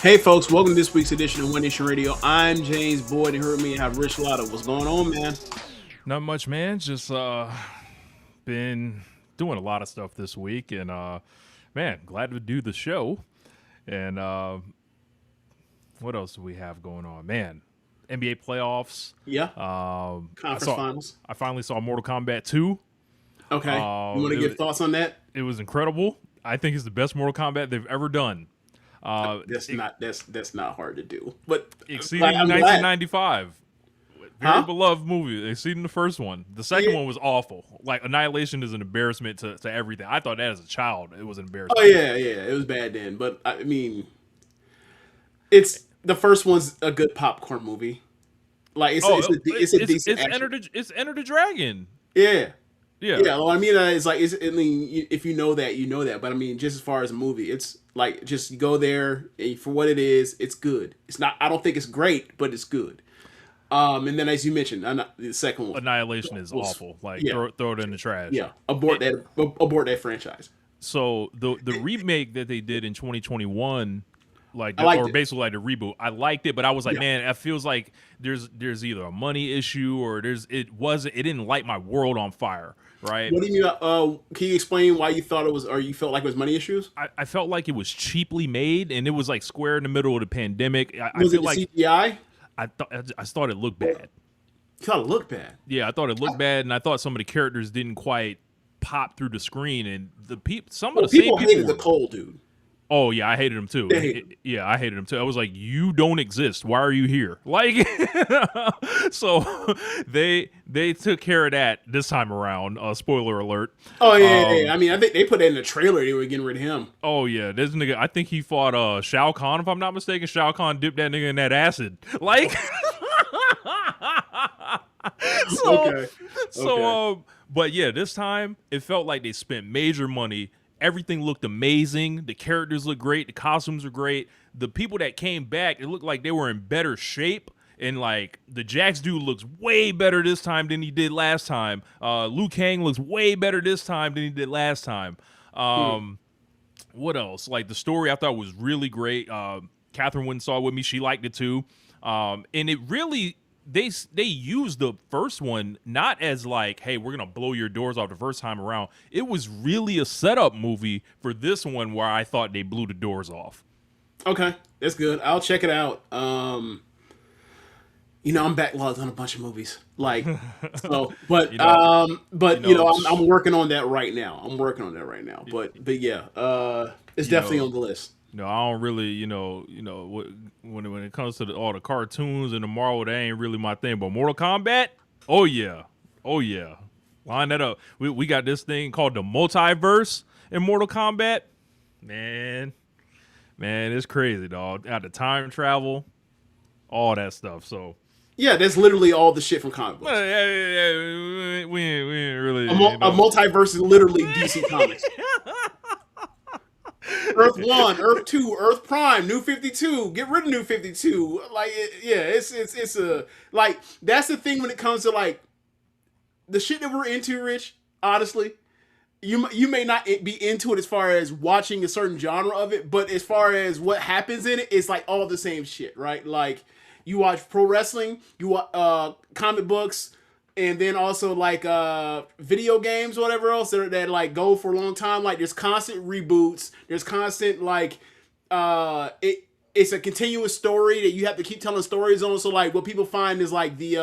Hey folks, welcome to this week's edition of One Nation Radio. I'm James Boyd, and here with me I have Rich Latta. What's going on, man? Not much, man. Just been doing a lot of stuff this week, and man, glad to do the show. And what else do we have going on, man? NBA playoffs. Yeah. Conference finals. I finally saw Mortal Kombat 2. Okay. You want to give thoughts on that? It was incredible. I think it's the best Mortal Kombat they've ever done. That's not hard to do. But exceeding 1995. Very beloved movie, exceeding the first one. The second one was awful. Like, Annihilation is an embarrassment to everything. I thought that as a child, it was an embarrassment. Oh, yeah, it was bad then. But, I mean, the first one's a good popcorn movie. Like, it's a decent action. It's Enter the Dragon. Yeah. Yeah. Well, I mean, if you know that, you know that. But, I mean, just as far as a movie, it's like, just go there, and for what it is, it's good. It's not, I don't think it's great, but it's good. And then, as you mentioned, the second one, Annihilation is awful. Like, throw it in the trash. Yeah, abort that franchise. So the remake that they did in 2021, basically like the reboot, I liked it, but I was like, man, it feels like there's either a money issue or it didn't light my world on fire. Right. What do you mean? Can you explain why you thought it was, or you felt like it was money issues? I felt like it was cheaply made, and it was like square in the middle of the pandemic. Was it like CGI? I thought it looked bad. You thought it looked bad? Yeah, I thought it looked bad, and I thought some of the characters didn't quite pop through the screen, and some of the people hated the Cole dude. Oh yeah, I hated him too. I hated him too. I was like, you don't exist. Why are you here? Like, so they took care of that this time around. Spoiler alert. Oh yeah. I mean, I think they put that in the trailer. They were getting rid of him. Oh yeah, this nigga. I think he fought Shao Kahn, if I'm not mistaken. Shao Kahn dipped that nigga in that acid. Like, but yeah, this time it felt like they spent major money. Everything looked amazing. The characters looked great. The costumes were great. The people that came back, it looked like they were in better shape. And like the Jax dude looks way better this time than he did last time. Liu Kang looks way better this time than he did last time. What else? Like the story I thought was really great. Catherine went and saw it with me. She liked it too. And it really... They used the first one not as like, hey, we're gonna blow your doors off the first time around. It was really a setup movie for this one where I thought they blew the doors off. Okay, that's good. I'll check it out. I'm backlogged on a bunch of movies, like so. But I'm working on that right now. But yeah, it's definitely on the list. No, I don't really, when it comes to all the cartoons and the Marvel, that ain't really my thing. But Mortal Kombat, oh yeah, line that up. We got this thing called the multiverse in Mortal Kombat. Man, it's crazy, dog. Got the time travel, all that stuff. So yeah, that's literally all the shit from comic books. Yeah, we ain't really. A multiverse is literally DC Comics. Earth 1, Earth 2, Earth Prime, New 52. Get rid of New 52. Like, it's a like that's the thing when it comes to like the shit that we're into, Rich. Honestly, you may not be into it as far as watching a certain genre of it, but as far as what happens in it, it's like all the same shit, right? Like you watch pro wrestling, you watch comic books. And then also like video games or whatever else that like go for a long time. Like there's constant reboots. There's constant like it's a continuous story that you have to keep telling stories on. So like what people find is like the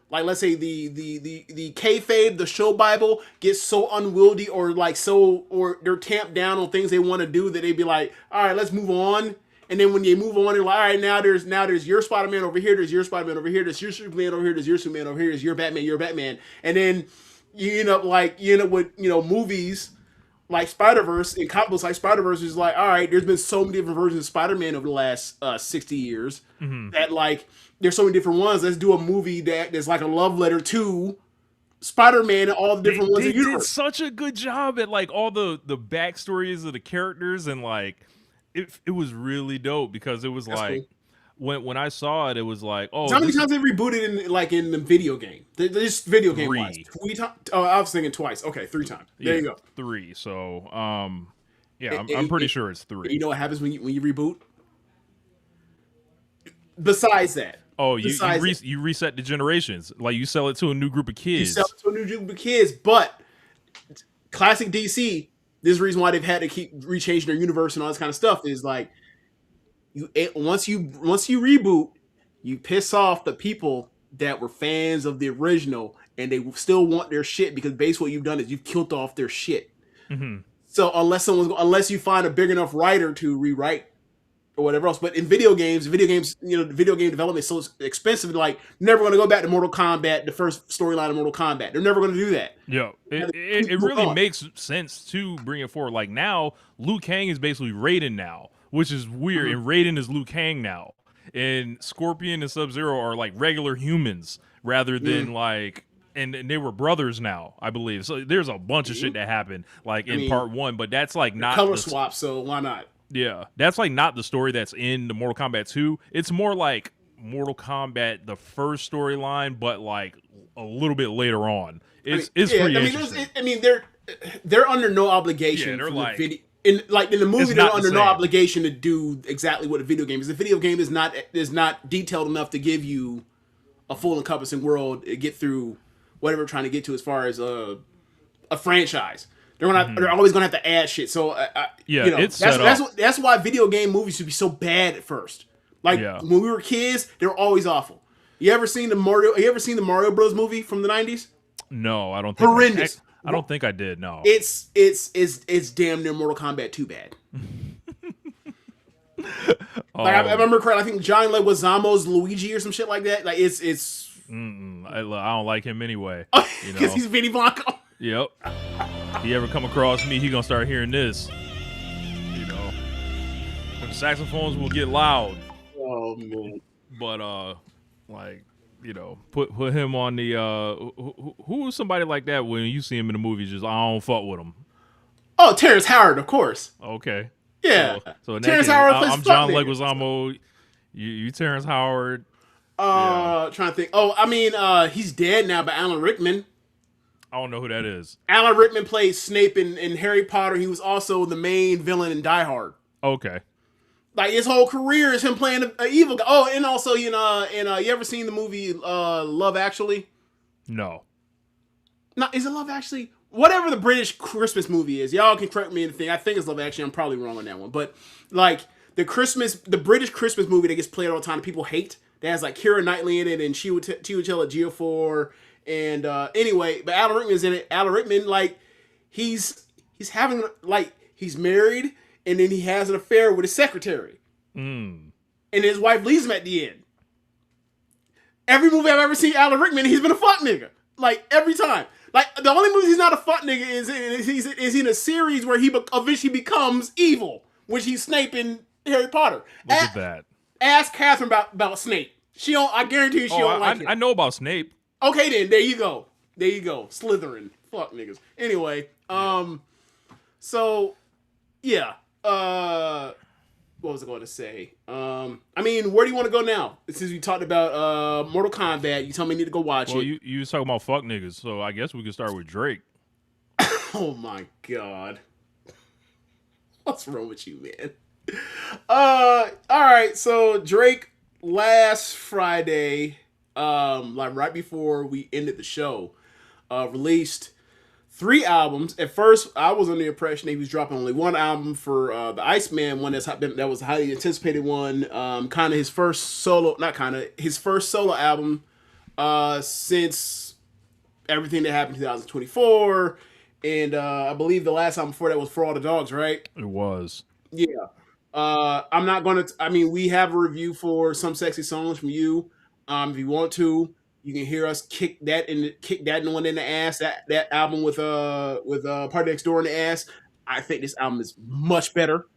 like let's say the kayfabe, the show Bible gets so unwieldy or they're tamped down on things they want to do that they'd be like, all right, let's move on. And then when you move on, you're like, all right, now there's your Spider-Man over here, there's your Spider-Man over here, there's your Superman over here, there's your Superman over here, there's your Batman. And then you end up with, movies like Spider-Verse and comic books like Spider-Verse is like, all right, there's been so many different versions of Spider-Man over the last 60 years that like there's so many different ones. Let's do a movie that's like a love letter to Spider-Man and all the different ones in the universe. They did such a good job at like all the backstories of the characters and like it was really dope because it was that's like cool. When I saw it was like, oh, how many times they rebooted in the video game? This video game wise. 3 times. Oh, I was thinking twice. Okay, 3 times. There you go. 3. So I'm pretty sure it's 3. You know what happens when you reboot? Besides that, Oh, besides that, you reset the generations. Like you sell it to a new group of you sell kids. it to a new group of kids. But classic DC, this is the reason why they've had to keep rechanging their universe and all this kind of stuff is like once you reboot, you piss off the people that were fans of the original and they still want their shit because basically what you've done is you've killed off their shit. Hmm. So unless you find a big enough writer to rewrite or whatever else, but in video games, video game development is so expensive. Like, never going to go back to Mortal Kombat, the first storyline of Mortal Kombat. They're never going to do that. Yeah, it really makes sense to bring it forward. Like now, Liu Kang is basically Raiden now, which is weird. And Raiden is Liu Kang now, and Scorpion and Sub-Zero are like regular humans rather than like. And they were brothers now, I believe. So there's a bunch of shit that happened like in part one, but that's like not color swap. So why not? Yeah, that's like not the story that's in the Mortal Kombat 2. It's more like Mortal Kombat, the first storyline, but like a little bit later on. It's pretty interesting. They're under no obligation. Yeah, they're like in the movie, they're under no obligation to do exactly what a video game is. The video game is not detailed enough to give you a full encompassing world to get through whatever we're trying to get to as far as a franchise. They're always gonna have to add shit. So that's why video game movies should be so bad at first. Like when we were kids, they were always awful. You ever seen the Mario Bros movie from the 90s? No, I don't think horrendous. I don't think I did. No, it's damn near Mortal Kombat 2 bad. Like I remember correctly, I think John Leguizamo's Luigi or some shit like that. Like it's. I don't like him anyway. Because he's Vinny Blanco. Yep. He ever come across me, he gonna start hearing this. The saxophones will get loud. Oh man. But put him on the who is somebody like that when you see him in the movie? Just I don't fuck with him. Oh, Terrence Howard, of course. Okay. Yeah. So in Terrence that case, Howard. I'm John Leguizamo. You Terrence Howard. Trying to think. Oh, I mean, he's dead now, but Alan Rickman. I don't know who that is. Alan Rickman played Snape in Harry Potter. He was also the main villain in Die Hard. Okay. Like his whole career is him playing an evil guy. Oh, and also you ever seen the movie Love Actually? No. No, is it Love Actually? Whatever the British Christmas movie is, y'all can correct me anything. I think it's Love Actually. I'm probably wrong on that one, but like the British Christmas movie that gets played all the time, that people hate. That has like Keira Knightley in it and Chiwetel Ejiofor. And anyway, but Alan Rickman's in it. Alan Rickman, like, he's having, like, he's married, and then he has an affair with his secretary. And his wife leaves him at the end. Every movie I've ever seen Alan Rickman, he's been a fuck nigga. Like, every time. Like, the only movie he's not a fuck nigga is in a series where he eventually becomes evil, which he's Snape in Harry Potter. Look at that. Ask Catherine about Snape. I guarantee you she don't like him. I know about Snape. Okay, then there you go. Slytherin, fuck niggas. Anyway, so yeah. What was I going to say? I mean, where do you want to go now? Since we talked about Mortal Kombat, you told me I need to go watch it. You was talking about fuck niggas, so I guess we could start with Drake. Oh my god, what's wrong with you, man? All right. So Drake last Friday. Like right before we ended the show, released 3 albums. At first, I was under the impression that he was dropping only 1 album for the ICEMAN one. That was a highly anticipated one. His first solo album since everything that happened in 2024. And I believe the last album before that was For All the Dogs, right? It was. Yeah. I'm not going to... I mean, we have a review for Some Sexy Songs from you. If you want to, you can hear us kick that one in the ass. That album with Party Next Door in the ass. I think this album is much better.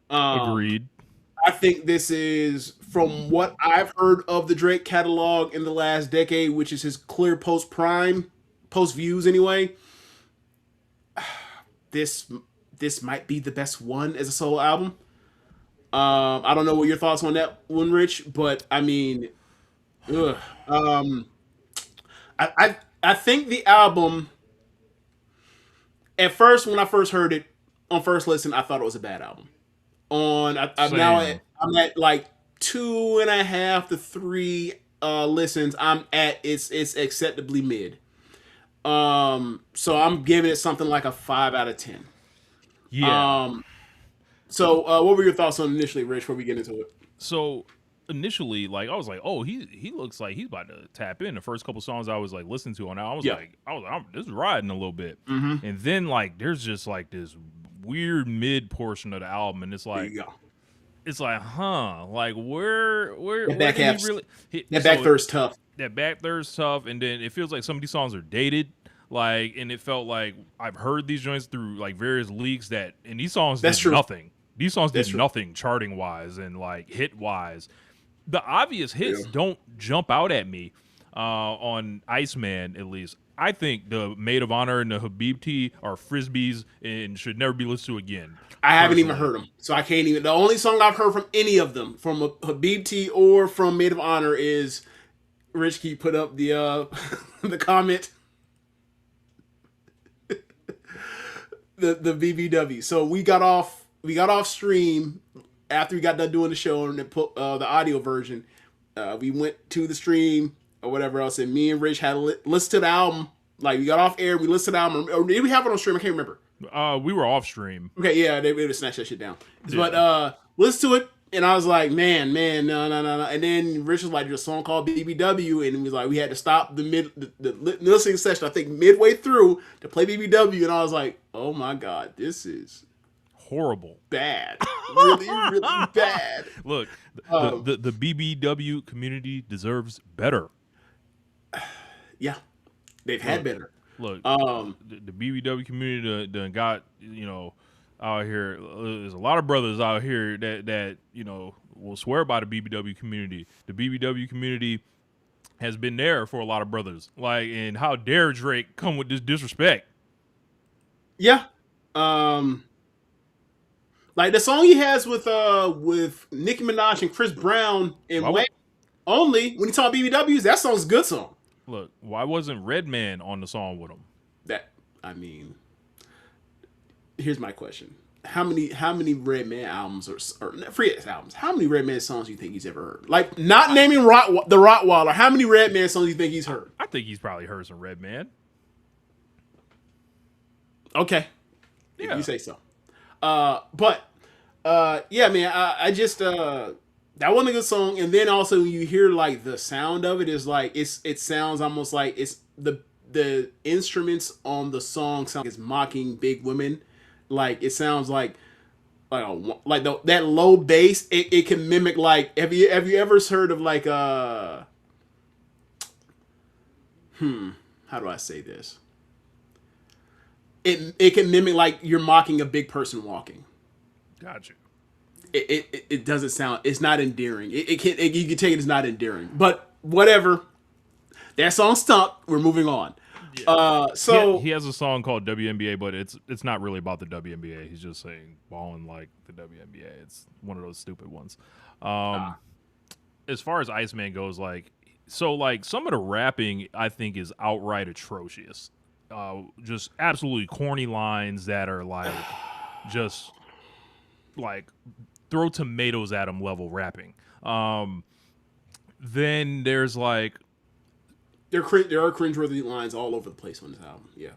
Agreed. I think this is, from what I've heard of the Drake catalog in the last decade, which is his clear post views anyway. This might be the best one as a solo album. I don't know what your thoughts on that one, Rich, but I mean. I think the album, at first, when I first heard it on first listen, I thought it was a bad album. I'm at like 2.5 to 3 listens, I'm at it's acceptably mid. So I'm giving it something like a 5 out of 10. Yeah. So what were your thoughts on initially, Rich, before we get into it? So initially, like I was like, oh, he looks like he's about to tap in. The first couple songs I was like listening to, and I was Yeah. like, this is riding a little bit. Mm-hmm. And then like there's just like this weird mid portion of the album, and it's There like you go. it's like, like where That back did half, he really that back so third's tough. that back third's tough, and then it feels like some of these songs are dated. Like, and it felt like I've heard these joints through like various leaks and these songs That's did true. nothing. These songs That's did true. nothing charting wise and like hit wise. The obvious hits Yeah. don't jump out at me on Iceman, at least. I think the Maid of Honor and the Habibti are frisbees and should never be listened to again. I haven't even personally. heard them, so I can't even. The only song I've heard from any of them, from Habibti or from Maid of Honor, is Rich Key put up the the comment, the BBW. So we got off stream after we got done doing the show and then put the audio version. We went to the stream or whatever else, and me and Rich had listened to the album. Like we got off air, we listened to the album, or did we have it on stream? I can't remember. We were off stream. Okay, yeah, they would have snatched that shit down. Yeah. But listen to it, and I was like, man, no. And then Rich was like, there's a song called BBW, and he was like, we had to stop the listening session, I think midway through, to play BBW, and I was like, oh my god, this is Horrible. bad. Really, really bad. Look, the BBW community deserves better. Yeah, they've had better. Look, the BBW community done got, out here. There's a lot of brothers out here that will swear by the BBW community. The BBW community has been there for a lot of brothers. Like, and how dare Drake come with this disrespect? Yeah. Like the song he has with Nicki Minaj and Chris Brown and Why Wayne, only when he talk BBWs, that song's a good song. Look, why wasn't Redman on the song with him? Here's my question: How many Redman albums or free albums? How many Redman songs do you think he's ever heard? Like, not naming the Rottweiler. How many Redman songs do you think he's heard? I think he's probably heard some Redman. Okay, Yeah. if you say so. Yeah, man. I just that wasn't a good song. And then also you hear like the sound of it is like it sounds almost like it's the instruments on the song sound like it's mocking big women. Like it sounds like that low bass. It can mimic like have you ever heard of like how do I say this? It can mimic like you're mocking a big person walking. Got you. It doesn't sound. It's not endearing. You can take it as not endearing. But whatever. That song stunk. We're moving on. Yeah. So he has a song called WNBA, but it's not really about the WNBA. He's just saying balling like the WNBA. It's one of those stupid ones. As far as Iceman goes, like some of the rapping I think is outright atrocious. Just absolutely corny lines that are like just like throw tomatoes at him level rapping. Then there's like there are cringeworthy lines all over the place on this album. Yeah.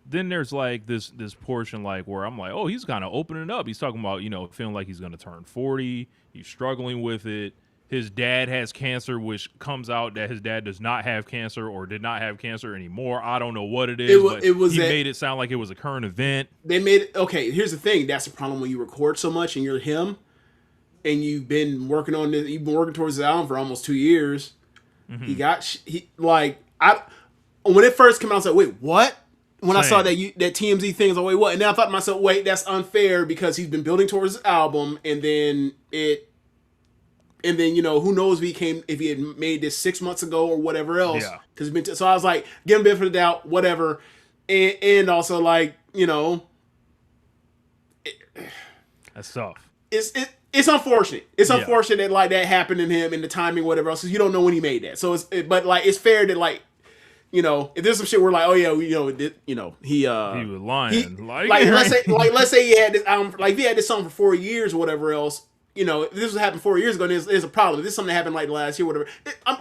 Then there's like this portion like where I'm like, oh, he's kind of opening up. He's talking about, feeling like he's going to turn 40. He's struggling with it. His dad has cancer, which comes out that his dad does not have cancer or did not have cancer anymore. I don't know what it is, but he made it sound like it was a current event. They made it, okay, here's the thing. That's the problem when you record so much and you're him and you've been working on this, you've been working towards the album for almost 2 years. Mm-hmm. When it first came out, I was like, wait, what? When I saw that TMZ thing, I was like, wait, what? And then I thought to myself, wait, that's unfair because he's been building towards this album and then who knows if he had made this 6 months ago or whatever else. Yeah. So I was like, give him a bit for the doubt, whatever. And also like, That's tough. It's unfortunate. It's unfortunate that like that happened to him and the timing, whatever else. Because you don't know when he made that. So but like it's fair that like, if there's some shit where like, oh yeah, he was lying. let's say he had this album, like if he had this song for 4 years or whatever else. this was happened 4 years ago, and there's a problem. If this is something that happened like last year, whatever.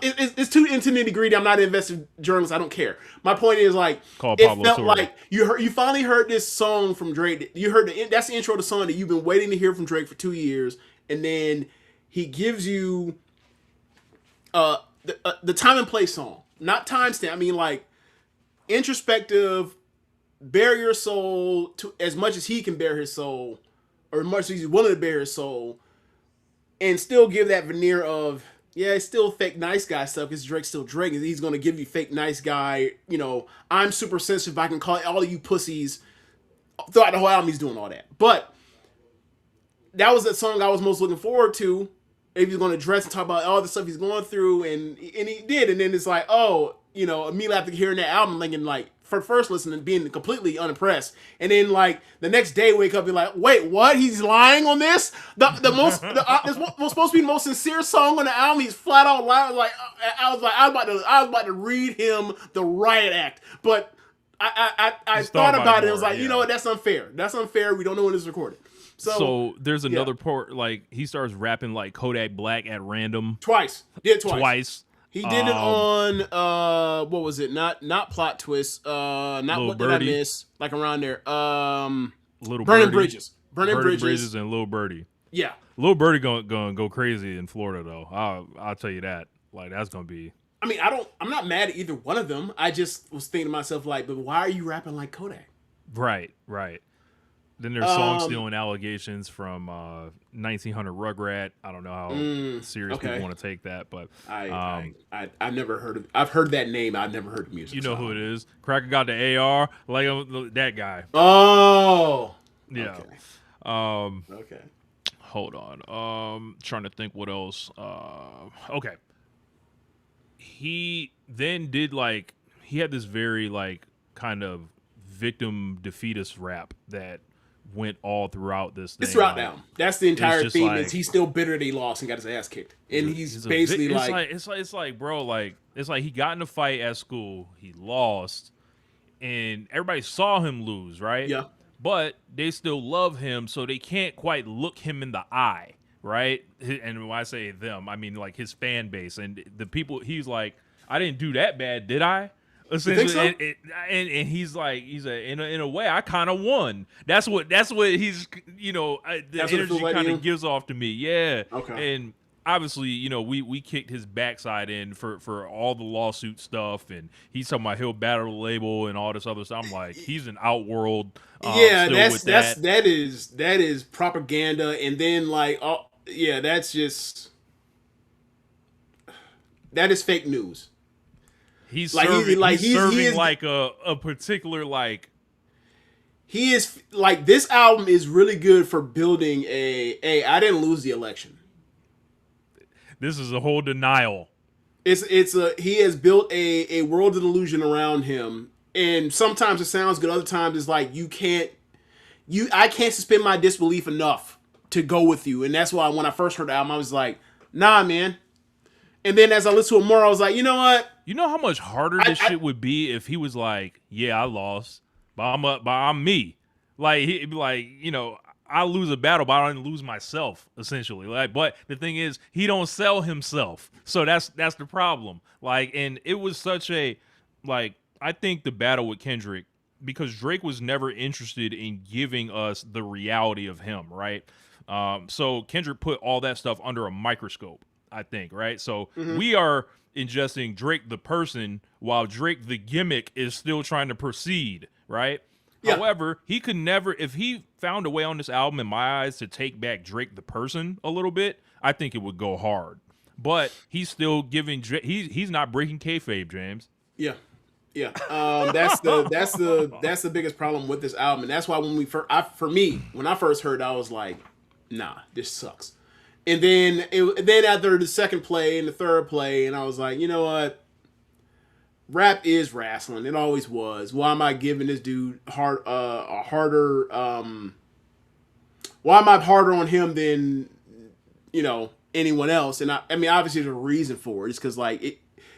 It's too into nitty gritty. I'm not an invested journalist. I don't care. My point is like, it felt like you finally heard this song from Drake. You heard that's the intro to the song that you've been waiting to hear from Drake for 2 years, and then he gives you the time and place song, not timestamp. I mean like introspective, bare your soul to as much as he can bear his soul, or as much as he's willing to bear his soul. And still give that veneer of, yeah, it's still fake nice guy stuff because Drake's still Drake. And he's going to give you fake nice guy, I'm super sensitive. I can call it all of you pussies. Throughout the whole album, he's doing all that. But that was the song I was most looking forward to. If he's going to address and talk about all the stuff he's going through. And he did. And then it's like, immediately after hearing that album, thinking like, for first listening, being completely unimpressed, and then like the next day wake up and be like, wait, what? He's lying on this? It's supposed to be the most sincere song on the album. He's flat out lying. I was about to read him the riot act, but I thought about it. I was like, you know what? That's unfair. That's unfair. We don't know when it's recorded. So there's another part. Like he starts rapping like Kodak Black at random twice. He did it on what was it? Not Plot Twist. Not Lil What Birdie. Did I Miss? Like around there. Little Burning Birdie. Burning Bridges and Lil Birdie. Yeah. Lil Birdie gonna go crazy in Florida though. I'll tell you that. Like that's gonna be. I mean, I'm not mad at either one of them. I just was thinking to myself like, but why are you rapping like Kodak? Right. Then there's song stealing allegations from 1900 Rugrat. I don't know how serious people want to take that, but I've never heard of. I've heard that name. I've never heard the music. You know who it is? Cracker got the AR, like that guy. Oh, yeah. Okay. Okay. Hold on. Trying to think what else. Okay. He then did like he had this very like kind of victim defeatist rap that went all throughout this thing. It's throughout now. That's the entire theme. Like, is he's still bitter that he lost and got his ass kicked, and he's basically it's like bro, like it's like he got in a fight at school, he lost, and everybody saw him lose, right? Yeah. But they still love him, so they can't quite look him in the eye, right? And when I say them, I mean like his fan base and the people. He's like, I didn't do that bad, did I? Think so? And he's like, in a way, I kind of won. That's what he's, the energy kind of gives off to me. Yeah. Okay. And obviously, we kicked his backside in for all the lawsuit stuff, and he's talking about he'll battle the label and all this other stuff. I'm like, he's an outworld. That is propaganda, and then that is fake news. He's serving a particular like. He is like this album is really good for building I didn't lose the election. This is a whole denial. He has built a world of illusion around him, and sometimes it sounds good, other times it's like I can't suspend my disbelief enough to go with you, and that's why when I first heard the album I was like, nah, man. And then as I listened to it more, I was like, you know what? You know how much harder this shit would be if he was like, yeah, I lost, but I'm me. Like he'd be like, I lose a battle, but I don't lose myself, essentially. Like, but the thing is, he don't sell himself, so that's the problem. Like, and it was such a like. I think the battle with Kendrick, because Drake was never interested in giving us the reality of him, right? So Kendrick put all that stuff under a microscope. I think, right? So we are ingesting Drake the person while Drake the gimmick is still trying to proceed, right? Yeah. However, he could never, if he found a way on this album, in my eyes, to take back Drake the person a little bit, I think it would go hard. But he's still giving Drake, he's not breaking kayfabe, James. Yeah. Yeah. That's the biggest problem with this album. And that's why when when I first heard it, I was like, nah, this sucks. And then after the second play and the third play, and I was like, you know what? Rap is wrestling. It always was. Why am I giving this dude harder? Why am I harder on him than anyone else? And I mean, obviously there's a reason for it. It's because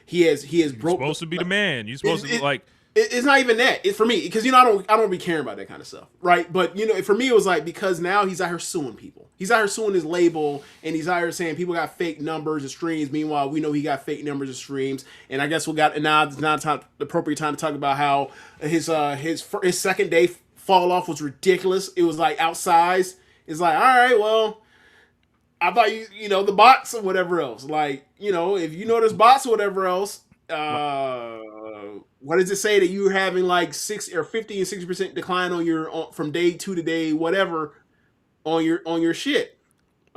he has broke. You're supposed to be the man. You're supposed to like. It's not even that. It's for me because I don't be caring about that kind of stuff, right? But for me it was like because now he's out here suing people. He's out here suing his label, and he's out here saying people got fake numbers and streams. Meanwhile, we know he got fake numbers and streams. And I guess now it's not the appropriate time to talk about how his second day fall off was ridiculous. It was like outsized. It's like, all right, well, I thought the bots or whatever else. Like, if you know there's bots or whatever else, what does it say that you're having like 50 and 60% decline on from day 2 to day whatever on your shit?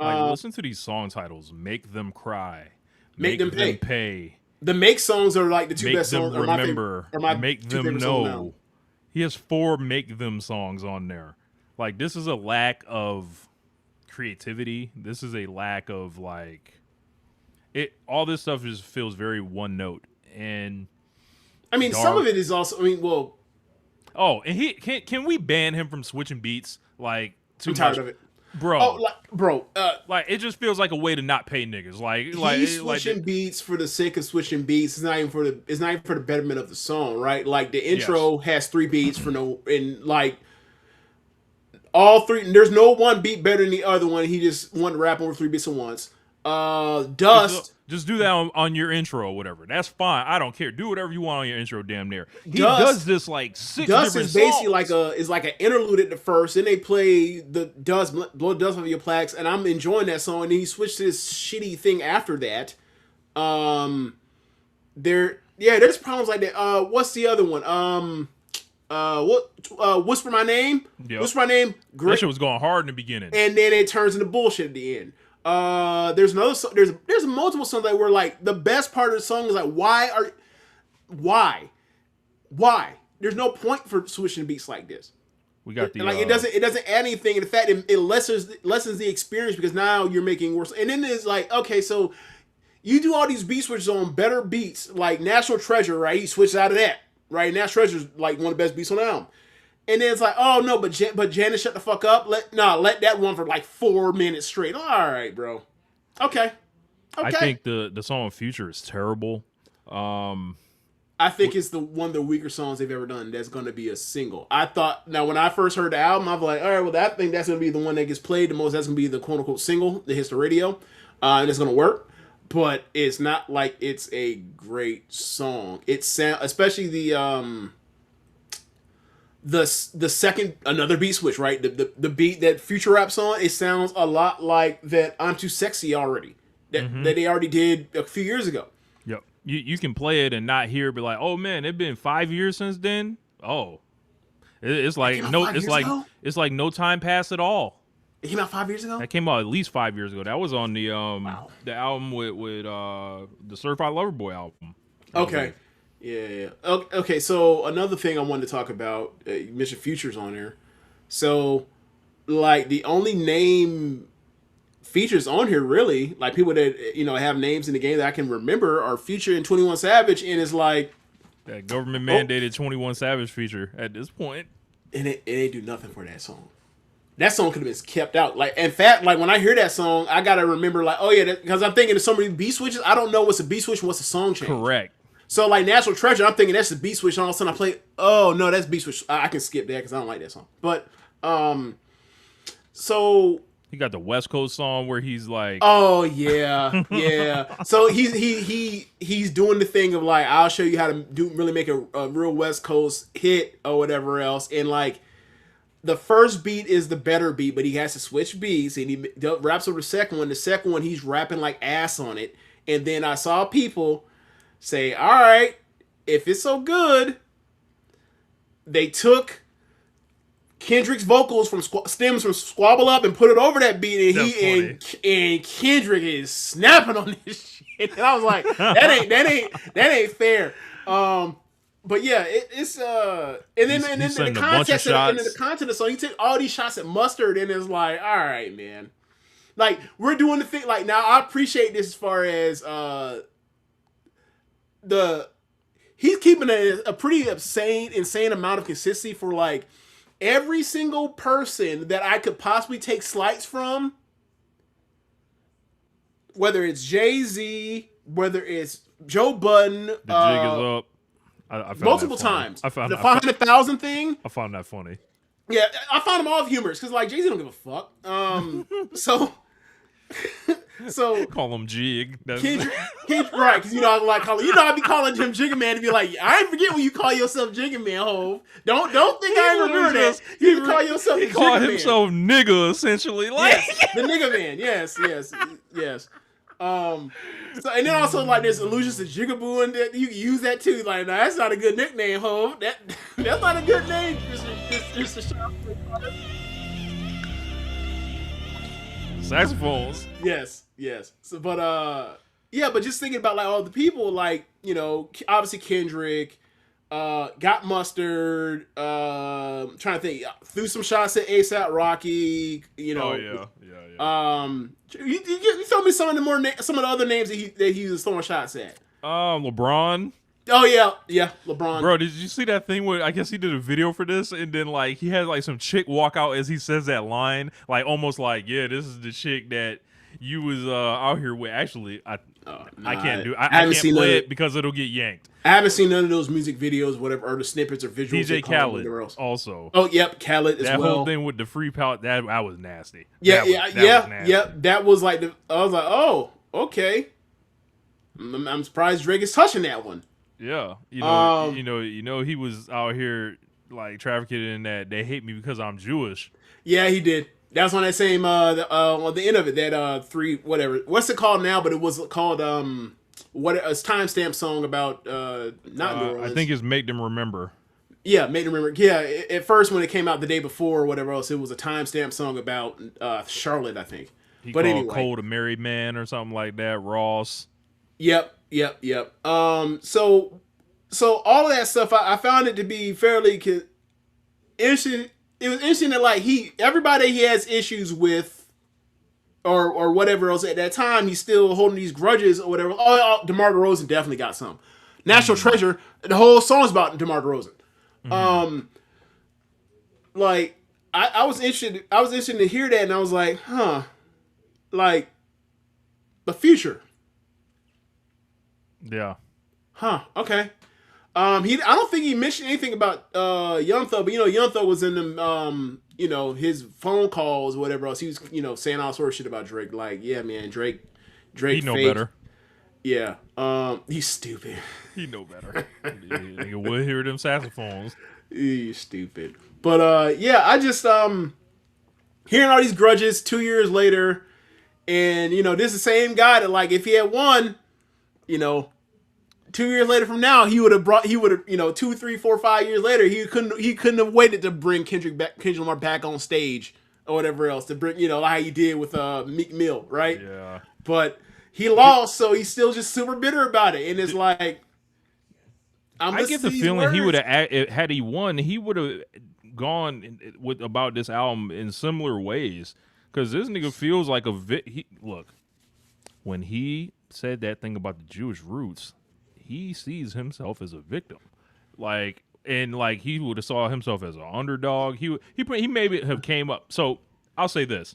Like, listen to these song titles: "Make Them Cry," "Make Them Pay." The Make songs are like the two best songs. Remember, "Make Them Know." He has 4 "Make Them" songs on there. Like, this is a lack of creativity. This is a lack of like it. All this stuff just feels very one note. And I mean, some of it is also. I mean, well. Oh, and he can we ban him from switching beats? Like, I'm tired of it, bro. Oh, bro. Like, it just feels like a way to not pay niggas. He's switching beats for the sake of switching beats. It's not even for the betterment of the song, right? Like, the intro has 3 beats and like all 3. There's no one beat better than the other one. He just wanted to rap over 3 beats at once. Dust. Just do that on your intro or whatever. That's fine. I don't care. Do whatever you want on your intro. Damn near. He does this like 6 Dust different is basically songs. like an interlude at the first. Then they play the Dust, blow dust off your plaques, and I'm enjoying that song. And then he switched to this shitty thing after that. There's problems like that. What's the other one? Whisper My Name. Yep. Whisper My Name. Great. That shit was going hard in the beginning, and then it turns into bullshit at the end. There's multiple songs that were like the best part of the song is like why? There's no point for switching beats like this. We got the it doesn't add anything. In fact, it lessens the experience because now you're making worse. And then it's like, okay, so you do all these beat switches on better beats like National Treasure, right? He switches out of that, right? National Treasure's like one of the best beats on the album. And then it's like, oh no, but Janet, shut the fuck up. Let that run for like 4 minutes straight. All right, bro. Okay. I think the song Future is terrible. I think it's one of the weaker songs they've ever done. That's going to be a single. I thought, now when I first heard the album, I was like, all right, well, I think that's going to be the one that gets played the most. That's going to be the quote unquote single that hits the radio, and it's going to work. But it's not like it's a great song. It sound, especially the second, another beat switch, right? The beat that Future raps on, it sounds a lot like that I'm Too Sexy already. That they already did a few years ago. Yep. You can play it and not hear, be like, oh man, it's been 5 years since then. Oh, it's like it's like no time passed at all. It came out 5 years ago. That came out at least 5 years ago. That was on the album with the Certified Lover Boy album. Okay. Yeah. Okay, so another thing I wanted to talk about, you mentioned Future's on there. So, like, the only name features on here, really, like, people that, have names in the game that I can remember are Future and 21 Savage, and it's like... That government-mandated 21 Savage feature at this point. And it ain't do nothing for that song. That song could have been kept out. Like, in fact, like, when I hear that song, I gotta remember, like, oh yeah, because I'm thinking of so many beat switches, I don't know what's a beat switch and what's a song change. Correct. So, like, National Treasure, I'm thinking that's the beat switch, and all of a sudden I play, oh, no, that's beat switch. I can skip that because I don't like that song. But, so... He got the West Coast song where he's like... Oh, yeah, yeah. So, he's doing the thing of, like, I'll show you how to really make a real West Coast hit or whatever else. And, like, the first beat is the better beat, but he has to switch beats, and he raps over the second one. The second one, he's rapping like ass on it. And then I saw people... say, all right, if it's so good, they took Kendrick's vocals from stems from Squabble Up and put it over that beat, and and Kendrick is snapping on this shit. And I was like, that ain't fair. But yeah, it's and then the context of the song, he took all these shots at Mustard, and it's like, all right, man, like we're doing the thing. Like now, I appreciate this as far as he's keeping a pretty insane amount of consistency for like every single person that I could possibly take slights from, whether it's Jay-Z, whether it's Joe Budden. The jig is up. I found multiple times. I found the 500,000 thing. I found that funny. Yeah, I found them all humorous because like Jay-Z don't give a fuck. So so Call him Jig. That's Kendrick, right? Because I like calling, I be calling him Jigga Man to be like, I ain't forget when you call yourself Jigga Man, hove. Don't think I ain't remember that. You call yourself. He called himself nigga essentially. Like yes, the nigga man. Yes. So and then also like there's allusions to Jigaboo and that you can use that too. Like, nah, that's not a good nickname, hove. That's not a good name. Just a shop. saxophones. Yes. So, but just thinking about like all the people, like obviously Kendrick, got Mustard. Trying to think, threw some shots at ASAP Rocky. Oh yeah. You told me some of the other names that he was throwing shots at. LeBron. Oh yeah, LeBron. Bro, did you see that thing where I guess he did a video for this and then like he had like some chick walk out as he says that line, like almost like, yeah, this is the chick that you was out here with. Actually, I can't do. I can't play it because it'll get yanked. I haven't seen none of those music videos, whatever, or the snippets or visuals. DJ Khaled also. Oh, yep, Khaled as well. That whole thing with the free palette, that was nasty. Yeah. That was like I was like, oh, okay. I'm surprised Drake is touching that one. Yeah, you know, he was out here like trafficking in that they hate me because I'm Jewish. Yeah, he did. That's on that same on the end of it, that what's it called now? But it was called a timestamp song about not New Orleans. I think it's Make Them Remember. Yeah, Make Them Remember. Yeah, at first when it came out the day before or whatever else, it was a timestamp song about Charlotte, I think. He called Cole a married man or something like that. Ross. Yep. So all of that stuff, I found it to be fairly interesting. It was interesting that like everybody he has issues with, or whatever else at that time, he's still holding these grudges or whatever. DeMar DeRozan definitely got some. National Treasure. The whole song's about DeMar DeRozan. Like I was interested to hear that, and I was like, like the future. Yeah. Okay. I don't think he mentioned anything about Young Thug, but Young Thug was in them his phone calls or whatever else. He was, saying all sorts of shit about Drake. Like, yeah, man, Drake he know fake. better. Yeah. He's stupid. He know better. Nigga would hear them saxophones. He's stupid. But I just hearing all these grudges 2 years later, and this is the same guy that like if he had won, 2 years later from now, he would have 2, 3, 4, 5 years later, he couldn't have waited to bring Kendrick Lamar back on stage or whatever else to bring, how he did with Meek Mill, right? Yeah. But he lost, so he's still just super bitter about it, and it's like, I get the feeling he would have, had he won, he would have gone about this album in similar ways, because this nigga feels like look, when he said that thing about the Jewish roots, he sees himself as a victim, he would have saw himself as an underdog. He maybe have came up. So I'll say this: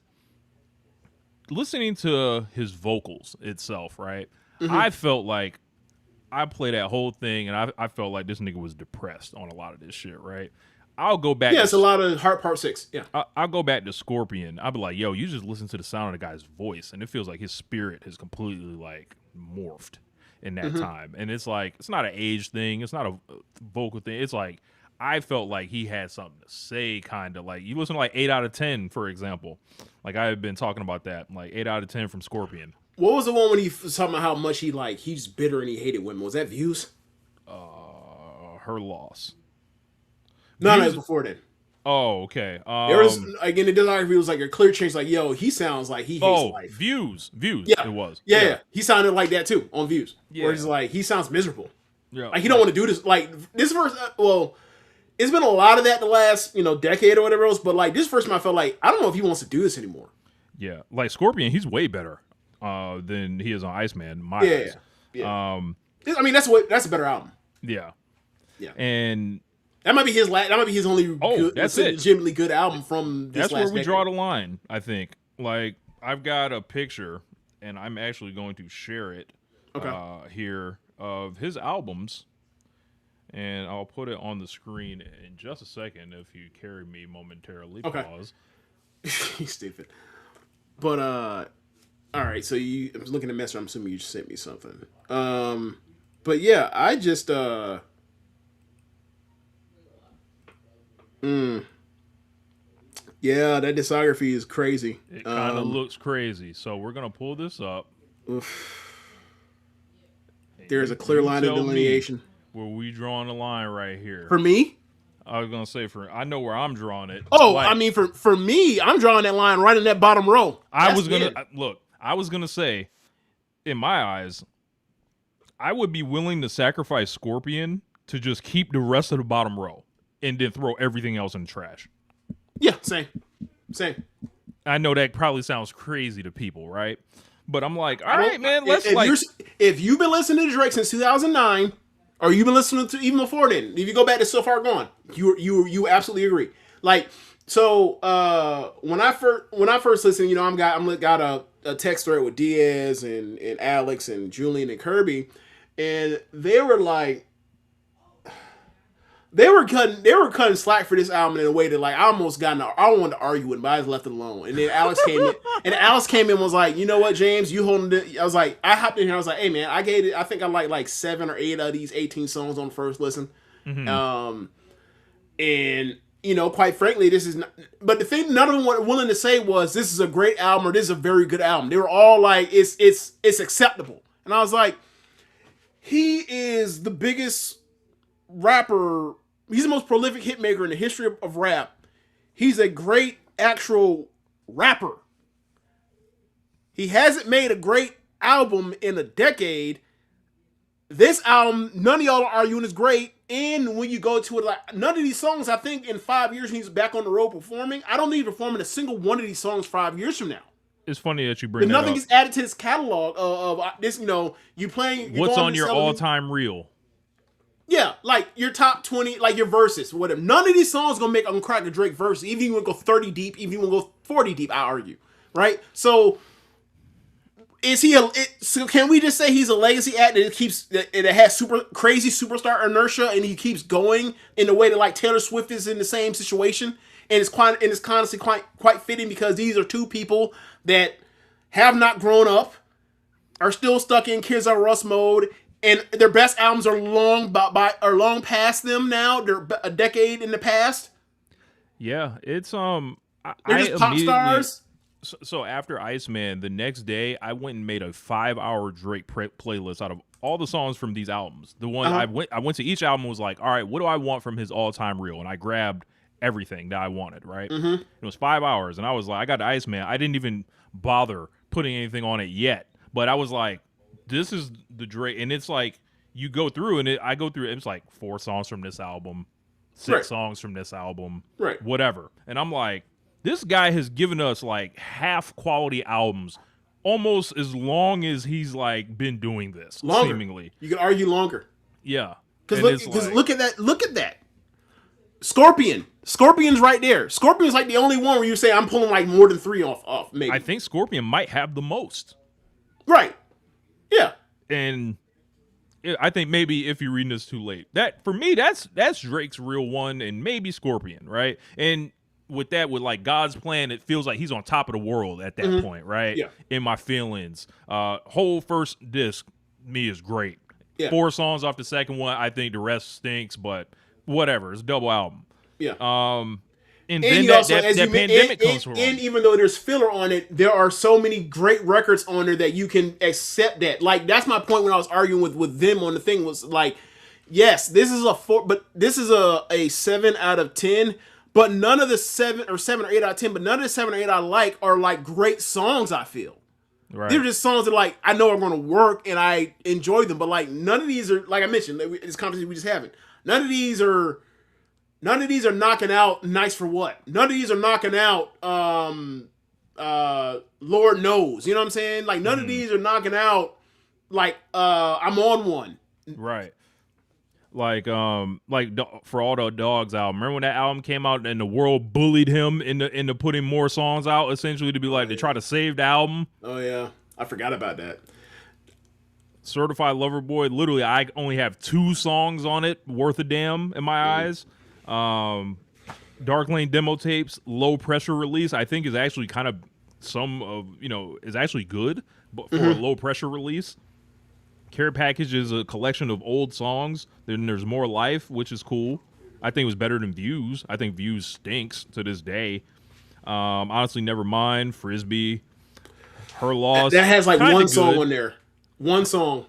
listening to his vocals itself, right? Mm-hmm. I felt like I played that whole thing, and I felt like this nigga was depressed on a lot of this shit, right? I'll go back. Yeah, it's a lot of Heart Part 6. Yeah, I'll go back to Scorpion. I'll be like, yo, you just listen to the sound of the guy's voice, and it feels like his spirit has completely like morphed in that time. And it's like, it's not an age thing, it's not a vocal thing. It's like, I felt like he had something to say, kind of like, you listen to like 8 out of 10, for example. Like I have been talking about that, like 8 out of 10 from Scorpion. What was the one when he was talking about how much he's bitter and he hated women? Was that Views? Her Loss. No, it was before then. Oh, okay. There was like in the discography, it was like a clear change. Like, yo, he sounds like he hates life. Views. Yeah, it was. Yeah. He sounded like that too on Views. Yeah. Where he's like, he sounds miserable. Yeah, like he don't want to do this. Like this verse. It's been a lot of that the last decade or whatever else. But like this first time, I felt like I don't know if he wants to do this anymore. Yeah, like Scorpion, he's way better than he is on Iceman. In my eyes. Yeah. I mean, that's a better album. Yeah. And that might be his last. That might be his only. That's it. Legitimately good album from this. That's where we decade. draw the line. I think. Like I've got a picture, and I'm actually going to share it here of his albums, and I'll put it on the screen in just a second if you carry me momentarily. Okay. Pause. You stupid. But all right. So I was looking at the message. I'm assuming you just sent me something. But yeah, I just yeah, that discography is crazy. It kind of looks crazy. So we're gonna pull this up. There's a clear line of delineation. Where we drawing the line right here? For me, I was gonna say I know where I'm drawing it. Oh, like, I mean, for me, I'm drawing that line right in that bottom row. I was gonna say, in my eyes, I would be willing to sacrifice Scorpion to just keep the rest of the bottom row and then throw everything else in the trash. Yeah, same. I know that probably sounds crazy to people, right? But I'm like, all right, man, let's if you've been listening to Drake since 2009, or you've been listening to even before then, if you go back to So Far Gone, you absolutely agree. Like, so when I first listened, you know, I'm got a text thread with Diaz and Alex and Julian and Kirby, and they were like, they were cutting slack for this album in a way that, like, I wanted to argue with him, but I just left it alone. And then Alex came in and was like, you know what, James, you holding it. I was like, I hopped in here. I was like, hey man, I think I like 7 or 8 of these 18 songs on the first listen. Mm-hmm. And you know, quite frankly, this is not, but the thing none of them were willing to say was this is a great album or this is a very good album. They were all like, it's acceptable. And I was like, he is the biggest rapper. He's the most prolific hit maker in the history of rap. He's a great actual rapper. He hasn't made a great album in a decade. This album, none of y'all are arguing is great. And when you go to it, like, none of these songs, I think in 5 years, when he's back on the road performing, I don't need to perform in a single one of these songs 5 years from now. It's funny that you bring that up. Nothing is added to this catalog of this, you know, you playing. What's on your all-time reel? Yeah, like your top 20, like your verses, whatever. None of these songs gonna crack a Drake verse. Even if you want to go 30 deep, even if you want to go 40 deep, I argue, right? So, so can we just say he's a legacy act that has crazy superstar inertia, and he keeps going in the way that like Taylor Swift is in the same situation, and it's honestly quite fitting because these are two people that have not grown up, are still stuck in Kids Are Us mode. And their best albums are long past them now. They're a decade in the past. Yeah, it's they're just pop stars. So after Iceman, the next day I went and made a 5-hour Drake playlist out of all the songs from these albums. The one I went to each album and was like, all right, what do I want from his all-time reel? And I grabbed everything that I wanted. Right, It was 5 hours, and I was like, I got to Iceman. I didn't even bother putting anything on it yet, but I was like, this is the Drake, and it's like you go through, and I go through. It's like 4 songs from this album, 6 songs from this album, right? Whatever. And I'm like, this guy has given us like half quality albums, almost as long as he's like been doing this. Longer. Seemingly, you can argue longer. Yeah, because look at that. Scorpion's right there. Scorpion's like the only one where you say I'm pulling like more than 3 off. Maybe I think Scorpion might have the most. Right. Yeah, and I think maybe if you're reading this too late, that for me that's Drake's real one, and maybe Scorpion, right? And with that, with like God's Plan, it feels like he's on top of the world at that point, right? Yeah. In my feelings, whole first disc, me is great. Yeah. 4 songs off the second one, I think the rest stinks, but whatever, it's a double album. Yeah. And then that pandemic comes from. And even though there's filler on it, there are so many great records on there that you can accept that. Like, that's my point when I was arguing with them on the thing was like, yes, this is a 4, but this is a 7 out of 10. But none of the 7 or 8 out of 10, but none of the 7 or 8 I like are like great songs, I feel. Right. They're just songs that like I know are going to work and I enjoy them. But like none of these are, like I mentioned, this conversation we just having. None of these are knocking out Nice for What. None of these are knocking out Lord Knows. You know what I'm saying? Like none of these are knocking out like I'm on One. Right. Like For All the Dogs album. Remember when that album came out and the world bullied him into putting more songs out, essentially to be like to try to save the album? Oh yeah. I forgot about that. Certified Lover Boy, literally, I only have 2 songs on it worth a damn in my eyes. Dark Lane demo tapes, Low Pressure release, I think is actually kind of is actually good, but for a low pressure release. Care Package is a collection of old songs. Then there's More Life, which is cool. I think it was better than Views. I think Views stinks to this day. Honestly, Nevermind, Frisbee, Her Loss. That has like one good. song on there. One song.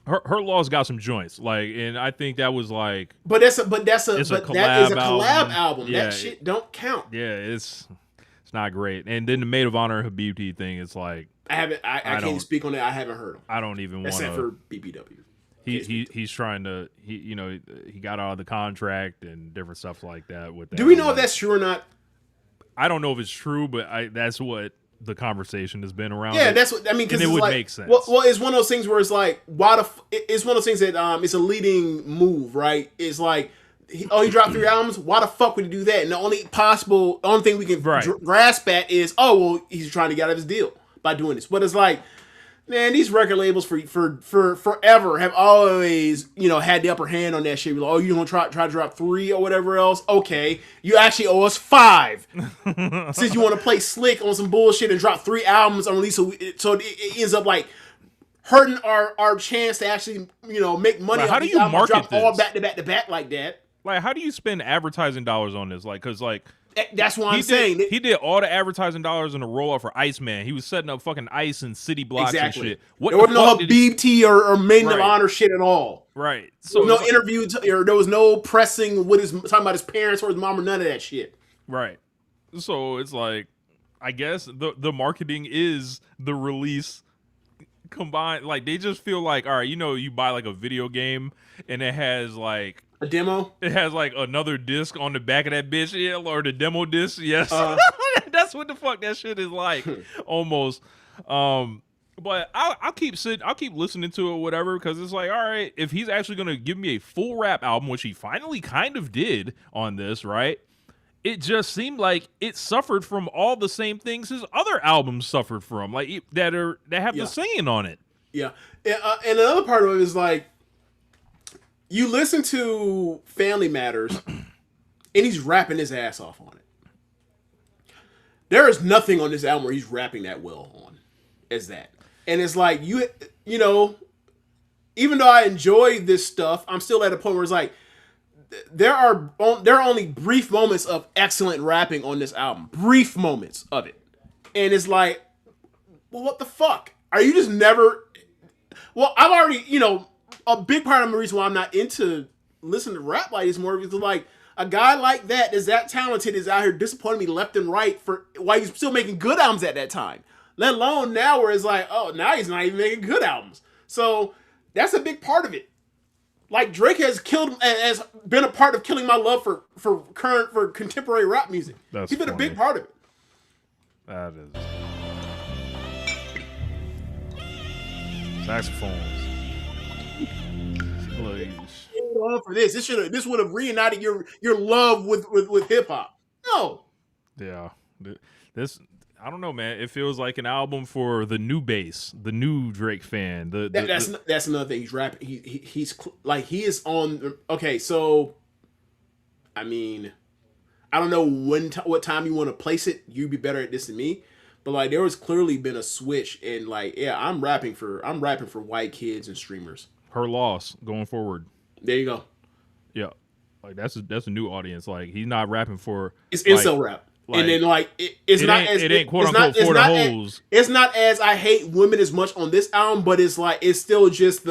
Her Loss got some joints, like, and I think that was like. But that is a collab album. Yeah, that shit don't count. Yeah, it's not great. And then the Maid of Honor Habibti thing, it's like I can't speak on that. I haven't heard him. I don't even want to. Except for BBW. He's trying to he got out of the contract and different stuff like that. With that. Do we know if that's true or not? I don't know if it's true, but that's what the conversation has been around. Yeah, that's what I mean. And it would make sense. Well, it's one of those things where it's like, it's one of those things that it's a leading move, right? It's like, he dropped 3 albums. Why the fuck would he do that? And the only thing we can grasp at is, he's trying to get out of his deal by doing this. But it's like, man, these record labels for forever have always, had the upper hand on that shit. Like, you gonna try to drop 3 or whatever else? Okay, you actually owe us 5 since you want to play slick on some bullshit and drop 3 albums on release. So it ends up like hurting our chance to actually make money. How do you market this? All back to back like that? Like, how do you spend advertising dollars on this? Like, because like. That's what I'm saying. He did all the advertising dollars in a rollout for ICEMAN. He was setting up fucking ice and city blocks and shit. There was no BT or Maid of Honor shit at all. Right. So no interview, or there was no pressing talking about his parents or his mom or none of that shit. Right. So it's like, I guess the marketing is the release combined. Like, they just feel like, all right, you buy like a video game and it has like a demo. It has like another disc on the back of that bitch, or the demo disc. Yes, that's what the fuck that shit is like, almost. But I'll keep listening to it, whatever, because it's like, all right, if he's actually gonna give me a full rap album, which he finally kind of did on this, right? It just seemed like it suffered from all the same things his other albums suffered from, like that have the singing on it. Yeah, and another part of it is like, you listen to Family Matters, and he's rapping his ass off on it. There is nothing on this album where he's rapping that well on as that. And it's like, even though I enjoy this stuff, I'm still at a point where it's like, there are only brief moments of excellent rapping on this album. Brief moments of it. And it's like, well, what the fuck? Are you just never... Well, I've already, a big part of the reason why I'm not into listening to rap like this more because, like, a guy like that is that talented is out here disappointing me left and right for why he's still making good albums at that time. Let alone now where it's like, oh, now he's not even making good albums. So that's a big part of it. Like, Drake has been a part of killing my love for contemporary rap music. He's been a big part of it. That is saxophones. For this would have reunited your love with hip hop. No. Yeah. This, I don't know, man. It feels like an album for the new bass, the new Drake fan. That's another thing. He's rapping. He is on. Okay, so I mean, I don't know what time you want to place it. You'd be better at this than me. But like, there was clearly been a switch, and like, yeah, I'm rapping for white kids and streamers. Her Loss going forward. There you go. Yeah, like that's a new audience. Like, he's not rapping for. It's incel rap. Like, and then like it ain't quote unquote for the hoes. It's not as I hate women as much on this album, but it's like it's still just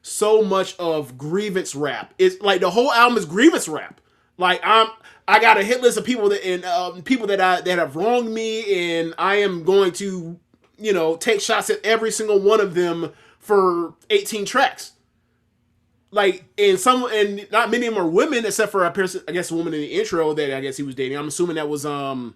so much of grievance rap. It's like the whole album is grievance rap. Like I got a hit list of people that have wronged me, and I am going to take shots at every single one of them for 18 tracks. Like, and not many of them are women, except for I guess a woman in the intro that I guess he was dating. I'm assuming that was I'm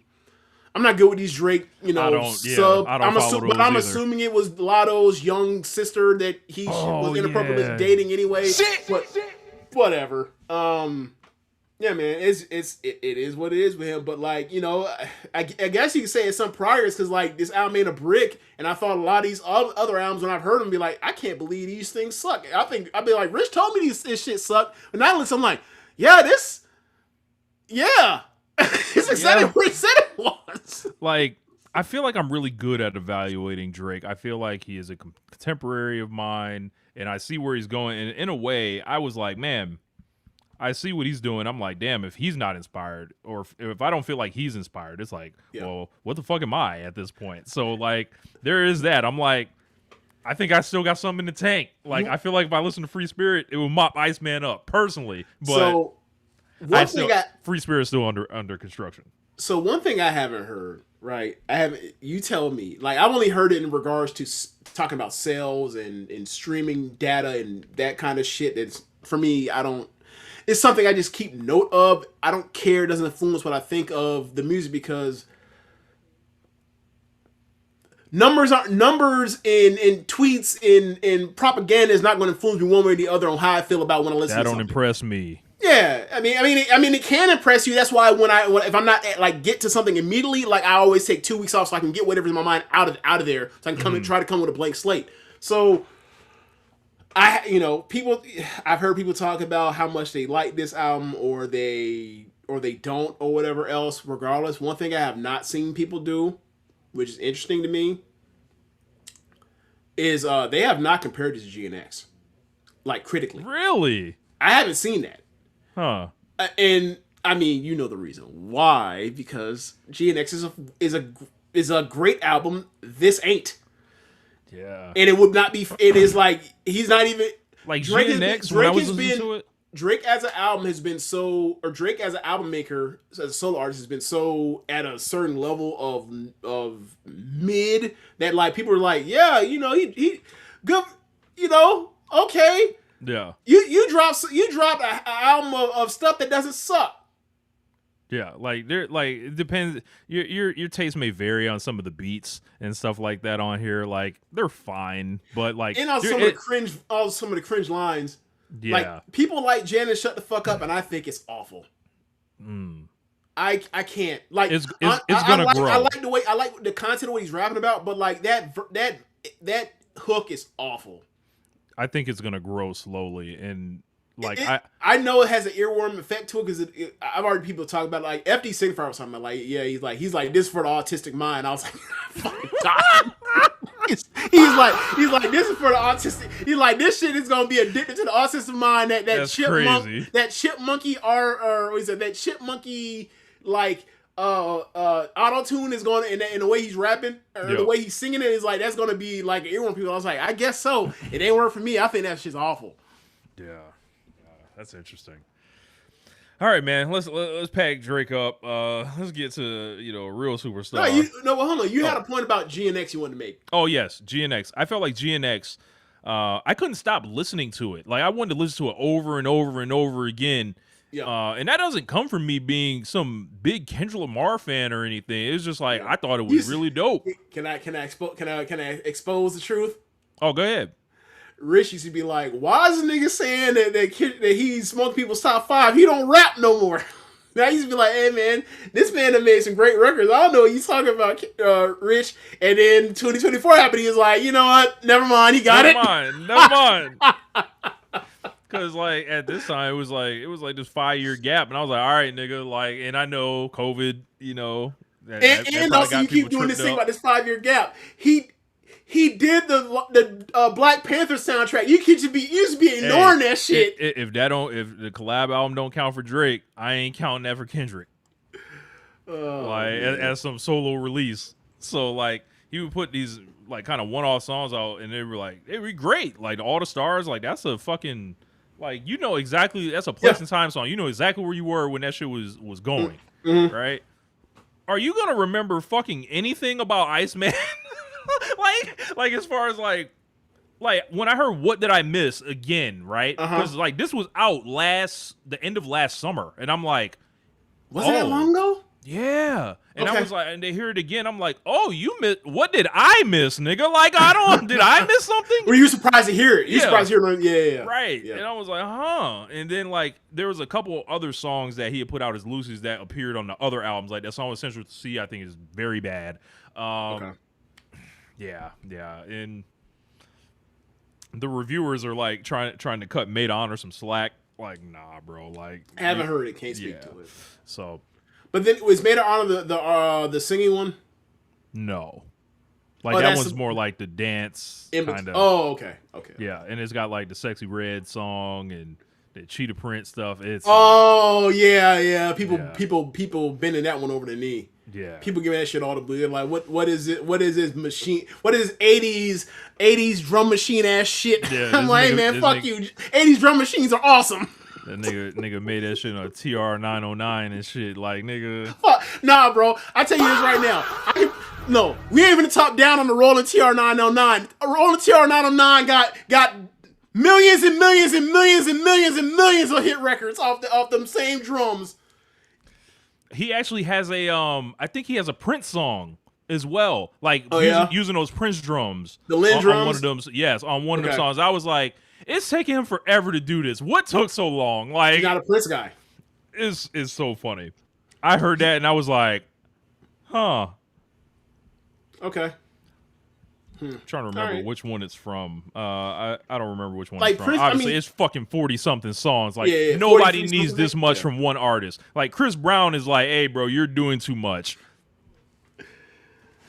not good with these Drake, sub. I'm assuming it was Lotto's young sister that he was inappropriately dating anyway. But whatever. Yeah, man, it is what it is with him. But like, you know, I guess you could say it's some priors because like this album ain't a brick, and I thought a lot of these other albums when I've heard them be like, I can't believe these things suck. I think I'd be like, Rich told me this shit sucked, and I listen, I'm like, yeah, it's exactly what he said it was. Like, I feel like I'm really good at evaluating Drake. I feel like he is a contemporary of mine, and I see where he's going. And in a way, I was like, man, I see what he's doing. I'm like, damn, if he's not inspired, or if I don't feel like he's inspired, it's like, well, what the fuck am I at this point? So, like, there is that. I'm like, I think I still got something in the tank. Like, I feel like if I listen to Free Spirit, it will mop Iceman up, personally. But so, Free Spirit's still under construction. So one thing I haven't heard, right? You tell me. Like, I've only heard it in regards to talking about sales and streaming data and that kind of shit. That's, for me, it's something I just keep note of. I don't care. It doesn't influence what I think of the music because numbers in tweets in propaganda is not going to influence me one way or the other on how I feel about when I listen to something. That don't impress me. Yeah, I mean, it can impress you. That's why if I'm not like get to something immediately, like I always take 2 weeks off so I can get whatever's in my mind out of there, so I can come and try to come with a blank slate. So I've heard people talk about how much they like this album or they don't or whatever else. Regardless, one thing I have not seen people do, which is interesting to me, is they have not compared it to GNX, like critically. Really? I haven't seen that. Huh. And I mean, you know the reason why, because GNX is a great album. This ain't. Yeah. And it would not be. It is like he's not even like Drake. When I was listening to it, Drake as an album has been so, or Drake as an album maker, as a solo artist has been so at a certain level of mid that like people are like, yeah, you know, he good, you know, okay. Yeah. You drop an album of stuff that doesn't suck. Yeah, like it depends. Your taste may vary on some of the beats and stuff like that on here. Like they're fine, but like and some of the cringe lines. Yeah, like people like Janet Shut the Fuck Up, and I think it's awful. I can't like it's gonna grow. I like the content of what he's rapping about, but like that hook is awful. I think it's gonna grow slowly, and like I know it has an earworm effect to it because I've already people talk about it, like FD Signifier was talking about like he's like this is for the autistic mind. I was like, fucking God. he's like this is for the autistic. He's like this shit is gonna be addicted to the autistic mind. That's chipmunk, that chipmunky or what is it? That chipmunky like auto tune is going in the way he's rapping or the way he's singing it is like that's gonna be like an earworm people. I was like, I guess so. It ain't work for me. I think that shit's awful. Yeah. That's interesting. All right, man. Let's pack Drake up. Let's get to a real superstar. Hold on. You had a point about GNX you wanted to make. Oh yes, GNX. I felt like GNX. I couldn't stop listening to it. Like I wanted to listen to it over and over and over again. Yeah. And that doesn't come from me being some big Kendrick Lamar fan or anything. It's just like I thought it was really dope. Can I expose the truth? Oh, go ahead. Rich used to be like, why is the nigga saying that he smoked people's top 5? He don't rap no more. Now he used to be like, hey man, this man done made some great records. I don't know what you talking about, Rich. And then 2024 happened. He was like, you know what? Never mind. He got it. Never mind. Because like at this time it was like this 5-year gap, and I was like, all right, nigga. Like, and I know COVID, and also you keep doing this thing about this 5-year gap. He did the Black Panther soundtrack. You used to be ignoring that shit. If the collab album don't count for Drake, I ain't counting that for Kendrick. As some solo release. So like he would put these like kind of one-off songs out, and they were great. Like All the Stars, like that's a fucking exactly that's a place and time song. You know exactly where you were when that shit was going, right? Are you gonna remember fucking anything about Iceman? like as far as like when I heard What Did I Miss again, right? Because like this was out the end of last summer, and I'm like, was it that long ago? Yeah. And Okay. I was like, and they hear it again. I'm like, oh, you missed. What did I miss, nigga? Like, did I miss something? Were you surprised to hear it? You Yeah. surprised to hear it? Yeah. Right. Yeah. And I was like, huh. And then, like, there was a couple other songs that he had put out as Lucy's that appeared on the other albums. Like, that song with Central C, I think, is very bad. Okay. Yeah. And the reviewers are, like, trying to cut Maidon or some slack. Like, nah, bro. Like, I haven't heard it. Can't speak to it. So. But then was Made of Honor the singing one? No. Like, that one's more like the dance kind of. Oh, okay. Yeah, and it's got like the Sexy Red song and the Cheetah Print stuff. It's yeah. People bending that one over the knee. Yeah. People giving that shit all the blue. They're like, what is it? What is this machine? What is 80s drum machine ass shit? Yeah, I'm like, hey, man, fuck you. 80s drum machines are awesome. That nigga made that shit on a TR 909 and shit. Like, nigga. Fuck. Nah, bro. I tell you this right now. No, we ain't even top down on the Rolling TR 909. A Rolling TR 909 got millions and millions and millions and millions and millions of hit records off them same drums. He actually has I think he has a Prince song as well. Like, using those Prince drums. The Lynn drums? On one of them, yes, on one of them songs. I was like, it's taking him forever to do this. What took so long? Like, he's not a Prince guy. It's so funny. I heard that and I was like, huh. Okay. I'm trying to remember which one it's from. I don't remember which one like it's from. Prince, Obviously, it's fucking 40-something songs. Like, yeah, nobody needs this much from one artist. Like, Chris Brown is like, hey, bro, you're doing too much.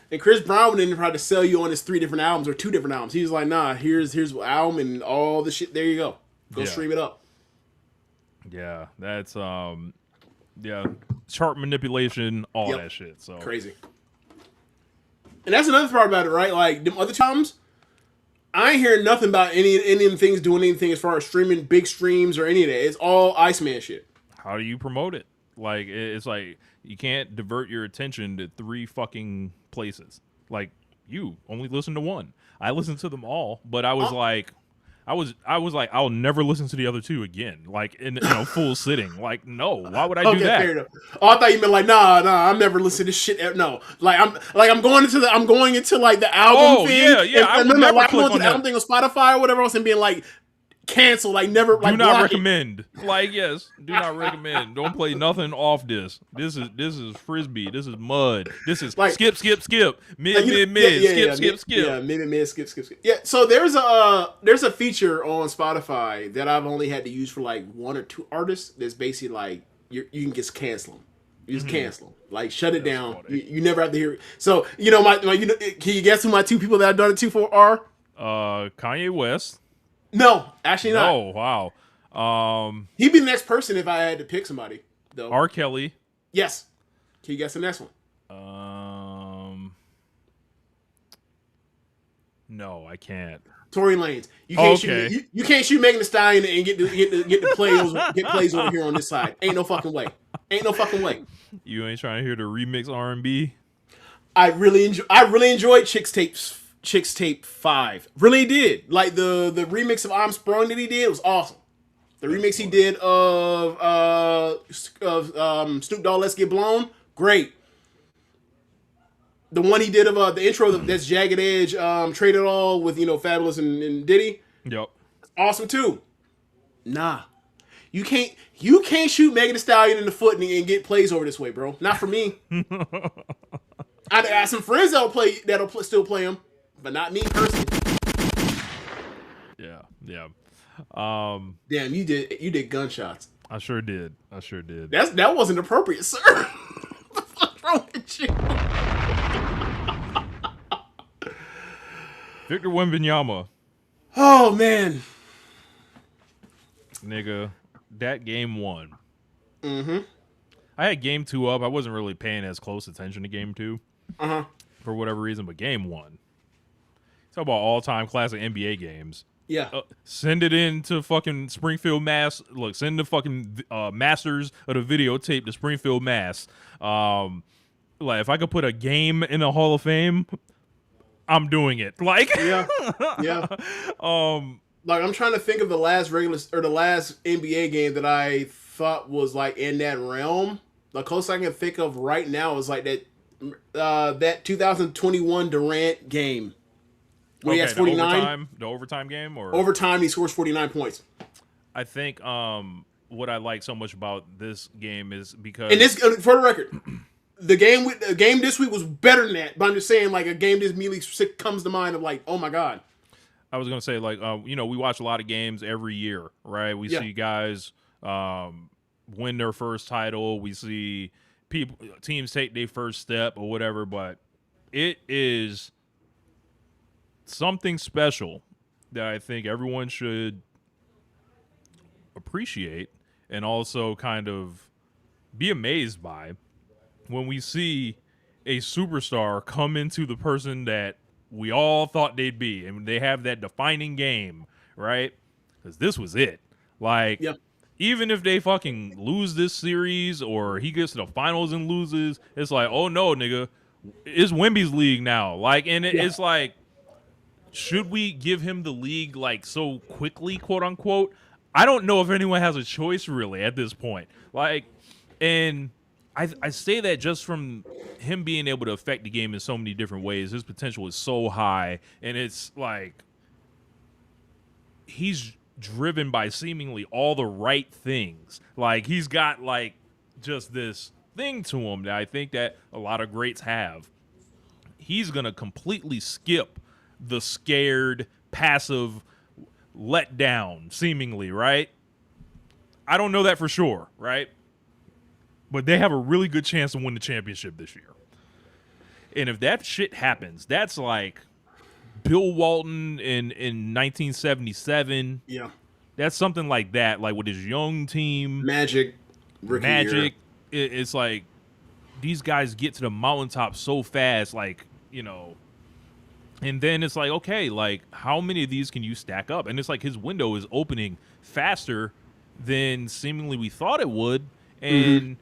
And Chris Brown didn't try to sell you on his 3 different albums or 2 different albums. He was like, nah, here's the album and all the shit. There you go. Go stream it up. Yeah, that's chart manipulation, all that shit. So crazy. And that's another part about it, right? Like, them other times, I ain't hearing nothing about any of them things doing anything as far as streaming big streams or any of that. It's all ICEMAN shit. How do you promote it? Like, it's like, you can't divert your attention to 3 fucking places. Like, you only listen to one. I listened to them all, but I was like, I was like, I'll never listen to the other 2 again. Like, in full sitting. Like, no, why would I do that? Fair enough. Oh, I thought you meant like, nah, I'm never listening to shit. No, I'm going into the album thing. Yeah. I would never click on the album thing on Spotify or whatever else and being like, cancel, like never. Do not recommend. Like, yes, do not recommend. Don't play nothing off this. This is frisbee. This is mud. This is like, skip. Mid, skip. Yeah, mid, skip. Yeah. So there's a feature on Spotify that I've only had to use for like 1 or 2 artists. That's basically like you can just cancel them. You just cancel them. Like, shut it down. You never have to hear it. So can you guess who my 2 people that I've done it to for are? Kanye West. No, actually not. Oh, wow. He'd be the next person if I had to pick somebody, though. R. Kelly. Yes. Can you guess the next one? No, I can't. Tory Lanez. You can't shoot. You can't shoot Megan Thee Stallion and get the plays over here on this side. Ain't no fucking way. You ain't trying to hear the remix R&B? I really enjoyed Chicks Tape 5. Really did. Like the remix of I'm Sprung that he did was awesome. The remix he did of Snoop Dogg Let's Get Blown, great. The one he did of the intro that's Jagged Edge, Trade It All with Fabulous and Diddy. Yep. Awesome too. Nah. You can't shoot Megan Thee Stallion in the foot and get plays over this way, bro. Not for me. I got some friends that'll still play him. But not me personally. Yeah. Damn, you did gunshots. I sure did. That wasn't appropriate, sir. What the fuck's wrong with you? Victor Wembanyama. Oh man. Nigga, that game 1. Mm-hmm. I had game 2 up. I wasn't really paying as close attention to game 2. Uh-huh. For whatever reason, but game 1. Talk about all-time classic NBA games. Yeah. Send it in to fucking Springfield, Mass. Look, send the fucking masters of the videotape to Springfield, Mass. Like, if I could put a game in the Hall of Fame, I'm doing it. Like, yeah. Like, I'm trying to think of the last NBA game that I thought was like in that realm. the closest I can think of right now is like that 2021 Durant game when he Okay, has 49 the overtime game, or overtime. He scores 49 points. I think what I like so much about this game is because And this, for the record, the game this week was better than that. But I'm just saying, like a game this immediately comes to mind of like, oh my god. I was gonna say like we watch a lot of games every year, right? We see guys win their first title. We see teams take their first step or whatever, but it is something special that I think everyone should appreciate and also kind of be amazed by when we see a superstar come into the person that we all thought they'd be, and they have that defining game, right? Because this was it. Like, even if they fucking lose this series or he gets to the finals and loses, it's like, oh no, nigga, it's Wemby's league now. Like, and it's like, should we give him the league like so quickly, quote unquote? I don't know if anyone has a choice really at this point. Like, and I say that just from him being able to affect the game in so many different ways. His potential is so high, and it's like he's driven by seemingly all the right things. Like, he's got like just this thing to him that I think that a lot of greats have. He's gonna completely skip the scared, passive let down, seemingly, right? I don't know that for sure, right? But they have a really good chance to win the championship this year. And if that shit happens, that's like Bill Walton in 1977. Yeah. That's something like that, like with his young team. Magic. It's like these guys get to the mountaintop so fast, like, and then it's like, okay, like how many of these can you stack up? And it's like his window is opening faster than seemingly we thought it would. And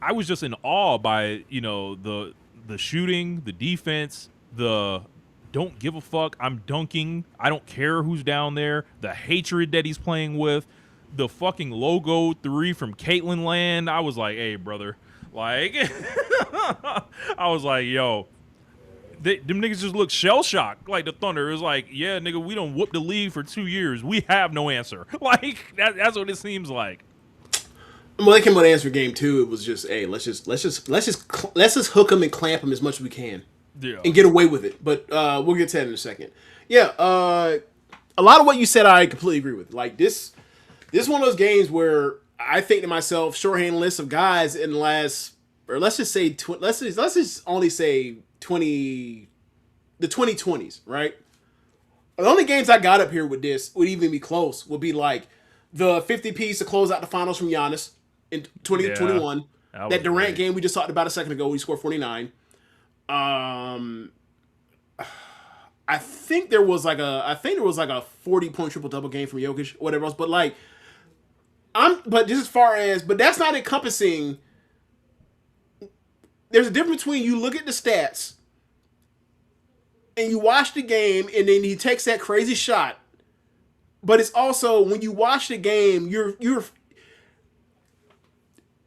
I was just in awe by, the shooting, the defense, the don't give a fuck, I'm dunking, I don't care who's down there, the hatred that he's playing with, the fucking logo 3 from Caitlin Land. I was like, hey, brother. Like, I was like, yo, them niggas just look shell-shocked. Like, the Thunder. It was like, yeah, nigga, we done whooped the league for 2 years. We have no answer. Like, that's what it seems like. Well, they came out to answer game 2. It was just, hey, let's just hook them and clamp them as much as we can, and get away with it. But we'll get to that in a second. Yeah, a lot of what you said, I completely agree with. Like this is one of those games where I think to myself, shorthand list of guys in the last, or let's just only say the 2020s, right? The only games I got up here with this would even be close would be like the 50 piece to close out the finals from Giannis in 2021. That Durant game we just talked about a second ago, he scored 49. I think there was like a 40-point triple double game from Jokic, or whatever else. But like, but that's not encompassing. There's a difference between you look at the stats and you watch the game, and then he takes that crazy shot. But it's also when you watch the game,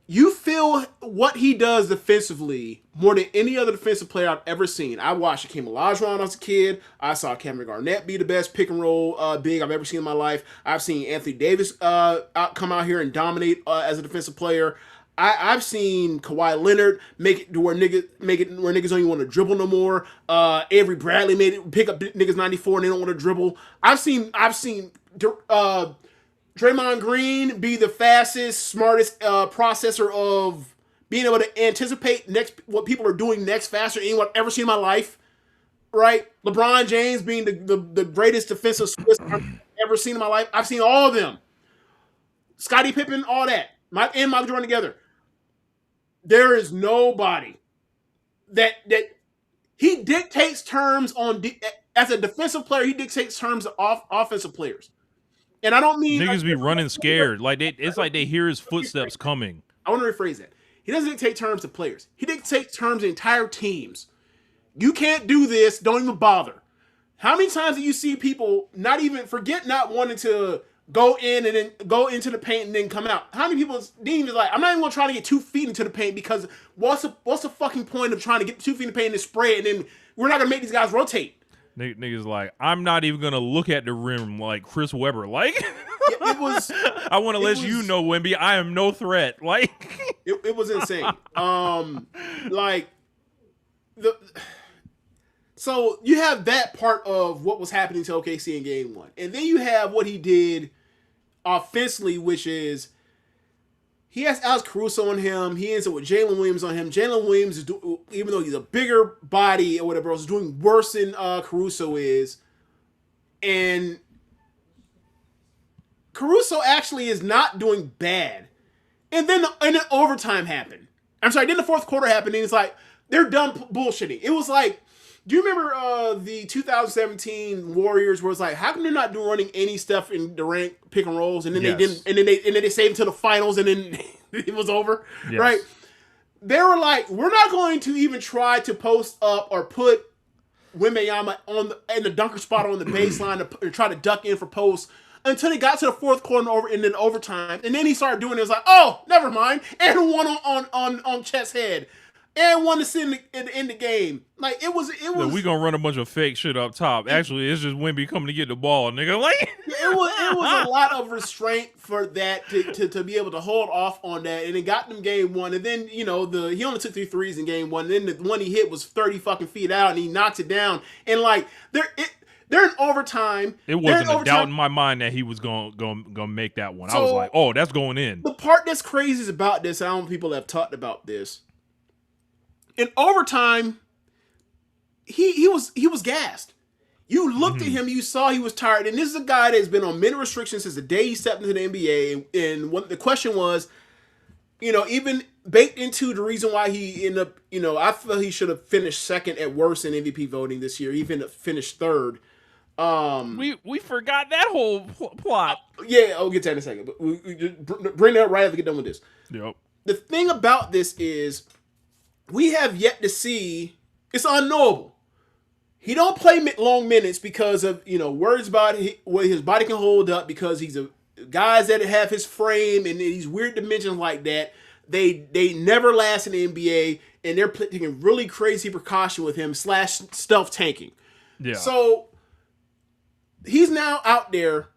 you feel what he does defensively more than any other defensive player I've ever seen. I watched Hakeem Olajuwon as a kid. I saw Kevin Garnett be the best pick and roll big I've ever seen in my life. I've seen Anthony Davis come out here and dominate as a defensive player. I've seen Kawhi Leonard make it where niggas don't even want to dribble no more. Avery Bradley made it pick up niggas 94 and they don't want to dribble. I've seen Draymond Green be the fastest, smartest processor of being able to anticipate what people are doing next faster than anyone I've ever seen in my life. Right? LeBron James being the greatest defensive Swiss I've ever seen in my life. I've seen all of them. Scottie Pippen, all that. And Michael Jordan together. There is nobody that he dictates terms on as a defensive player. He dictates terms of offensive players, and I don't mean niggas be running scared. Like it's like they hear his footsteps coming. I want to rephrase that. He doesn't dictate terms to players. He dictates terms to entire teams. You can't do this. Don't even bother. How many times do you see people not wanting to go in and then go into the paint and then come out. How many people Dean is like, I'm not even gonna try to get 2 feet into the paint because what's the fucking point of trying to get 2 feet in the paint and spray it and then we're not gonna make these guys rotate. Niggas like, I'm not even gonna look at the rim like Chris Webber. Like, it was. I want to let you know, Wemby, I am no threat. Like, it was insane. Like the. So you have that part of what was happening to OKC in Game 1, and then you have what he did offensively, which is he has Alex Caruso on him. He ends up with Jalen Williams on him. Jalen Williams is even though he's a bigger body or whatever else, is doing worse than Caruso is, and Caruso actually is not doing bad. And then overtime happened. I'm sorry. Then the fourth quarter happened, and it's like they're done bullshitting. It was like. Do you remember the 2017 Warriors where it's like, how come they're not running any stuff in Durant pick and rolls, and then they didn't, and then they saved it to the finals, and then it was over, right? They were like, we're not going to even try to post up or put Wembanyama in the dunker spot on the baseline to try to duck in for posts until they got to the fourth quarter and then overtime, and then he started doing it. It was like, oh, never mind, and one on Chet's head. And one to sit in the game. Like, it was. Yeah, we gonna run a bunch of fake shit up top. Actually, it's just Wemby coming to get the ball, nigga. Like, it was a lot of restraint for that to be able to hold off on that, and it got them Game 1. And then he only took 3 threes in Game 1. And then the one he hit was 30 fucking feet out, and he knocks it down. And like they're in overtime. It wasn't a doubt in my mind that he was gonna make that one. So, I was like, oh, that's going in. The part that's crazy is about this. I don't know if people have talked about this. In overtime, he was gassed. You looked at him, you saw he was tired, and this is a guy that's been on many restrictions since the day he stepped into the NBA. And what the question was, even baked into the reason why he ended up, I feel he should have finished second at worst in MVP voting this year. He finished third. We forgot that whole plot. Yeah, I'll get to that in a second. But we just bring that up right after we get done with this. Yep. The thing about this is, we have yet to see. It's unknowable. He don't play long minutes because of words about what his body can hold up, because he's guys that have his frame and these weird dimensions like that. They never last in the NBA, and they're taking really crazy precaution with him / stealth tanking. Yeah. So he's now out there,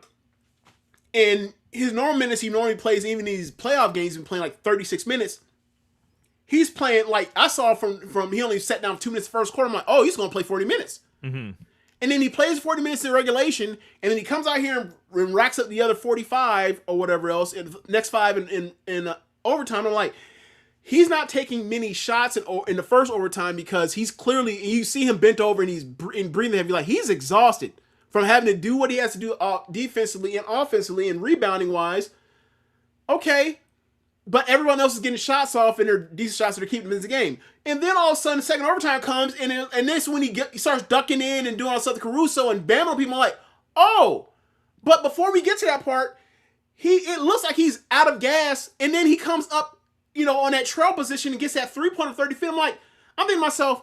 and his normal minutes he normally plays, even in these playoff games, he's been playing like 36 minutes. He's playing, like, I saw from he only sat down for 2 minutes the first quarter. I'm like, oh, he's going to play 40 minutes. Mm-hmm. And then he plays 40 minutes in regulation, and then he comes out here and racks up the other 45 or whatever else, and the next 5 in overtime. I'm like, he's not taking many shots in the first overtime because he's clearly, you see him bent over and he's breathing heavy. Like, he's exhausted from having to do what he has to do defensively and offensively and rebounding-wise. Okay. But everyone else is getting shots off, and they're decent shots that are keeping them in the game. And then all of a sudden, the second overtime comes, and this when he starts ducking in and doing all stuff to Caruso and bamming people. I'm like, oh. But before we get to that part, it looks like he's out of gas, and then he comes up, on that trail position and gets that 3-pointer 30 feet. I'm thinking to myself,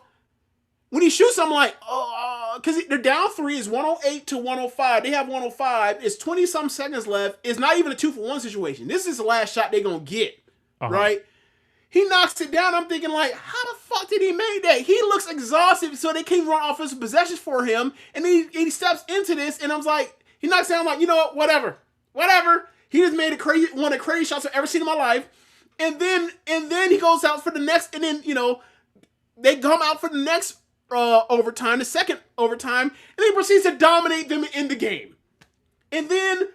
when he shoots, I'm like, oh, because they're down 3. It's 108 to 105. They have 105. It's 20-some seconds left. It's not even a 2-for-1 situation. This is the last shot they're going to get, right? He knocks it down. I'm thinking, like, how the fuck did he make that? He looks exhausted, so they can't run offensive possessions for him. And he steps into this, and I was like, he knocks down, I'm like, you know what, whatever. He just made one of the crazy shots I've ever seen in my life. And then he goes out for the next, and then, they come out for the next overtime, the second overtime, and he proceeds to dominate them in the game. And then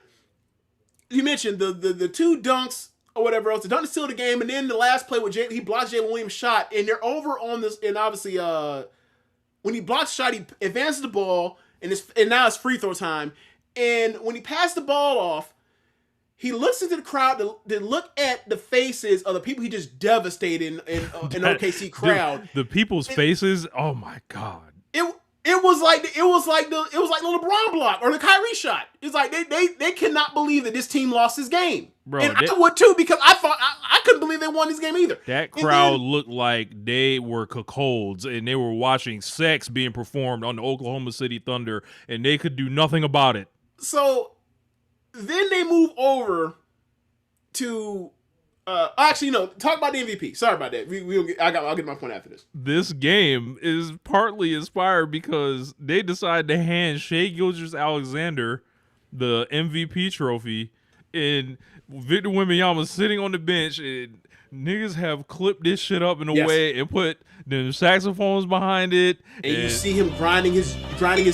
you mentioned the 2 dunks or whatever else. The dunk to seal the game, and then the last play with he blocks Jalen Williams' shot, and they're over on this. And obviously, when he blocks the shot, he advances the ball, and now it's free throw time. And when he passed the ball off, he looks into the crowd to look at the faces of the people he just devastated in OKC crowd. The people's faces. Oh my god! It was like the LeBron block or the Kyrie shot. It's like they cannot believe that this team lost this game. Bro, and I would too, because I thought I couldn't believe they won this game either. That crowd looked like they were cuckolds, and they were watching sex being performed on the Oklahoma City Thunder, and they could do nothing about it. So Then they move over to actually no, talk about the MVP. Sorry about that. I'll get my point after this. This game is partly inspired because they decided to hand Shai Gilgeous-Alexander the MVP trophy, and Victor Wembanyama sitting on the bench, and niggas have clipped this shit up in a way and put the saxophones behind it, and you see him grinding his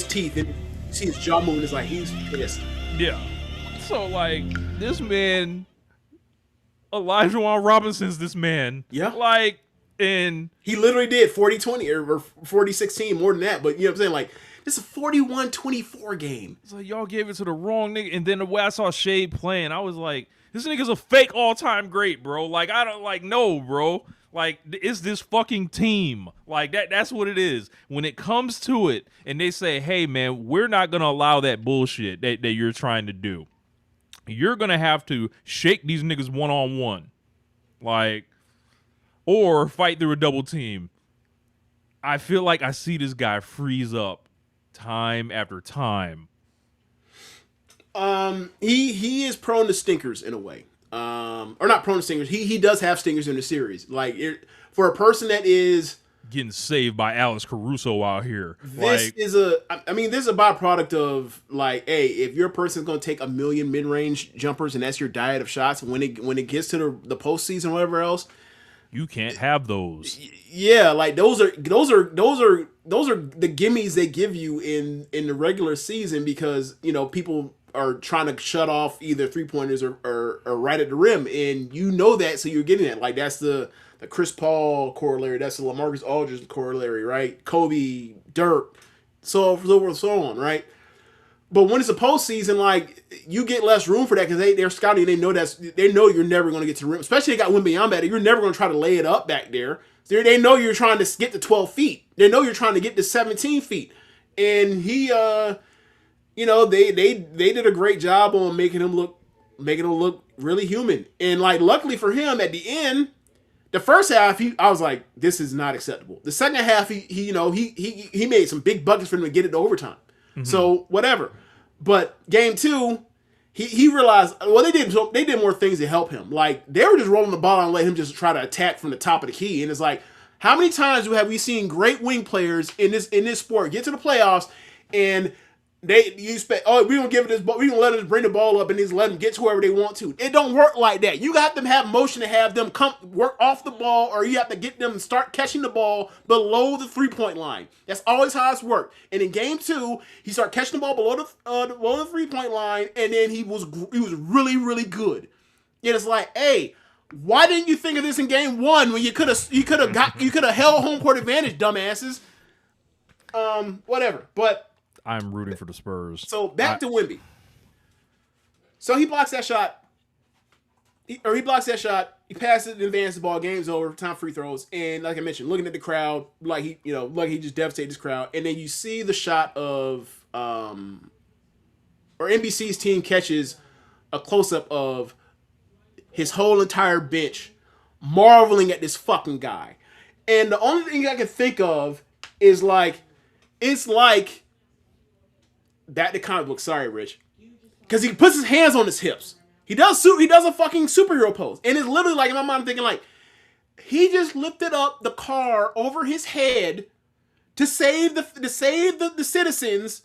teeth, and you see his jaw moving. It's like he's pissed. Yeah. So like this man, Elijah Wan Robinson's this man. Yeah. Like, and he literally did 40-20 or 40-16, more than that. But you know what I'm saying? Like, this is a 41-24 game. It's like, y'all gave it to the wrong nigga. And then the way I saw Shade playing, I was like, this nigga's a fake all-time great, bro. Like, I don't, like, no, bro. Like, it's this fucking team. Like, that's what it is. When it comes to it, and they say, hey, man, we're not going to allow that bullshit that you're trying to do. You're going to have to shake these niggas one-on-one. Like, or fight through a double team. I feel like I see this guy freeze up time after time. He is prone to stinkers in a way. Or not prone to stinkers. He does have stinkers in the series. Like, for a person that is getting saved by Alex Caruso out here. This is a byproduct of, like, hey, if your person's going to take a million mid-range jumpers and that's your diet of shots, when it gets to the postseason or whatever else, you can't have those. Yeah, like those are the gimmies they give you in the regular season because, you know, people are trying to shut off either 3-pointers or right at the rim, and you know that, so you're getting that. Like, that's the Chris Paul corollary, that's the LaMarcus Aldridge corollary, right? Kobe, Dirk, so on, right? But when it's a postseason, like, you get less room for that because they're scouting. They know you're never going to get to the rim. Especially they got Wembanyama back there. You're never going to try to lay it up back there. They know you're trying to get to 12 feet. They know you're trying to get to 17 feet. And he, you know, they did a great job on making him look really human. And, like, luckily for him, at the end, the first half, I was like, this is not acceptable. The second half, he made some big buckets for them to get it to overtime. Mm-hmm. So whatever, but game 2, he realized, well, they did more things to help him. Like, they were just rolling the ball and let him just try to attack from the top of the key. And it's like, how many times have we seen great wing players in this sport get to the playoffs and you expect, oh, we gonna give it this ball, we gonna let them bring the ball up and just let them get to whoever they want to. It don't work like that. You got them have motion to have them come work off the ball, or you have to get them to start catching the ball below the 3-point line. That's always how it's worked. And in game 2, he started catching the ball below the 3-point line, and then he was really, really good. And it's like, hey, why didn't you think of this in game 1 when you could have held home court advantage, dumbasses? Whatever, but. I'm rooting for the Spurs. So back to Wemby. So he blocks that shot. He passes it, advances the ball. Game's over. Time free throws. And like I mentioned, looking at the crowd, like he just devastated this crowd. And then you see the shot of, or NBC's team catches a close up of his whole entire bench marveling at this fucking guy. And the only thing I can think of is like, it's like. That the comic book, sorry, Rich, because he puts his hands on his hips. He does a fucking superhero pose, and it's literally like in my mind I'm thinking like he just lifted up the car over his head to save the citizens,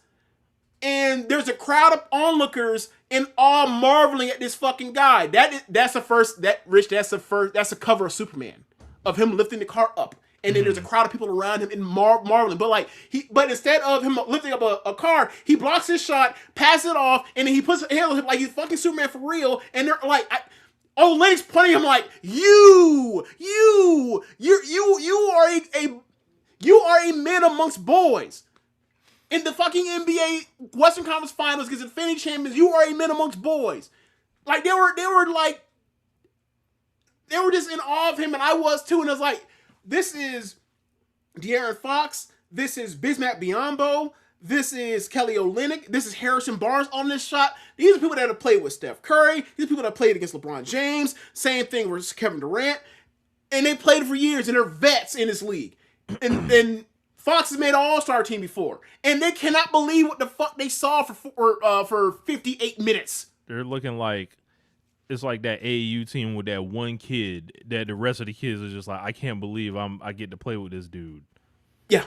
and there's a crowd of onlookers and all marveling at this fucking guy. That's a cover of Superman of him lifting the car up. And then there's a crowd of people around him and marveling. But instead of him lifting up a car, he blocks his shot, passes it off, and then he puts his hand on him like he's fucking Superman for real. And they're like, Lennox pointing him like, you are a man amongst boys. In the fucking NBA Western Conference Finals against the defending champions, you are a man amongst boys. Like they were just in awe of him, and I was too. And I was like, this is De'Aaron Fox. This is Bismack Biyombo. This is Kelly Olynyk. This is Harrison Barnes on this shot. These are people that have played with Steph Curry. These are people that have played against LeBron James. Same thing with Kevin Durant. And they played for years, and they're vets in this league. And Fox has made an all-star team before. And they cannot believe what the fuck they saw for 58 minutes. They're looking like it's like that AEW team with that one kid that the rest of the kids are just like, I can't believe I get to play with this dude. Yeah.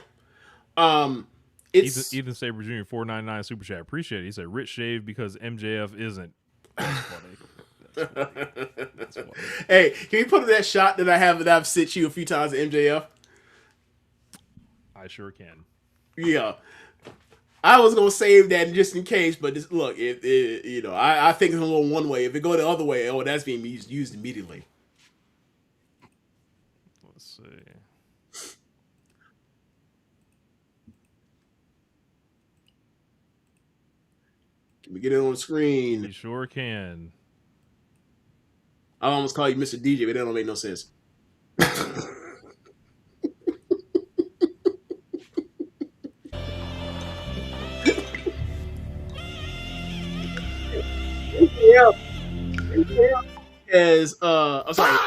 It's Ethan Saber Jr. 499 super chat. Appreciate it. He said Rich shaved because MJF isn't. That's funny. That's funny. Hey, can you put that shot that I've sent you a few times at MJF? I sure can. Yeah. I was gonna save that just in case, but just, look, I think it's a little one way. If it go the other way, that's being used immediately. Let's see. Can we get it on the screen? You sure can. I almost call you Mr. DJ, but that don't make no sense. Yeah. I'm sorry.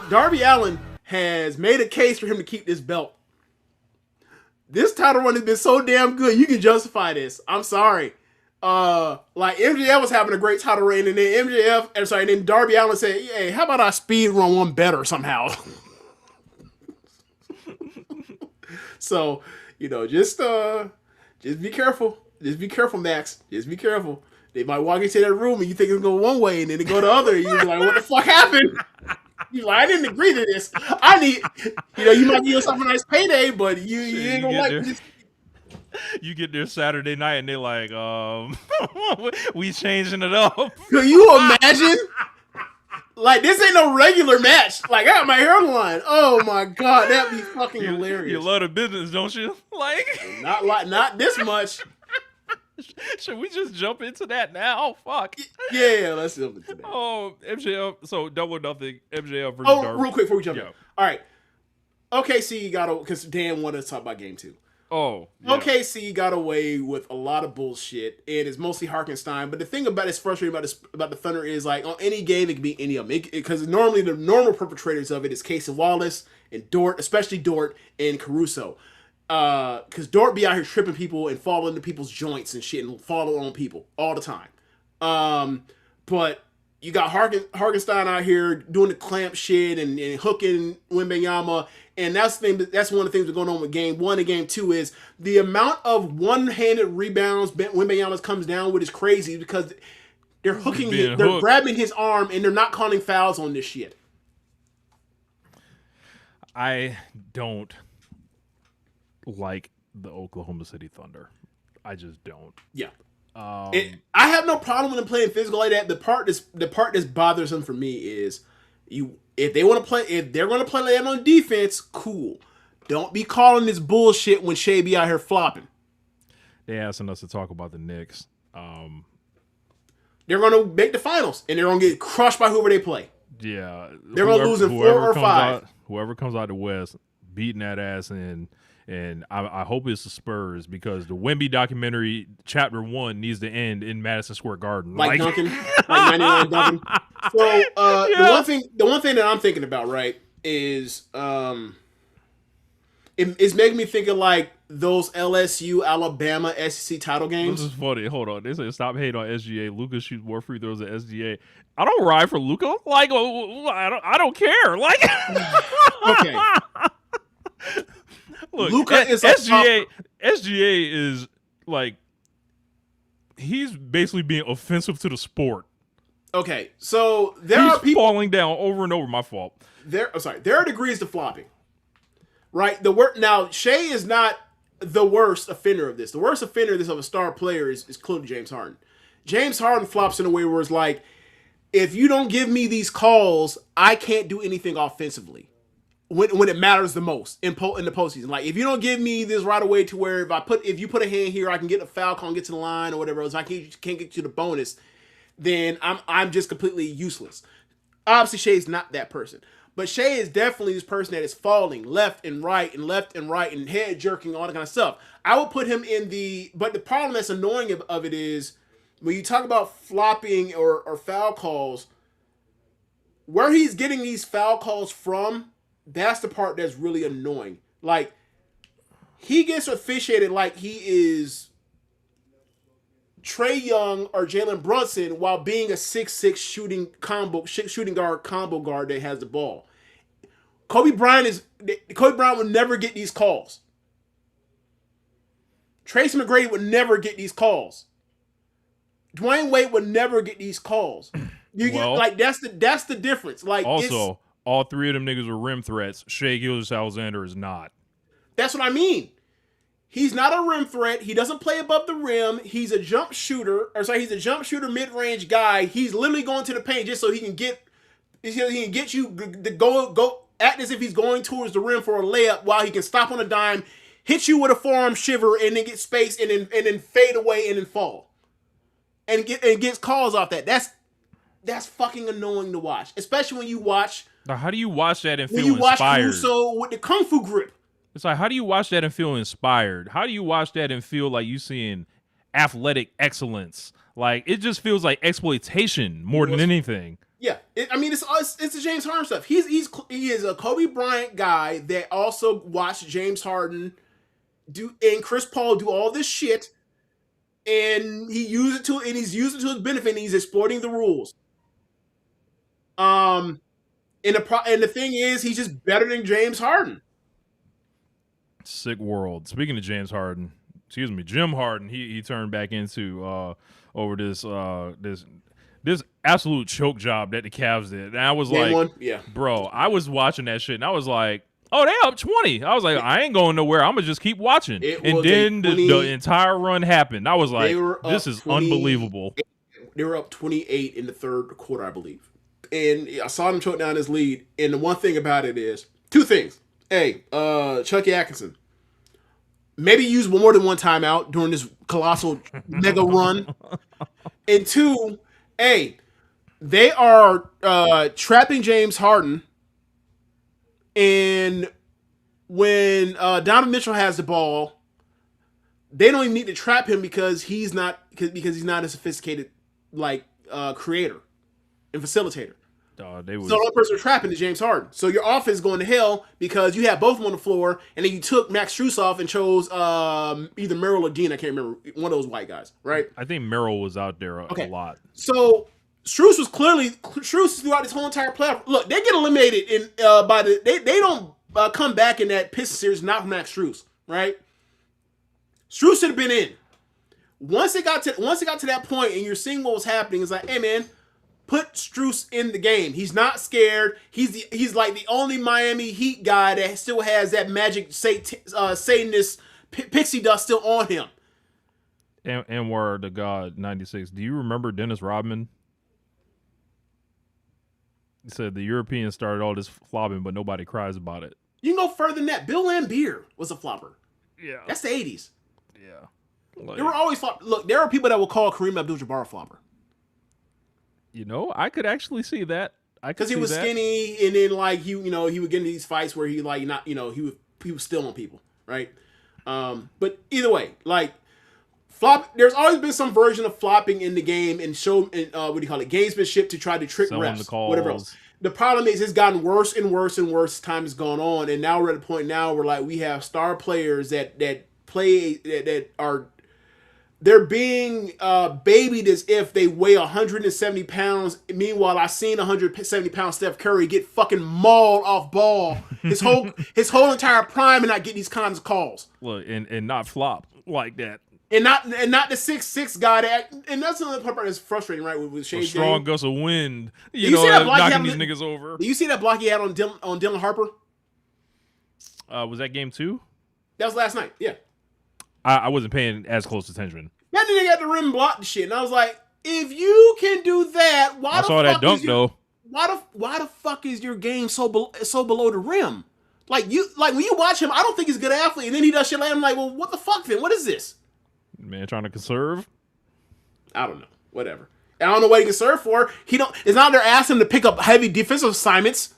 Darby Allin has made a case for him to keep this belt. This title run has been so damn good, you can justify this. I'm sorry. Like MJF was having a great title reign, and then then Darby Allin said, "Hey, how about I speed run one better somehow?" So, just be careful. Just be careful, Max. Just be careful. They might walk into that room and you think it's going one way, and then they go the other, and you're like, "What the fuck happened?" You're like, "I didn't agree to this. I need," you might give yourself a nice payday, but you ain't gonna like this. You get there Saturday night and they're like, we changing it up. Could you imagine? Like, this ain't no regular match. Like, I got my hairline. Oh my god, that'd be fucking hilarious. You love the business, don't you? Like, not this much. Should we just jump into that now? Fuck. Yeah, let's jump into that. Oh, MJF. So Double or Nothing. MJF versus Darby. Real quick before we jump in. All right. OKC got because Dan wanted to talk about game 2. Oh, yeah. OKC got away with a lot of bullshit, and it's mostly Harkenstein. But the thing about it's frustrating about the Thunder is, like, on any game it can be any of them. Because normally the normal perpetrators of it is Casey Wallace and Dort, especially Dort and Caruso. Because Dort be out here tripping people and falling into people's joints and shit and falling on people all the time. But you got Harkenstein out here doing the clamp shit and hooking Wembanyama. And that's one of the things that's going on with game 1 and game 2 is the amount of one-handed rebounds Wembanyama comes down with is crazy because they're hooking him, they're grabbing his arm, and they're not calling fouls on this shit. I don't like the Oklahoma City Thunder. I just don't. Yeah. I have no problem with them playing physical like that. The part that's bothersome for me is if they're going to play like that on defense, cool. Don't be calling this bullshit when Shea be out here flopping. They asking us to talk about the Knicks. They're going to make the finals, and they're going to get crushed by whoever they play. Yeah. They're going to lose in 4 or 5. Whoever comes out the West, beating that ass in. And I hope it's the Spurs because the Wemby documentary chapter 1 needs to end in Madison Square Garden. Like Duncan, like 99 Duncan. So the one thing that I'm thinking about, right, is it's making me think of like those LSU Alabama SEC title games. This is funny. Hold on. They say stop hating on SGA. Luka shoots more free throws than SGA. I don't ride for Luka. Like I don't care. Like okay. Look, Luka is SGA is like he's basically being offensive to the sport. Okay, so there are people falling down over and over. My fault. There are degrees to flopping, right? Now Shea is not the worst offender of this. The worst offender of a star player is clearly James Harden. James Harden flops in a way where it's like, if you don't give me these calls, I can't do anything offensively. When it matters the most in the postseason, like if you don't give me this right away to where if you put a hand here, I can get a foul call and get to the line or whatever else. I can't get to the bonus, then I'm just completely useless. Obviously, Shea's not that person, but Shea is definitely this person that is falling left and right and head jerking, all that kind of stuff. I would put him but the problem that's annoying of it is when you talk about flopping or foul calls, where he's getting these foul calls from. That's the part that's really annoying. Like, he gets officiated like he is Trae Young or Jalen Brunson while being a 6'6" shooting guard combo guard that has the ball. Kobe Bryant would never get these calls. Tracy McGrady would never get these calls. Dwayne Wade would never get these calls. That's the difference. Like, also, all three of them niggas are rim threats. Shai Gilgeous-Alexander is not. That's what I mean. He's not a rim threat. He doesn't play above the rim. He's a jump shooter. He's a jump shooter, mid-range guy. He's literally going to the paint just so he can get you to go act as if he's going towards the rim for a layup while he can stop on a dime, hit you with a forearm shiver, and then get space and then fade away and then fall. And gets calls off that. That's fucking annoying to watch, especially when you watch. Now, how do you watch that and feel inspired? When you inspired? watch Caruso with the kung fu grip. It's like, how do you watch that and feel inspired? How do you watch that and feel like you seeing athletic excellence? Like, it just feels like exploitation more than anything. Yeah, it's the James Harden stuff. He is a Kobe Bryant guy that also watched James Harden and Chris Paul do all this shit, and he's using it to his benefit. And he's exploiting the rules. And the thing is, he's just better than James Harden. Sick world. Speaking of James Harden, Jim Harden, he turned back into over this absolute choke job that the Cavs did. And I was bro, I was watching that shit and I was like, oh, they up 20. I was like, I ain't going nowhere. I'm gonna just keep watching. And then the entire run happened. I was like, this is unbelievable. They were up 28 in the third quarter, I believe. And I saw them choke down his lead. And the one thing about it is two things. Hey, Chucky Atkinson, maybe use more than one timeout during this colossal mega run. And two, hey, they are trapping James Harden. And when Donovan Mitchell has the ball, they don't even need to trap him because he's not a sophisticated creator and facilitator. So the only person trapping is James Harden. So your offense is going to hell because you have both of them on the floor, and then you took Max Strus off and chose either Merrill or Dean. I can't remember, one of those white guys, right? I think Merrill was out there a lot. So Strus throughout this whole entire playoff. Look, they get eliminated they don't come back in that Pistons series not from Max Strus, right? Strus should have been in. Once it got to that point, and you're seeing what was happening, it's like, hey man, put Strus in the game. He's not scared. He's like the only Miami Heat guy that still has that magic Satanist pixie dust still on him. And word to God 96. Do you remember Dennis Rodman? He said the Europeans started all this flopping, but nobody cries about it. You can go further than that. Bill Laimbeer was a flopper. Yeah. That's the 80s. Yeah. They were always flop. Look, there are people that will call Kareem Abdul-Jabbar a flopper. You know, I could actually see that. Because he was skinny, and then he would get into these fights where he was still on people, right? But either way, flop. There's always been some version of flopping in the game and gamesmanship to try to trick refs, whatever else. The problem is it's gotten worse and worse and worse as time has gone on, and now we're at a point now where we have star players that play that are. They're being babied as if they weigh 170 pounds. Meanwhile, I seen 170 pound Steph Curry get fucking mauled off ball his whole entire prime and not get these kinds of calls. Look, and not flop like that. And not the 6'6" guy and that's another part that's frustrating, right? With Shea, strong gust of wind, knocking these niggas over. Do you see that block he had on Dylan Harper? Was that game 2? That was last night. Yeah. I wasn't paying as close attention. That nigga got the rim blocked and shit, and I was like, if you can do that, why the fuck is your game so below the rim? When you watch him, I don't think he's a good athlete, and then he does shit like I'm like, well, what the fuck then? What is this? Man, trying to conserve? I don't know. Whatever. I don't know what he can serve for. It's not they're asking him to pick up heavy defensive assignments.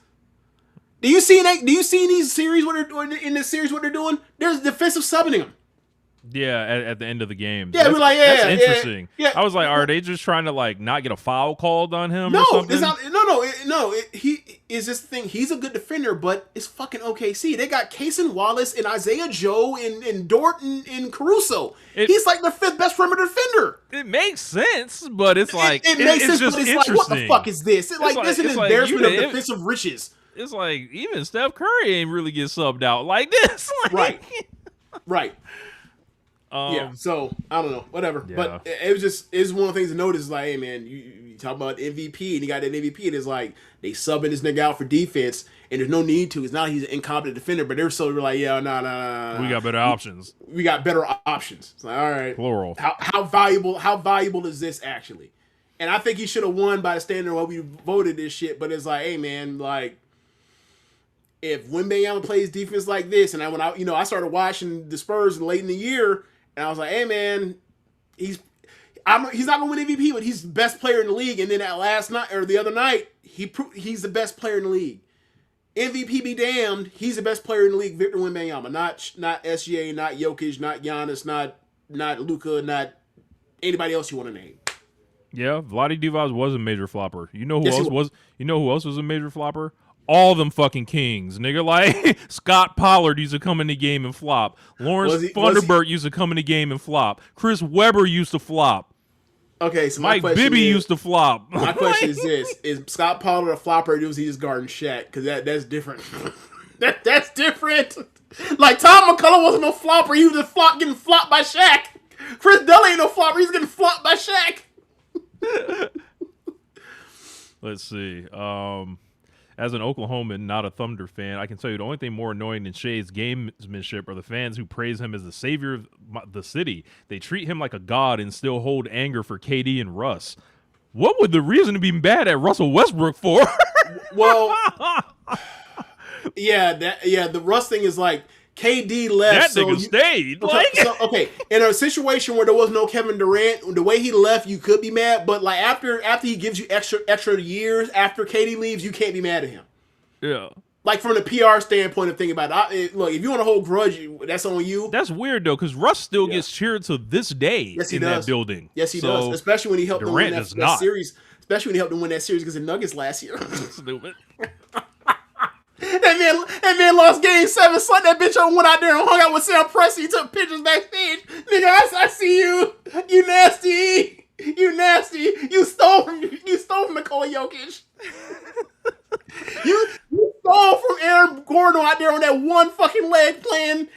Do you see these series what they're doing? There's defensive subbing him. Yeah, at the end of the game. Yeah, we're like, That's yeah, interesting. yeah. I was like, are they just trying to like not get a foul called on him or No, something? he is this thing. He's a good defender, but it's fucking OKC. They got Cason Wallace and Isaiah Joe and Dort and Caruso. He's like their fifth best perimeter defender. It makes sense, but it's like it makes sense. Just But it's like, what the fuck is this? It's like this is an embarrassment of defensive riches. It's like even Steph Curry ain't really get subbed out like this. Like, right. Yeah, so I don't know, whatever. Yeah. But it's one of the things to notice. Like, hey man, you talk about MVP and you got that MVP, and it's like they subbing this nigga out for defense, and there's no need to. It's not he's an incompetent defender, but they're so like, yeah, nah. We got better options. We got better options. It's like, all right, plural. How valuable is this actually? And I think he should have won by the standard of what we voted this shit. But it's like, hey man, like, if Wembanyama plays defense like this, and I started watching the Spurs late in the year. And I was like, hey, man, he's not going to win MVP, but he's the best player in the league. And then that last night, or the other night, he's the best player in the league. MVP be damned, he's the best player in the league, Victor Wembanyama. Not SGA, not Jokic, not Giannis, not Luka, not anybody else you want to name. Yeah, Vlade Divac was a major flopper. You know who else was? You know who else was a major flopper? All them fucking Kings, nigga. Like, Scott Pollard used to come in the game and flop. Lawrence Thunderbird used to come in the game and flop. Chris Webber used to flop. Okay, so Mike Bibby used to flop. My question is this. Is Scott Pollard a flopper, or was he just guarding Shaq? Because that's different. that's different. Like, Tom McCullough wasn't no flopper. He was just getting flopped by Shaq. Chris Dunn ain't no flopper. He's getting flopped by Shaq. Let's see. As an Oklahoman, not a Thunder fan, I can tell you the only thing more annoying than Shea's gamesmanship are the fans who praise him as the savior of the city. They treat him like a god and still hold anger for KD and Russ. What would the reason to be mad at Russell Westbrook for? Well, the Russ thing is like, KD left. That nigga stayed. Okay, in a situation where there was no Kevin Durant, the way he left, you could be mad. But like after he gives you extra years after KD leaves, you can't be mad at him. Yeah. Like from the PR standpoint of thinking about it, look, if you want to hold grudge, that's on you. That's weird though, because Russ still gets cheered to this day in that building. Yes, he does. Especially when he helped Durant them win that series. Especially when he helped them win that series against the Nuggets last year. Stupid. That man lost game 7. Son, that bitch went out there and hung out with Sam Presti. He took pictures backstage. Nigga, I see you. You nasty. You nasty. You stole from Nikola Jokic. you stole from Aaron Gordon out there on that one fucking leg playing,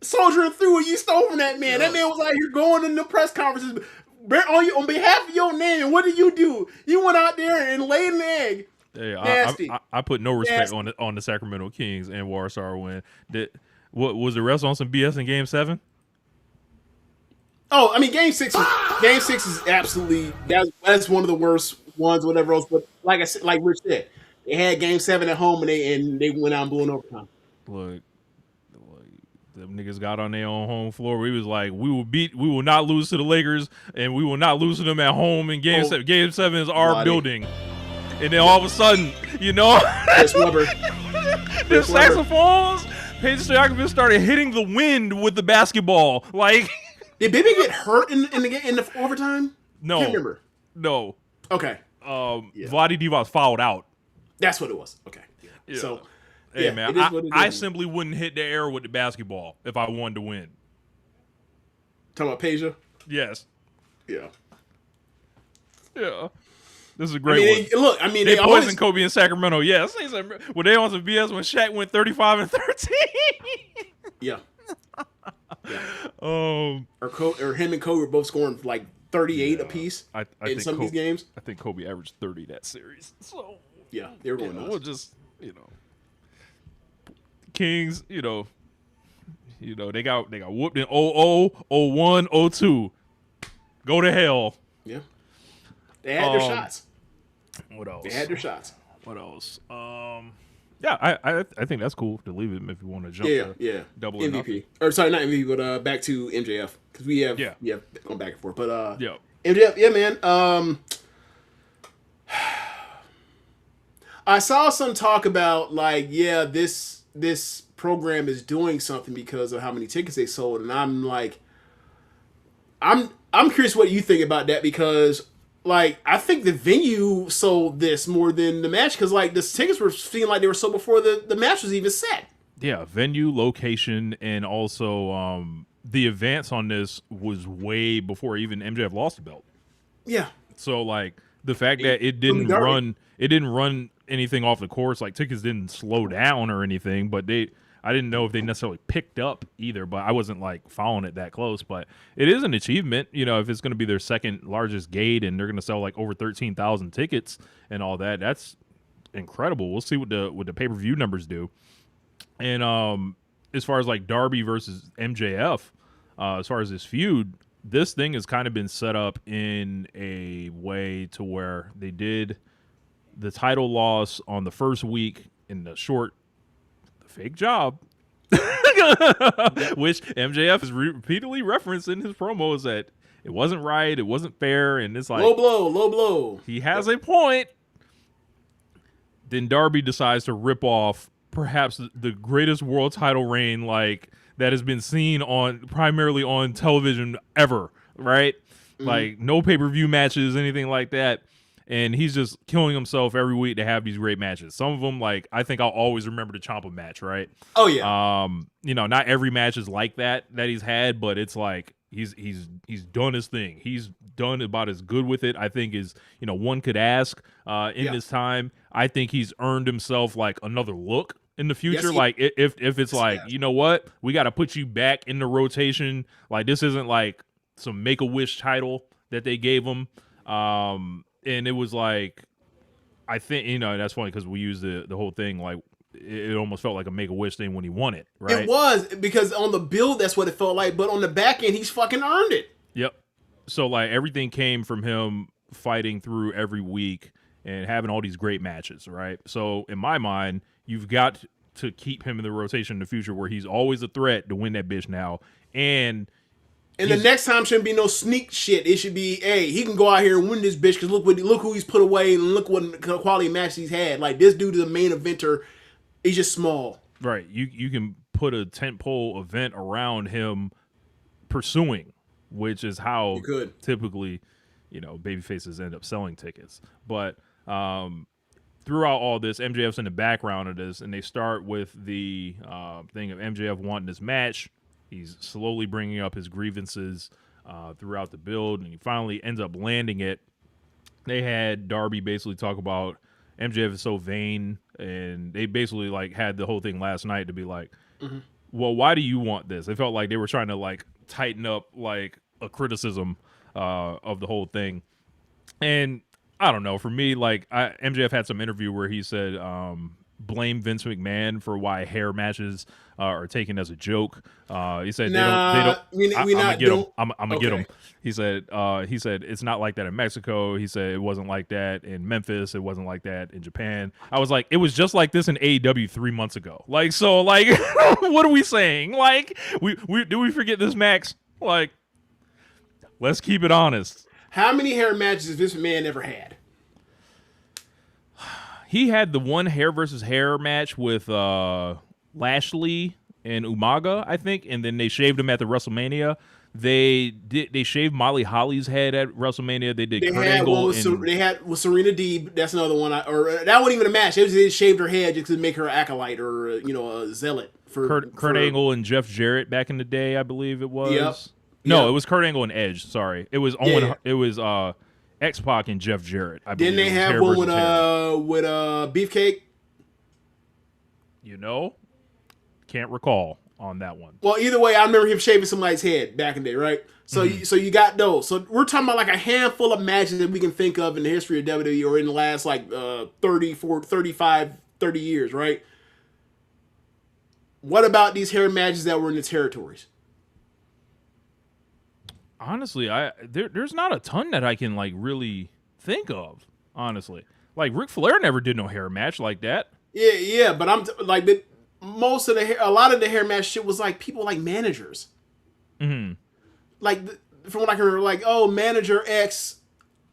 soldiering through it. You stole from that man. That man was out here going in the press conferences on behalf of your name. And what did you do? You went out there and laid an egg. Hey, I put no respect on the Sacramento Kings and Warsar win. What was the rest on some BS in Game 7? Oh, I mean, Game 6 is absolutely that's one of the worst ones, whatever else. But like I said, like Rich said, they had Game 7 at home and they went out and blew an overtime. Look, them niggas got on their own home floor. We was like, we will not lose to the Lakers, and we will not lose to them at home in Game 7. Game 7 is our building. And then all of a sudden, you know, the saxophones, Paige Stoyakovich started hitting the wind with the basketball. Like, did Bibby get hurt in the overtime? No, can't remember. No. Okay. Vlade Divac fouled out. That's what it was. Okay. Yeah. So, hey man, I simply wouldn't hit the air with the basketball if I wanted to win. Talking about Peja? Yes. Yeah. Yeah. This is a great one. Look, I mean, they poisoned Kobe in Sacramento. Yes, were they on some BS when Shaq went 35 and 13? Yeah. Or him and Kobe were both scoring like 38 apiece in some of these games. I think Kobe averaged 30 that series. So yeah, they were going nuts. We'll just Kings. They got whooped in 00, 01, 02. Go to hell. Yeah. They had their shots. What else? They had their shots. What else? Yeah, I think that's cool to leave it if you want to jump. Yeah. Double MVP. Or sorry, not MVP, but back to MJF because we have gone back and forth. But MJF, yeah, man. I saw some talk about like, this program is doing something because of how many tickets they sold, and I'm like, I'm curious what you think about that because like I think the venue sold this more than the match because like the tickets were feeling like they were sold before the match was even set. Yeah, venue, location, and also the advance on this was way before even MJF lost the belt. Yeah. So like the fact that it didn't run anything off the course, like tickets didn't slow down or anything, but I didn't know if they necessarily picked up either, but I wasn't like following it that close. But it is an achievement, you know, if it's going to be their second largest gate and they're going to sell like over 13,000 tickets and all that, that's incredible. We'll see what the pay-per-view numbers do. And as far as like Darby versus MJF, as far as this feud, this thing has kind of been set up in a way to where they did the title loss on the first week in the fake job, which MJF has repeatedly referenced in his promos that it wasn't right, it wasn't fair, and it's like low blow. He has a point. Then Darby decides to rip off perhaps the greatest world title reign like that has been seen primarily on television ever, right? Mm-hmm. Like no pay-per-view matches, anything like that. And he's just killing himself every week to have these great matches. Some of them, like, I think I'll always remember the Ciampa match, right? Oh yeah. You know, not every match is like that he's had, but it's like he's done his thing. He's done about as good with it, I think, as one could ask in this time. I think he's earned himself like another look in the future. Yes, like if it's like, you know what, we got to put you back in the rotation. Like this isn't like some Make-A-Wish title that they gave him. And it was like, I think, that's funny because we used the whole thing like it almost felt like a Make-A-Wish thing when he won it, right? It was, because on the build, that's what it felt like. But on the back end, he's fucking earned it. Yep. So, like, everything came from him fighting through every week and having all these great matches, right? So, in my mind, you've got to keep him in the rotation in the future where he's always a threat to win that bitch now. And the next time shouldn't be no sneak shit. It should be, hey, he can go out here and win this bitch because look who he's put away and look what quality match he's had. Like, this dude is the main eventer. He's just small. Right. You can put a tentpole event around him pursuing, which is how typically, baby faces end up selling tickets. But throughout all this, MJF's in the background of this, and they start with the thing of MJF wanting this match. He's slowly bringing up his grievances throughout the build, and he finally ends up landing it. They had Darby basically talk about MJF is so vain, and they basically like had the whole thing last night to be like, well, why do you want this? It felt like they were trying to like tighten up like a criticism of the whole thing. And I don't know, for me, like MJF had some interview where he said blame Vince McMahon for why hair matches are taken as a joke. He said I'm gonna get him. He said it's not like that in Mexico. He said it wasn't like that in Memphis. It wasn't like that in Japan. I was like, it was just like this in AEW 3 months ago. Like, so like what are we saying? Like we forget this, Max? Like, let's keep it honest. How many hair matches has Vince McMahon ever had? He had the one hair versus hair match with Lashley and Umaga, I think, and then they shaved him at the WrestleMania. They shaved Molly Holly's head at WrestleMania. They did Kurt Angle. They had with Serena Deeb. That's another one. Or that wasn't even a match. They shaved her head just to make her an acolyte or a zealot for Kurt Angle and Jeff Jarrett back in the day. I believe it was. Yep. No, it was Kurt Angle and Edge. Sorry, it was Owen. Yeah. It was X-Pac and Jeff Jarrett. Didn't they have one with Beefcake? Can't recall on that one. Well, either way, I remember him shaving somebody's head back in the day, right? So, so you got those. So we're talking about like a handful of matches that we can think of in the history of WWE or in the last like 30 years, right? What about these hair matches that were in the territories? Honestly, there's not a ton that I can like really think of. Honestly, like Ric Flair never did no hair match like that. Yeah, but I'm most of a lot of the hair match shit was like people like managers. Mm-hmm. Like from what I can remember, like manager X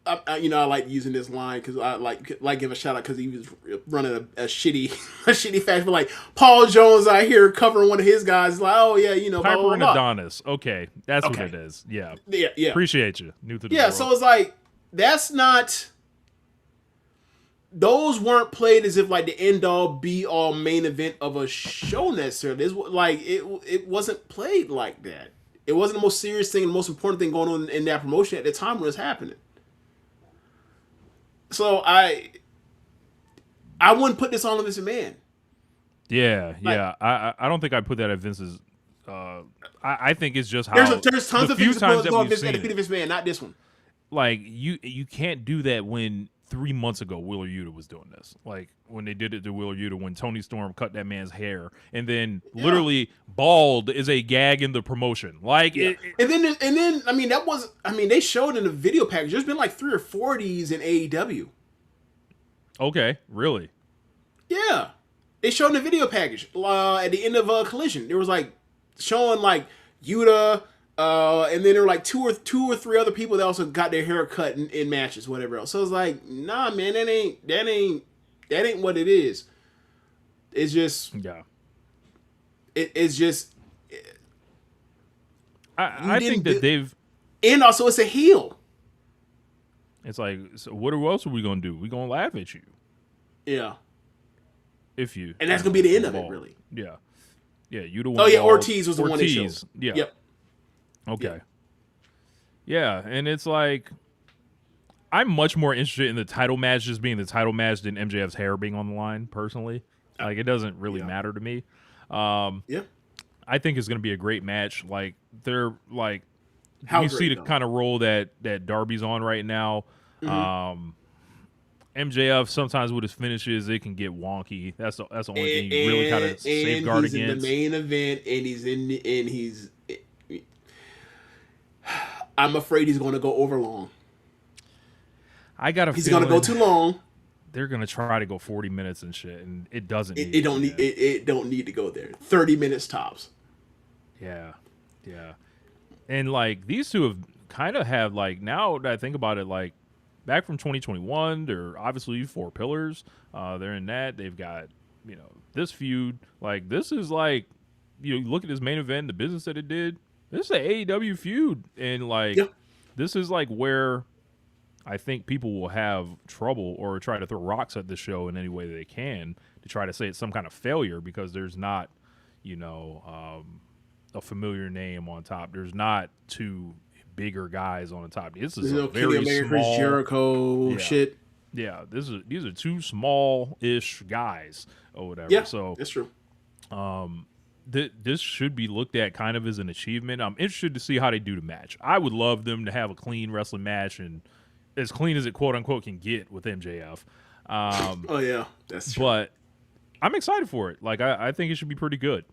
I like using this line because I like give a shout out because he was running a shitty a shitty fashion. But like Paul Jones out here covering one of his guys, like, oh yeah, blah, Piper blah, and blah. Adonis. Okay, that's what Okay. it is. Yeah. Yeah. Appreciate you. New to the Yeah, world. so it's like that's not. Those weren't played as if like the end all be all main event of a show necessarily. It's like it wasn't played like that. It wasn't the most serious thing, the most important thing going on in that promotion at the time when it was happening. So I wouldn't put this on Vince McMahon. Yeah. I don't think I'd put that at Vince's. I think it's just how There's tons of things times that that go we've at seen Vince McMahon, not this one. like you can't do that when 3 months ago Wheeler Yuta was doing this. Like when they did it to Wheeler Yuta when Tony Storm cut that man's hair and then literally bald is a gag in the promotion. Like and then they showed in the video package. There's been like 3 or 4 of these in AEW. okay, really? Yeah, they showed in the video package at the end of Collision. There was like showing like Yuta. And then there were like two or three other people that also got their hair cut in matches, whatever else. So it's like, nah, man, that ain't what it is. It's just, it's just. I think that they've, and also it's a heel. it's like, so what else are we gonna do? We gonna laugh at you Yeah, if you, and that's gonna be the end of it, really. Yeah, you the one. Oh yeah, Ortiz was the one they showed. Yeah. Yep. Okay. Yeah, and it's like I'm much more interested in the title match just being the title match than MJF's hair being on the line, personally. Like it doesn't really matter to me. Yeah. I think it's gonna be a great match. Like they're like How you great, see the though? kind of role that Darby's on right now. MJF sometimes with his finishes it can get wonky. That's the only thing you really kind of safeguard he's against. In the main event, and he's. I'm afraid he's going to go over long. I got a He's feeling going to go too long. they're gonna try to go 40 minutes and shit, and it doesn't. It don't need to go there. 30 minutes tops. Yeah. And like these two have kind of have like now that I think about it, like back from 2021, they're obviously 4 pillars. They're in that. They've got this feud. Like this is like you look at this main event, the business that it did. This is an AEW feud, and like this is like where I think people will have trouble or try to throw rocks at the show in any way they can to try to say it's some kind of failure because there's not, a familiar name on top. There's not 2 bigger guys on the top. This is a very Kenny Omega, small Chris Jericho shit. Yeah, these are 2 small-ish guys or whatever. Yeah, so that's true. This should be looked at kind of as an achievement. I'm interested to see how they do the match. I would love them to have a clean wrestling match and as clean as it quote unquote can get with MJF. Oh yeah, that's true. But I'm excited for it. Like I think it should be pretty good.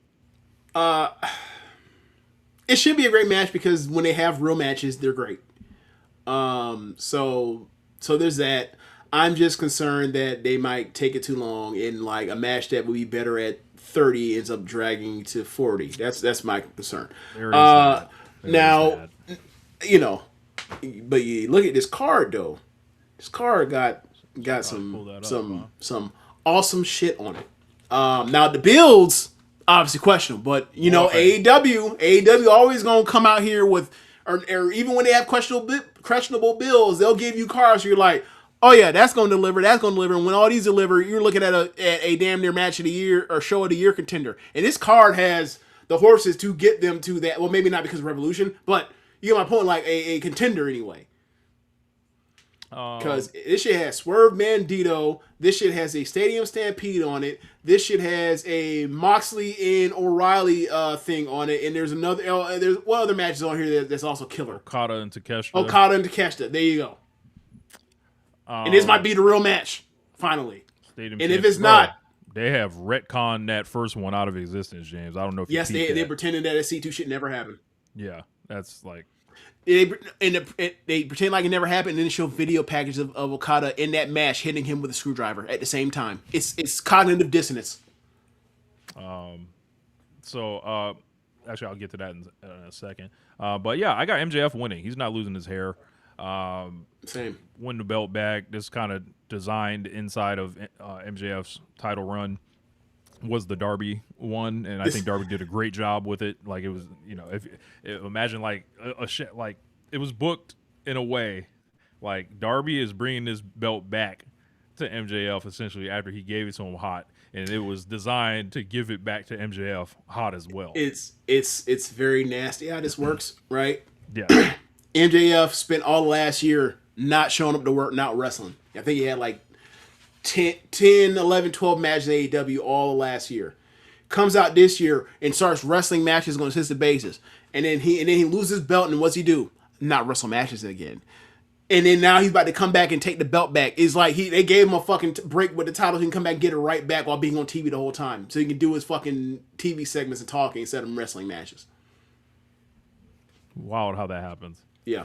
It should be a great match because when they have real matches, they're great. So there's that. I'm just concerned that they might take it too long and like a match that would be better at 30 ends up dragging to 40. That's my concern. Now, but you look at this card though. This card got some awesome shit on it. Now the builds obviously questionable, but AEW always gonna come out here with or even when they have questionable builds, they'll give you cards. You're like, oh yeah, that's gonna deliver. And when all these deliver, you're looking at a damn near match of the year or show of the year contender. And this card has the horses to get them to that. Well, maybe not because of Revolution, but you get my point. Like a contender anyway. Because this shit has Swerve Bandito. This shit has a Stadium Stampede on it. This shit has a Moxley and O'Reilly thing on it. And there's there's one other matches on here that's also killer. Okada and Takeshita. There you go. And this might be the real match, finally. Stadium and if it's not... They have retconned that first one out of existence, James. I don't know if yes, they pretended that C2 shit never happened. Yeah, that's like... They pretend like it never happened, and then they show video package of Okada in that match hitting him with a screwdriver at the same time. It's cognitive dissonance. So actually, I'll get to that in a second. But yeah, I got MJF winning. He's not losing his hair. Same. Win the belt back. This kind of designed inside of MJF's title run was the Darby one, and I think Darby did a great job with it. Like it was, if imagine like a shit like it was booked in a way, like Darby is bringing this belt back to MJF essentially after he gave it to him hot, and it was designed to give it back to MJF hot as well. It's very nasty how this works, right? Yeah. MJF spent all last year not showing up to work, not wrestling. I think he had like 10, 11, 12 matches in AEW all last year. Comes out this year and starts wrestling matches on a consistent basis. And then he loses his belt, and what's he do? Not wrestle matches again. And then now he's about to come back and take the belt back. It's like they gave him a fucking break with the title. He can come back and get it right back while being on TV the whole time. So he can do his fucking TV segments and talking instead of wrestling matches. Wild how that happens. Yeah.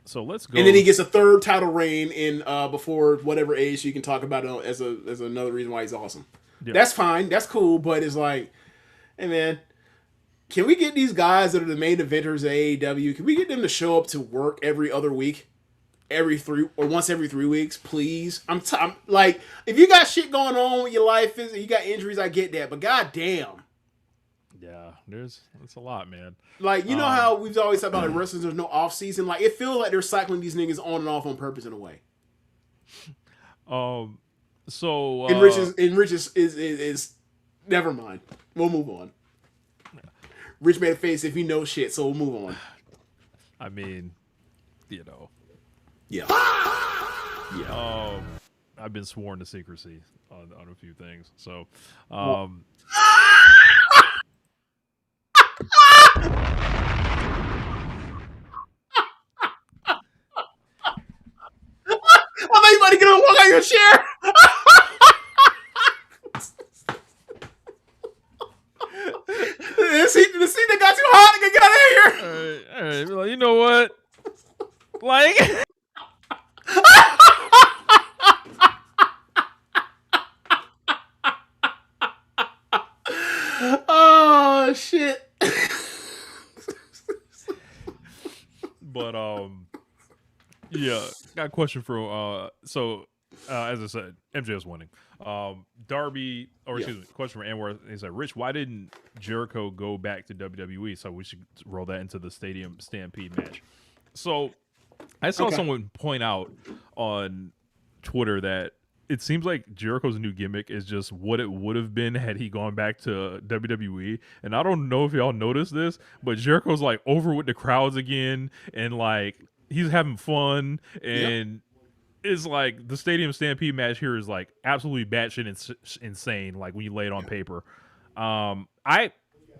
So let's go. And then he gets a third title reign in before whatever age, so you can talk about it as another reason why he's awesome. Yep. That's fine. That's cool. But it's like, hey man, can we get these guys that are the main eventers at AEW? Can we get them to show up to work every other week, once every 3 weeks, please? I'm like, if you got shit going on with your life, you got injuries, I get that. But goddamn. Yeah, it's a lot, man. Like, you know how we've always talked about like wrestlers, there's no off season. Like, it feels like they're cycling these niggas on and off on purpose in a way. So and Rich is never mind. We'll move on. Rich made a face if he knows shit, so we'll move on. I mean, Yeah. Yeah. I've been sworn to secrecy on a few things. So I thought you about to get up and walk out your chair. The seat that got too hot, I can get out of here. all right. Well, you know what? Like, oh shit. but yeah, got a question for as I said, MJF's winning. Darby, excuse me, question for Anwar. He said, Rich, why didn't Jericho go back to WWE? So we should roll that into the Stadium Stampede match. So I saw someone point out on Twitter that it seems like Jericho's new gimmick is just what it would have been had he gone back to WWE. And I don't know if y'all noticed this, but Jericho's like over with the crowds again, and like he's having fun, and it's like the Stadium Stampede match here is like absolutely batshit insane. Like when you lay it on paper. I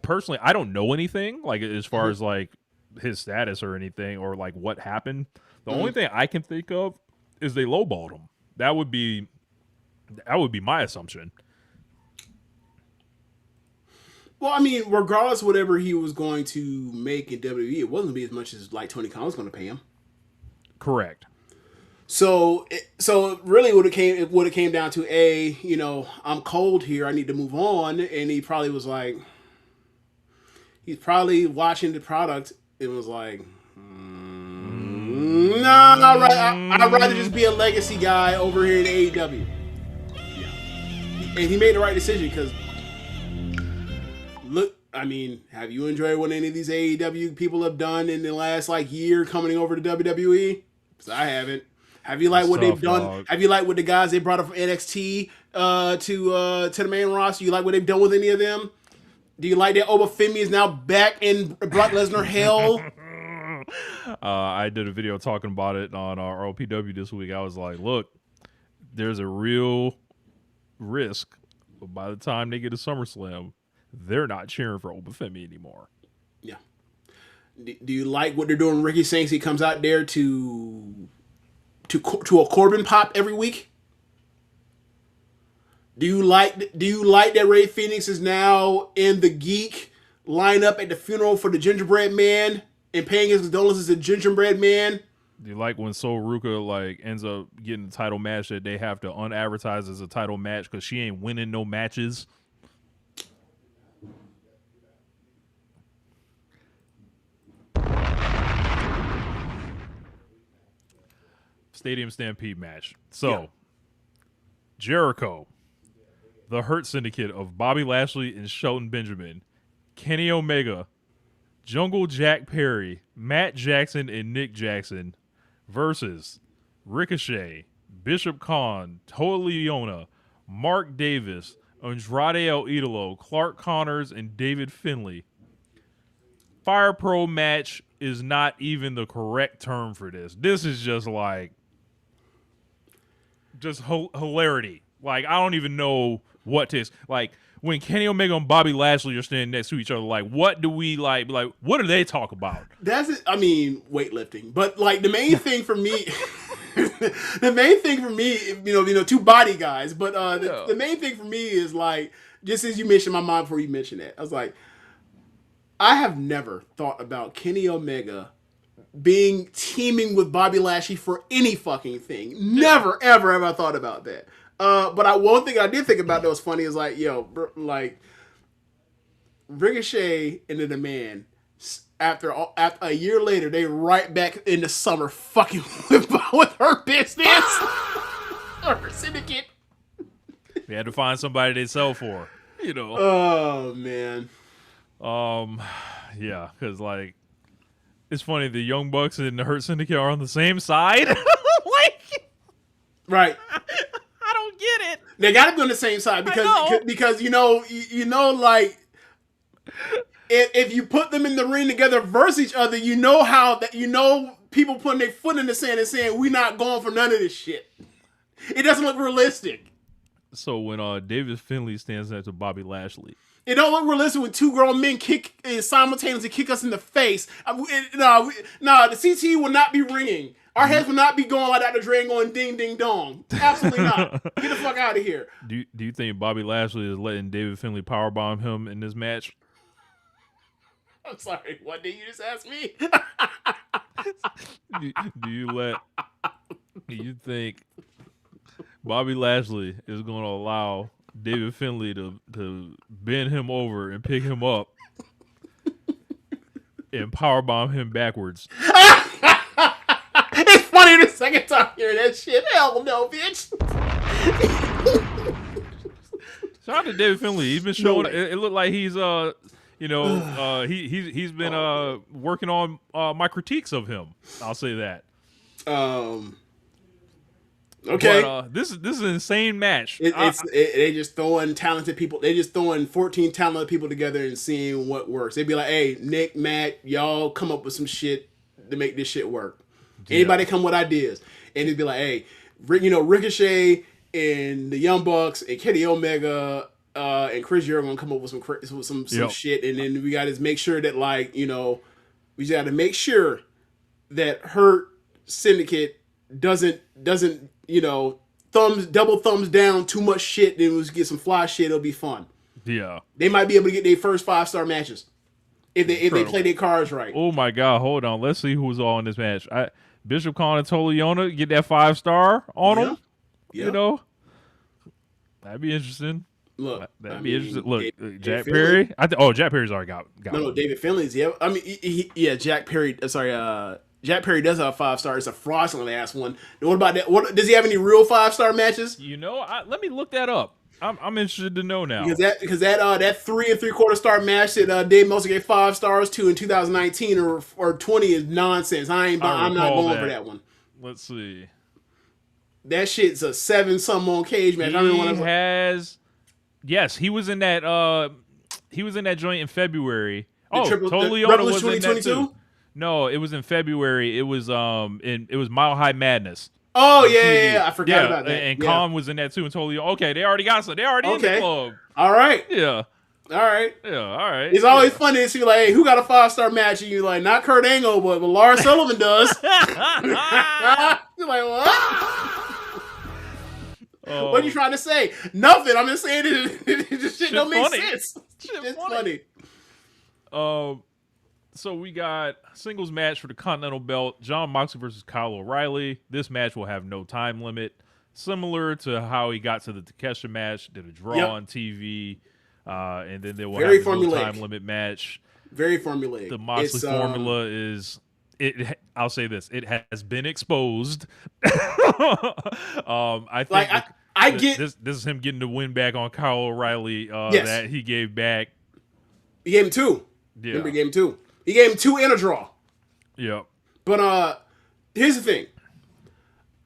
personally, I don't know anything like as far as like his status or anything or like what happened. The only thing I can think of is they lowballed him. That would be my assumption. Well, I mean, regardless of whatever he was going to make in WWE, it wasn't going to be as much as like Tony Khan was going to pay him. Correct. So really what it came down to, I'm cold here. I need to move on. And he probably was like, he's probably watching the product. It was like, no, I'd rather just be a legacy guy over here in AEW. Yeah. And he made the right decision because, look, I mean, have you enjoyed what any of these AEW people have done in the last like year coming over to WWE? Because I haven't. Have you liked what they've done? Dog. Have you liked what the guys they brought up from NXT to the main roster? You like what they've done with any of them? Do you like that Obafemi is now back in Brock Lesnar hell? I did a video talking about it on our OPW this week. I was like, look, there's a real risk by the time they get to SummerSlam, they're not cheering for Obafemi anymore. Yeah. Do you like what they're doing? Ricky Saints, he comes out there to a Corbin pop every week. Do you like that Ray Phoenix is now in the geek lineup at the funeral for the Gingerbread Man and paying his condolences to Gingerbread Man? Do you like when Sol Ruka like ends up getting a title match that they have to unadvertise as a title match because she ain't winning no matches? Stadium Stampede match. So, Yeah. Jericho, the Hurt Syndicate of Bobby Lashley and Shelton Benjamin, Kenny Omega, Jungle Jack Perry, Matt Jackson, and Nick Jackson versus Ricochet, Bishop Khan, Toa Leona, Mark Davis, Andrade El Idolo, Clark Connors, and David Finlay. Fire Pro match is not even the correct term for this. This is just like hilarity. Like, I don't even know what to like. When Kenny Omega and Bobby Lashley are standing next to each other, like, what do we like? What do they talk about? That's it. I mean, weightlifting, but like the main thing for me, the main thing for me, two body guys, but the main thing for me is like, just as you mentioned my mind before you mentioned it, I was like, I have never thought about Kenny Omega teaming with Bobby Lashley for any fucking thing. Never, ever thought about that. But one thing I did think about that was funny is like, like Ricochet and the Man, after a year later, they right back in the summer fucking with her business. Her syndicate. They had to find somebody they sell for, Oh, man. Yeah, because like, it's funny, the Young Bucks and the Hurt Syndicate are on the same side. Right. I don't get it. They got to be on the same side because like, if you put them in the ring together versus each other, people putting their foot in the sand and saying we're not going for none of this shit. It doesn't look realistic. So when David Finlay stands next to Bobby Lashley, it don't look realistic when two grown men simultaneously kick us in the face. The CTE will not be ringing. Our heads will not be going like Dr. Dre going ding, ding, dong. Absolutely not. Get the fuck out of here. Do you think Bobby Lashley is letting David Finlay powerbomb him in this match? I'm sorry. What did you just ask me? Do you think Bobby Lashley is going to allow David Finlay to bend him over and pick him up and powerbomb him backwards? It's funny the second time hearing that shit. Hell no, bitch. Shout out to David Finlay. He's been showing. It looked like he's he's been working on my critiques of him. I'll say that. Okay. But, this is an insane match. They just throwing talented people. They just throwing 14 talented people together and seeing what works. They'd be like, "Hey, Nick, Matt, y'all come up with some shit to make this shit work." Yeah. Anybody come with ideas, and it'd be like, "Hey, Ricochet and the Young Bucks and Kenny Omega and Chris Jericho gonna come up with some shit, and then we got to make sure that we got to make sure that Hurt Syndicate doesn't double thumbs down too much shit. Then we'll get some fly shit. It'll be fun. Yeah, they might be able to get their first 5-star matches if they play their cards right. Oh my god, hold on. Let's see who's all in this match. Bishop Khan and Toa Leona get that 5-star on them. Yeah. That'd be interesting. Look, interesting. Look, Jack Perry. Jack Perry's already got. No, David Finlay's. Yeah, I mean, Jack Perry. Jack Perry does have a 5-star. It's a fraudulent ass one. And what about that? Does he have any real 5-star matches? Let me look that up. I'm interested to know now. Because that 3 3/4 star match that Dave Meltzer gave 5 stars to in 2019 or 20 is nonsense. I'm not going for that one. Let's see. That shit's a 7-some on cage match. Yes, he was in that. He was in that joint in February. Toa Leona was in that too. No, it was in February. It was it was Mile High Madness. Oh yeah, I forgot about that. And Khan was in that too, and totally okay. They already got some. They already in the club. All right. Yeah. All right. Yeah. All right. It's always funny to see like, hey, who got a 5-star match? And you're like, not Kurt Angle, but Lars Sullivan does. You're like, what? What are you trying to say? Nothing. I'm just saying this shit don't make sense. It's funny. So we got singles match for the Continental Belt, Jon Moxley versus Kyle O'Reilly. This match will have no time limit, similar to how he got to the Takeshita match, did a draw on TV, and then they will have a no time limit match. Very formulaic. The Moxley formula is it. I'll say this: it has been exposed. I think Like I get this is him getting the win back on Kyle O'Reilly yes. that he gave back. He gave him 2. Remember, Yeah. he gave him 2. He gave him 2 and a draw. Yep. But here's the thing.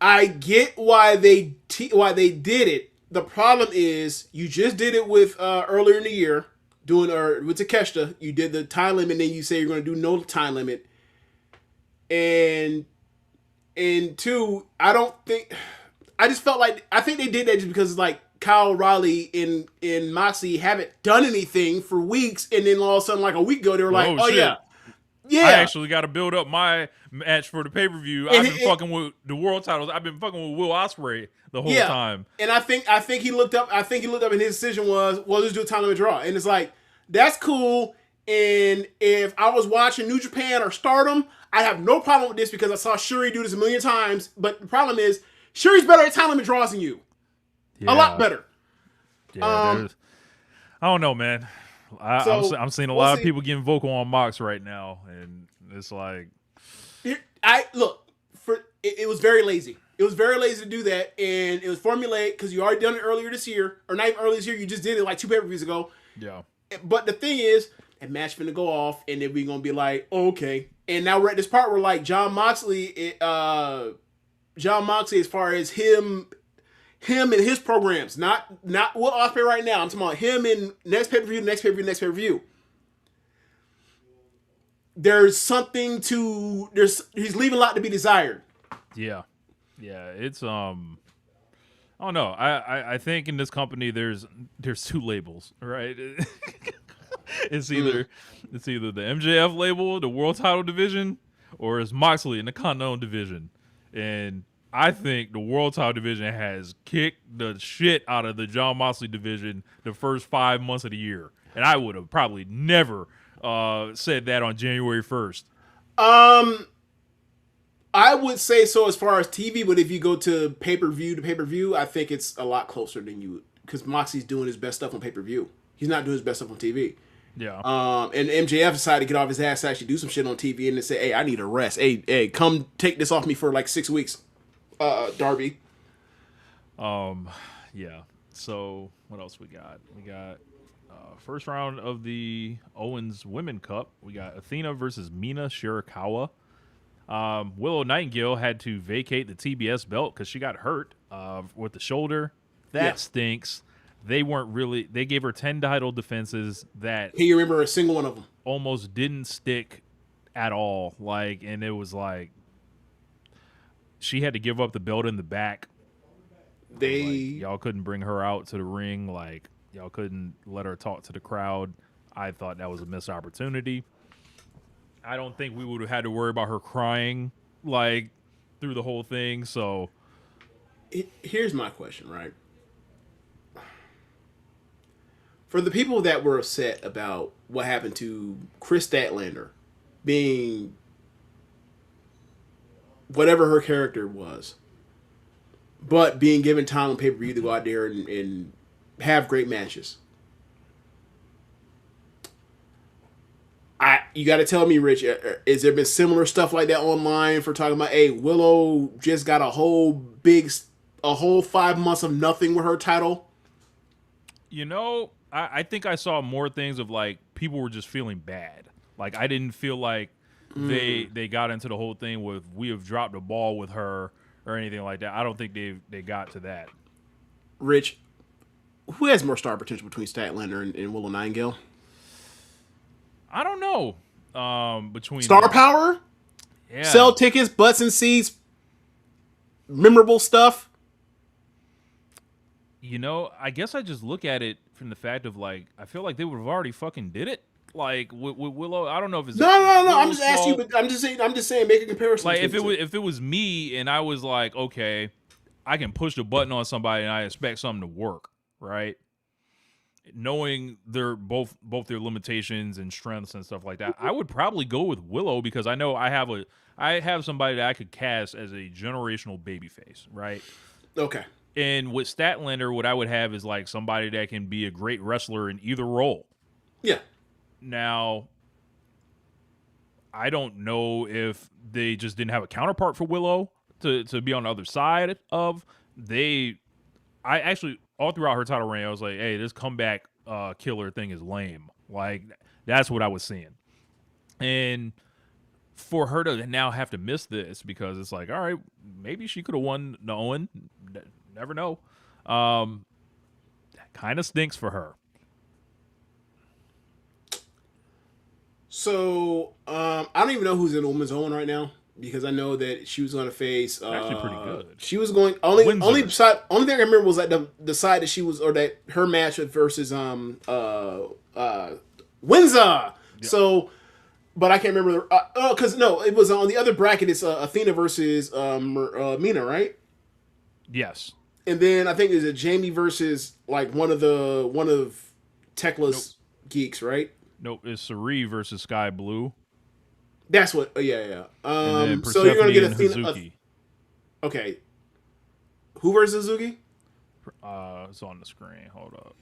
I get why they did it. The problem is you just did it with earlier in the year doing with Takeshita. You did the time limit, and then you say you're going to do no time limit. And 2, I just felt like I think they did that just because like Kyle O'Reilly and Moxley haven't done anything for weeks, and then all of a sudden like a week ago they were like, oh shit. yeah. I actually got to build up my match for the pay-per-view. I've been fucking with the world titles. I've been fucking with Will Ospreay the whole time. And I think he looked up. I think he looked up, and his decision was, well, let's do a time limit draw. And it's like that's cool. And if I was watching New Japan or Stardom, I have no problem with this because I saw Shuri do this a million times. But the problem is Shuri's better at time limit draws than you. Yeah. A lot better. Yeah, I don't know, man. I'm seeing a lot of people getting vocal on Mox right now, and it's like, it was very lazy. It was very lazy to do that, and it was formulaic because you already done it earlier this year, or not even earlier this year. You just did it like 2 pay-per-views ago. yeah. But the thing is, that match finna go off, and then we gonna be like, oh, okay. And now we're at this part where like John Moxley, as far as him and his programs, not Will Ospreay right now. I'm talking about him in next pay-per-view. There's something he's leaving a lot to be desired. Yeah. It's I don't know. I think in this company there's 2 labels, right? It's either the MJF label, the World Title Division, or it's Moxley in the Continental Division, and I think the World Title Division has kicked the shit out of the John Moxley division the first 5 months of the year. And I would have probably never said that on January 1st. I would say so as far as TV, but if you go to pay-per-view, I think it's a lot closer than you would. Because Moxley's doing his best stuff on pay-per-view. He's not doing his best stuff on TV. Yeah. And MJF decided to get off his ass to actually do some shit on TV and then say, hey, I need a rest. Hey, come take this off me for like 6 weeks. Darby. Yeah. So what else we got? We got first round of the Owens Women Cup. We got Athena versus Mina Shirakawa. Willow Nightingale had to vacate the TBS belt because she got hurt with the shoulder. That stinks. They gave her 10 title defenses that Can you remember a single one of them? Almost didn't stick at all. And it was like she had to give up the belt in the back. Y'all couldn't bring her out to the ring. Y'all couldn't let her talk to the crowd. I thought that was a missed opportunity. I don't think we would have had to worry about her crying through the whole thing. So here's my question, right? For the people that were upset about what happened to Chris Statlander being whatever her character was, but being given time on pay-per-view to go out there and have great matches. You got to tell me, Rich, has there been similar stuff like that online for talking about, hey, Willow just got a whole 5 months of nothing with her title? I think I saw more things of people were just feeling bad. I didn't feel like they got into the whole thing with we have dropped the ball with her or anything like that. I don't think they got to that. Rich, who has more star potential between Statlander and Willow Nightingale? I don't know. Between star power, sell tickets, butts and seats, memorable stuff. I guess I just look at it from the fact of I feel like they would have already fucking did it. With Willow, I don't know if it's no. I'm just asking you, but I'm just saying, make a comparison. If it was me and I was okay, I can push the button on somebody and I expect something to work, right? Knowing their both their limitations and strengths and stuff like that, I would probably go with Willow because I know I have somebody that I could cast as a generational babyface, right? Okay. And with Statlander, what I would have is somebody that can be a great wrestler in either role. Yeah. Now, I don't know if they just didn't have a counterpart for Willow to be on the other side of. I actually all throughout her title reign, I was like, hey, this comeback killer thing is lame. Like that's what I was seeing, and for her to now have to miss this because it's like, all right, maybe she could have won the Owen. Never know. That kind of stinks for her. So I don't even know who's in Women's Owen right now because I know that she was going to face. Actually, pretty good. She was going only Windsor. only side. Only thing I remember was that the side that she was or that her match versus Windsor. Yeah. So, but I can't remember. Because no, it was on the other bracket. It's Athena versus Mina, right? Yes. And then I think it's a Jamie versus like one of Tekla's geeks, right? Nope, it's Sari versus Sky Blue. That's what. Yeah. And then So you're gonna get Athena. Hazuki. Okay. Who versus Hazuki? It's on the screen. Hold up.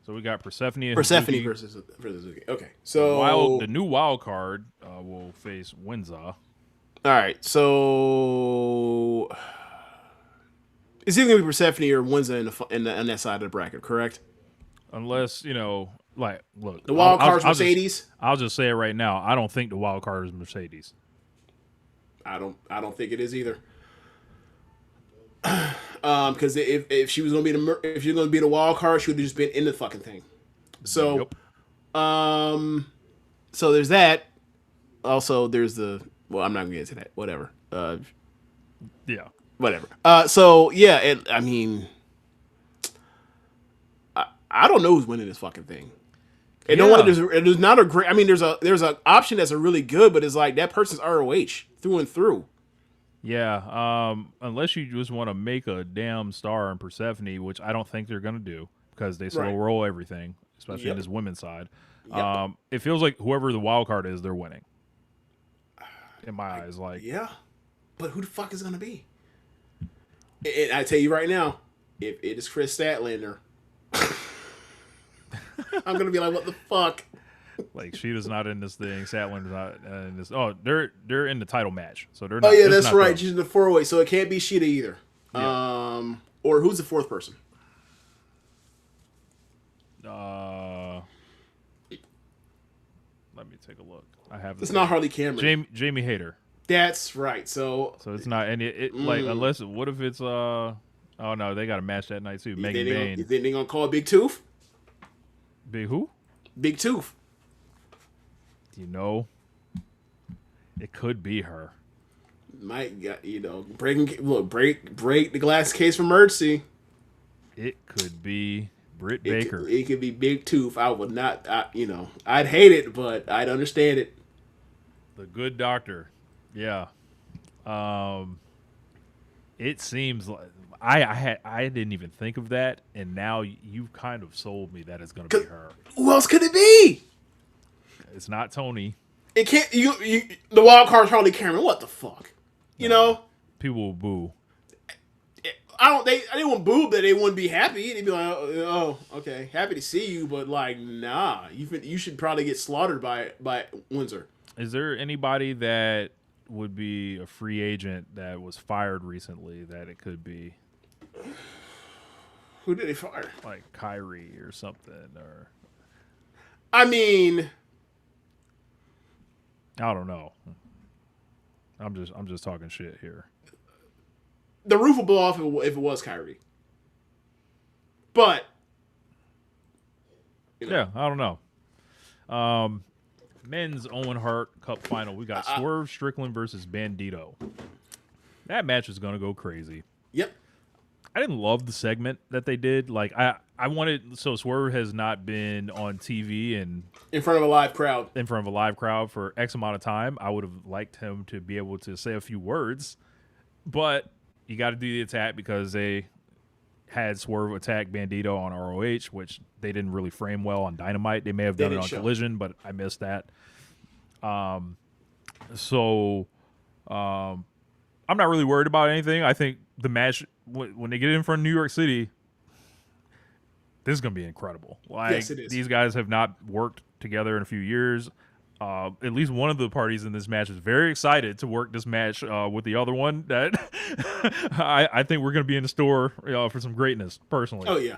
So we got Persephone and Persephone Hazuki. versus Hazuki. Okay. So The new wild card will face Windsor. All right. So it's either gonna be Persephone or Windsor in that side of the bracket, correct? Unless, like, look. The wild card's Mercedes. I'll just say it right now. I don't think the wild card is Mercedes. I don't think it is either. Because if she was gonna be the wild card, she would have just been in the fucking thing. So, Yep. so there's that. Also, there's I'm not gonna get into that. Whatever. Yeah. Whatever. So yeah, I mean, I don't know who's winning this fucking thing. And no one there's not a great. I mean, there's a option that's a really good, but it's like that person's ROH through and through. Yeah. Unless you just want to make a damn star in Persephone, which I don't think they're gonna do because they slow roll everything, especially in this women's side. Yep. It feels like whoever the wild card is, they're winning. In my eyes, like yeah, but who the fuck is gonna be? And I tell you right now, if it is Chris Statlander, I'm gonna be like, what the fuck? Like Sheeta's not in this thing, Statlander's not in this. Oh, they're in the title match, so they're not. Oh yeah, that's right. She's in the 4-way, so it can't be Sheeta either. Yeah. Or who's the fourth person? Let me take a look. I have. It's not Harley Cameron. Jamie Hayter. That's right. So it's not any. Like unless what if it's Oh no, they got a match that night too. Megan Bain. You think they gonna call Big Tooth? Big who? Big Tooth. It could be her. Might break the glass case for emergency. It could be Britt Baker. It could be Big Tooth. I would not. I'd hate it, but I'd understand it. The Good Doctor. Yeah. It seems like I didn't even think of that, and now you've kind of sold me that it's going to be her. Who else could it be? It's not Tony. It can't. The wild card's Harley Cameron. What the fuck? You know? People will boo. They wouldn't boo, but they wouldn't be happy. They'd be like, oh, okay, happy to see you, but like, nah, you should probably get slaughtered by Windsor. Is there anybody that would be a free agent that was fired recently that it could be? Who did they fire? Like Kyrie or something, or I mean, I don't know. I'm just talking shit here. The roof will blow off if it was Kyrie. But yeah, I don't know. Men's Owen Hart Cup final. We got Swerve Strickland versus Bandito. That match is gonna go crazy. Yep. I didn't love the segment that they did. Like I wanted. So Swerve has not been on TV and in front of a live crowd. In front of a live crowd for X amount of time. I would have liked him to be able to say a few words, but you got to do the attack because they had Swerve attack Bandito on ROH, which they didn't really frame well on Dynamite. They may have done it on Collision, but I missed that. So I'm not really worried about anything. I think the match, when they get in front of New York City, This is gonna be incredible. Like, Yes, it is. these guys have not worked together in a few years. At least one of the parties in this match is very excited to work this match with the other one. That I think we're gonna be in the store for some greatness. Personally, Oh yeah.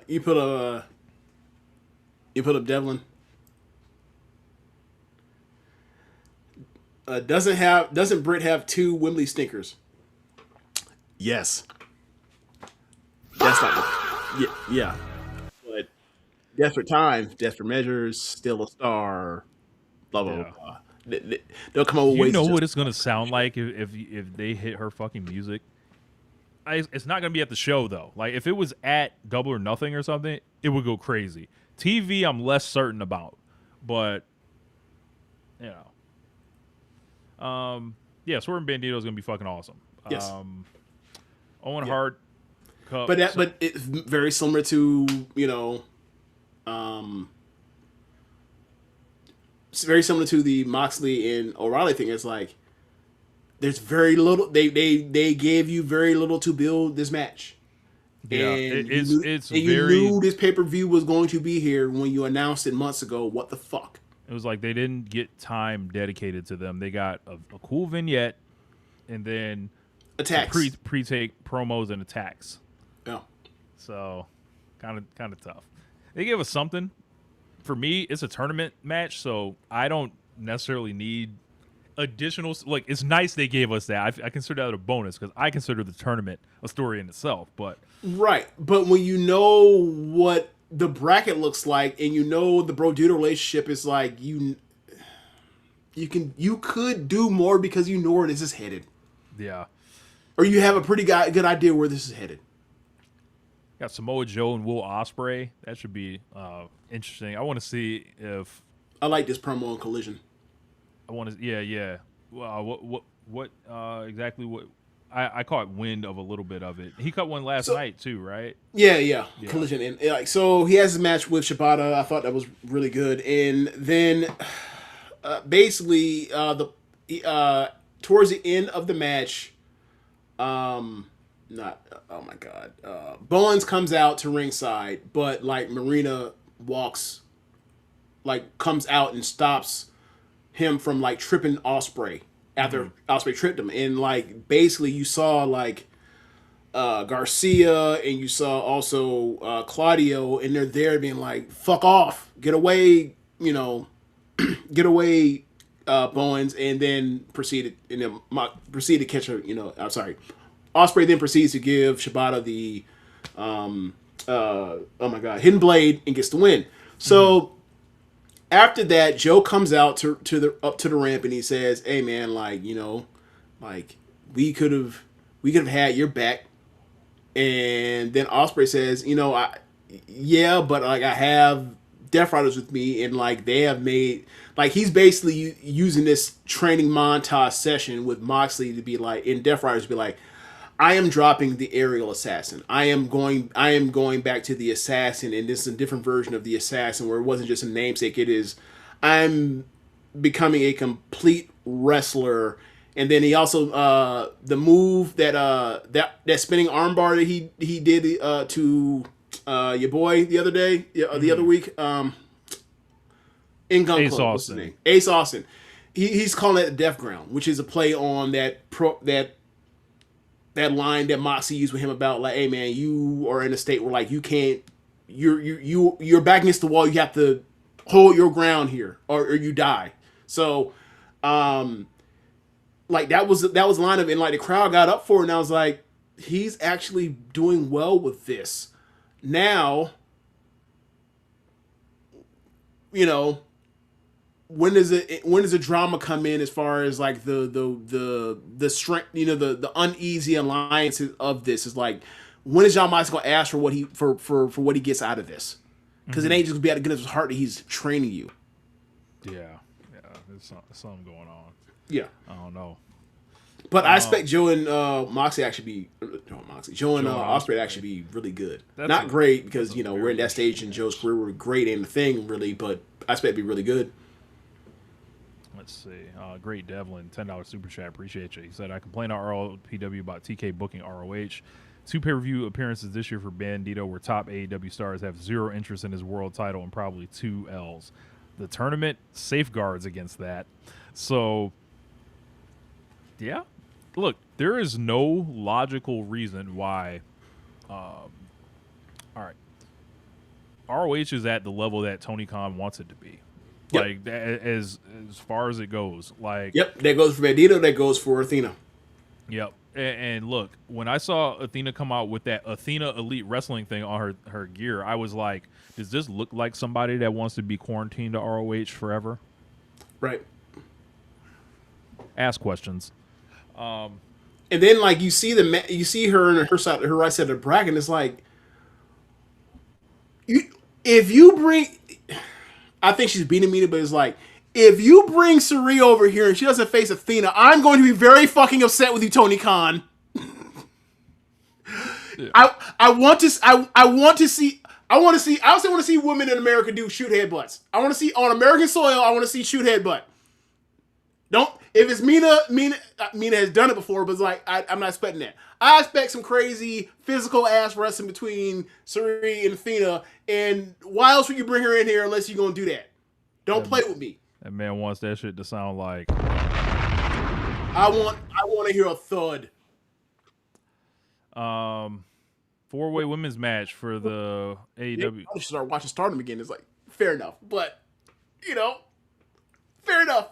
You put up Devlin. Doesn't Britt have 2 Wembley stinkers? Yes. That's not. Yeah. But desperate times, desperate measures, still a star. Blah blah Yeah. blah. They'll come up with you ways. know to what it's gonna sound like if they hit her fucking music. It's not gonna be at the show though. Like, if it was at Double or Nothing or something, it would go crazy. TV, I'm less certain about, but you know, yeah, Swerve Bandito is gonna be fucking awesome. Yes. Owen Hart Cup, But it's very similar to it's very similar to the Moxley and O'Reilly thing. It's like there's very little. They gave you very little to build this match. yeah, And it's you very. knew this pay-per-view was going to be here when you announced it months ago. What the fuck? It was like they didn't get time dedicated to them. They got a cool vignette, and then Attacks. pre-take promos and attacks. Yeah. So, kind of tough. They gave us something. For me, it's a tournament match, so I don't necessarily need additional. Like, it's nice they gave us that. I consider that a bonus because I consider the tournament a story in itself. But Right. But when you know what the bracket looks like and you know the bro dude relationship is like, you could do more because you know where this is headed. yeah, Or you have a pretty good idea where this is headed. got Samoa Joe and Will Ospreay. That should be interesting. I want to see if I like this promo on Collision. I want to. Yeah. What exactly? What I caught wind of a little bit of it. He cut one last night too, right? Yeah. Collision. And like, so he has a match with Shibata. I thought that was really good. And then basically towards the end of the match, Bowens comes out to ringside, but like Marina comes out and stops him from like tripping Ospreay after Ospreay tripped him. And like basically you saw like Garcia and you saw also Claudio, and they're there being like, fuck off, get away, Bowens, and then proceeded to catch her, I'm sorry. Ospreay then proceeds to give Shibata the hidden blade and gets the win. So after that, Joe comes out up to the ramp and he says, "Hey man, we could have had your back." And then Ospreay says, but like I have Death Riders with me, and like they have made, like he's basically using this training montage session with Moxley to be like, in Death Riders to be like, I am dropping the aerial assassin. I am going back to the assassin, and this is a different version of the assassin where it wasn't just a namesake. It is, I'm becoming a complete wrestler. And then he also the move that spinning armbar that he did to your boy the other day, the other week, in Gun Ace Club. What's his name? Ace Austin. He's calling it Death Ground, which is a play on that line that Moxie used with him about like, hey man, you are in a state where like you can't, you're back against the wall. You have to hold your ground here, or you die. So, like that was a line of, and like the crowd got up for it, and I was like, he's actually doing well with this. Now, when does a drama come in as far as like the strength, the uneasy alliances of this is like, when is John Moxley gonna ask for what he what he gets out of this? Because it ain't just gonna be out of goodness of his heart that he's training you. Yeah, there's something going on. Yeah, I don't know. But I expect Joe and Moxley actually be Joe and Ospreay actually be really good. Not great because we're in that stage in Joe's career. We're great in the thing really, but I expect it to be really good. Let's see. Great Devlin, $10 super chat. Appreciate you. He said, I complain to RLPW about TK booking ROH. 2 pay-per-view appearances this year for Bandito, where top AEW stars have zero interest in his world title and probably 2 L's. The tournament safeguards against that. So, yeah. Look, there is no logical reason why. All right. ROH is at the level that Tony Khan wants it to be. Yep. Like, as far as it goes. Like, yep, that goes for Bandito, that goes for Athena. Yep. And look, when I saw Athena come out with that Athena Elite Wrestling thing on her gear, I was like, does this look like somebody that wants to be quarantined to ROH forever? Right. Ask questions. And then like you see her in her side, her right side of the bracket, and it's like, if you bring, I think she's beating me, but it's like, if you bring Sari over here and she doesn't face Athena, I'm going to be very fucking upset with you, Tony Khan. Yeah. I want to see. I also want to see women in America do shoot headbutts. I want to see on American soil. I want to see shoot headbutt. If it's Mina has done it before, but it's like I'm not expecting that. I expect some crazy physical ass wrestling between Sari and Athena. And why else would you bring her in here unless you're gonna do that? Don't play with me. That man wants that shit to sound like. I want to hear a thud. 4-way women's match for the AEW. I should start watching Stardom again. It's like fair enough, but fair enough.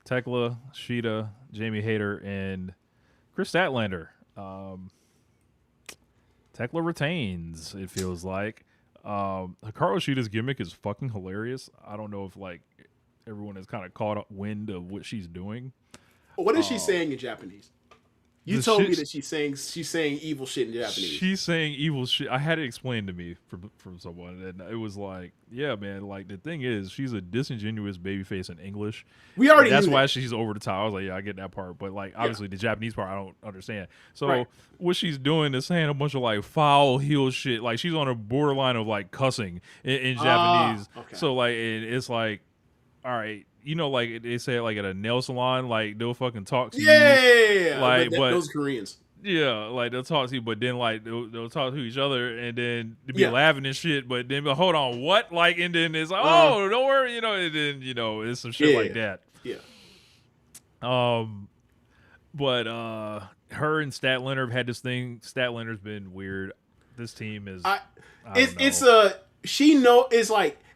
Tekla, Sheeta, Jamie Hayter, and Chris Statlander. Tekla retains. It feels like. Hikaru Shida's gimmick is fucking hilarious. I don't know if like everyone has kind of caught up wind of what she's doing. What is she saying in Japanese? You told me that she's saying evil shit in Japanese. She's saying evil shit. I had it explained to me from someone, and it was like, yeah, man. Like the thing is, she's a disingenuous babyface in English. We already that's knew why that. she's over the top. I was like, yeah, I get that part, but like obviously the Japanese part, I don't understand. So what she's doing is saying a bunch of like foul heel shit. Like she's on a borderline of like cussing in Japanese. Okay. So like it's like, all right. You know, like they say, like at a nail salon, like they'll fucking talk to you. Yeah, like but those Koreans. Yeah, like they'll talk to you, but then like they'll talk to each other, and then they'll be laughing and shit. But then, hold on, what? Like, and then it's like, oh, don't worry, and then it's some shit like that. Yeah. But her and Statlander have had this thing. Statlander's been weird. This team is.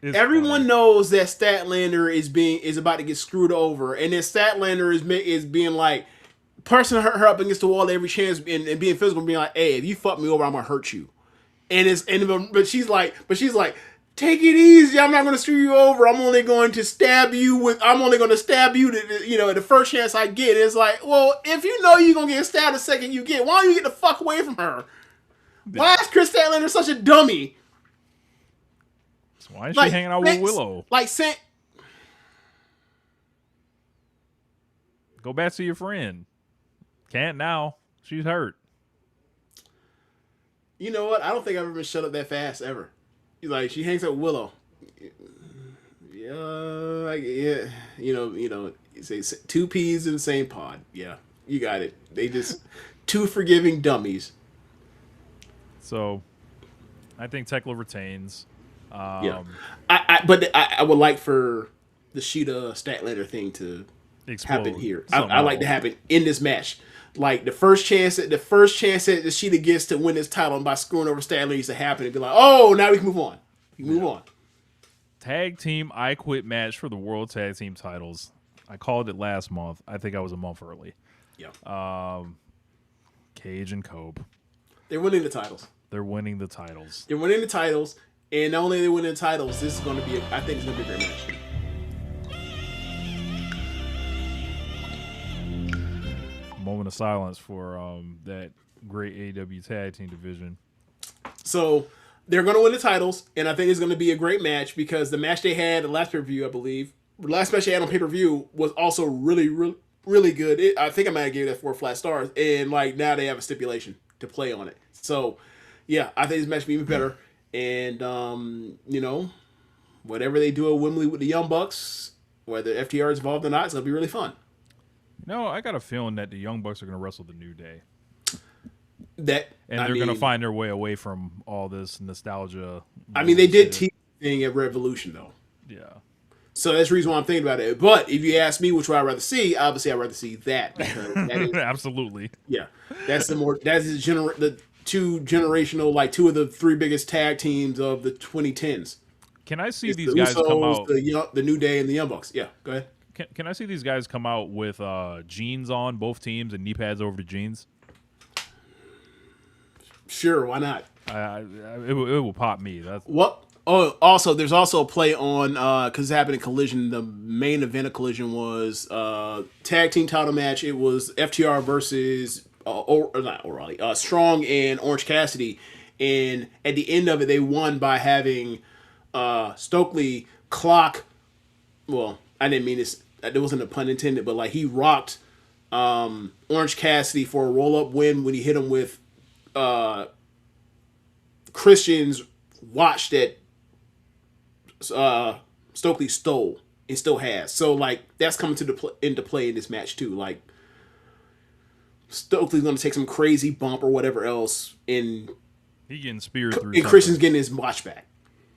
Everyone knows that Statlander is about to get screwed over, and then Statlander is being like pressing her up against the wall every chance and being physical, and being like, "Hey, if you fuck me over, I'm gonna hurt you." But she's like, take it easy. I'm not gonna screw you over. I'm only going to stab you the first chance I get. It's like, well, if you know you're gonna get stabbed the second you get, why don't you get the fuck away from her? Why is Chris Statlander such a dummy? Why is she hanging out with Willow? Go back to your friend. Can't now. She's hurt. You know what? I don't think I've ever been shut up that fast ever. Like she hangs out with Willow. Say 2 peas in the same pod. Yeah, you got it. They just 2 forgiving dummies. So, I think Tekla retains. I would like for the Sheeta Statlander thing to happen here. I like to happen in this match. Like the first chance that the Sheeta gets to win this title by screwing over Statlander needs to happen and be like, oh, now we can move on. Move on. Tag team I Quit match for the World Tag Team titles. I called it last month. I think I was a month early. Yeah. Cage and Cope. They're winning the titles. And not only are they winning the titles, this is going to be I think it's going to be a great match. Moment of silence for that great AEW tag team division. So they're going to win the titles, and I think it's going to be a great match because the match they had, the last pay-per-view, I believe, the last match they had on pay-per-view was also really, really, really good. I think I might have given it 4 flat stars, and like now they have a stipulation to play on it. So yeah, I think this match will be even better. And whatever they do at Wembley with the Young Bucks, whether FTR is involved or not, it's going to be really fun. I got a feeling that the Young Bucks are going to wrestle the New Day. That and I they're gonna mean, find their way away from all this nostalgia. they did Bullshit. tease the thing at Revolution though. Yeah. So that's the reason why I'm thinking about it. But if you ask me which one I'd rather see, obviously I'd rather see that because that is Absolutely. yeah, the two generational, like two of the three biggest tag teams of the 2010s. Can I see It's the these guys come Usos, out? the New Day, and the Young Bucks. Yeah, go ahead. Can I see these guys come out with jeans on both teams and knee pads over the jeans? Sure, why not? It will pop me. That's What? Oh, also, there's also a play on because it happened in Collision. The main event of Collision was tag team title match. It was FTR versus or not O'Reilly, Strong and Orange Cassidy, and at the end of it, they won by having Stokely clock. Well, I didn't mean this. There wasn't a pun intended, but like he rocked Orange Cassidy for a roll up win when he hit him with Christian's watch that Stokely stole and still has. So like that's coming into play in this match too. Like Stokely's gonna take some crazy bump or whatever else, and he getting speared through. and Christian's getting his watch back.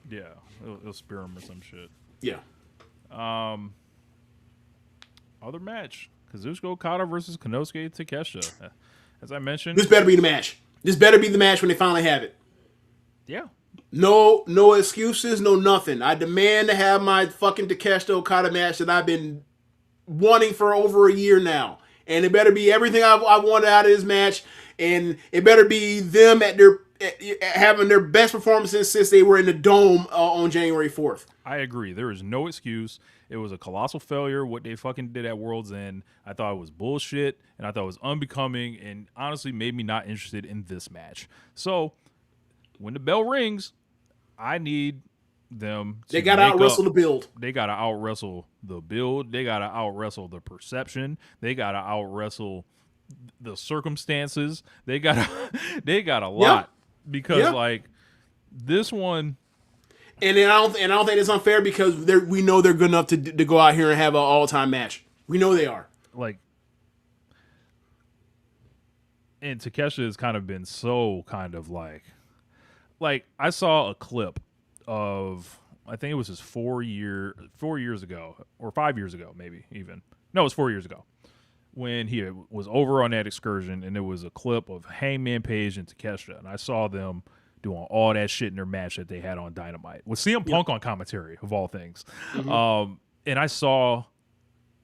Yeah, he'll spear him or some shit. Yeah. Other match: Kazuchika Okada versus Konosuke Takeshita. As I mentioned, This better be the match. This better be the match when they finally have it. yeah, No excuses, no nothing. I demand to have my fucking Takeshita Okada match that I've been wanting for over a year now. And it better be everything I wanted out of this match. And it better be them having their best performances since they were in the Dome on January 4th. I agree. There is no excuse. It was a colossal failure what they fucking did at World's End. I thought it was bullshit, and I thought it was unbecoming, and honestly made me not interested in this match. So when the bell rings, I need them to They got to out wrestle the build. They got to out wrestle the build. They got to out wrestle the perception. They got to out wrestle the circumstances. They got a lot because like this one. And then I don't think it's unfair because we know they're good enough to go out here and have an all-time match. We know they are. Like, and Takeshita has kind of been so kind of like I saw a clip of, I think it was his 4 years ago or 5 years ago, maybe even. No, it was 4 years ago when he was over on that excursion, and there was a clip of Hangman Page and Takeshita, and I saw them doing all that shit in their match that they had on Dynamite with CM Punk on commentary of all things. Mm-hmm. And I saw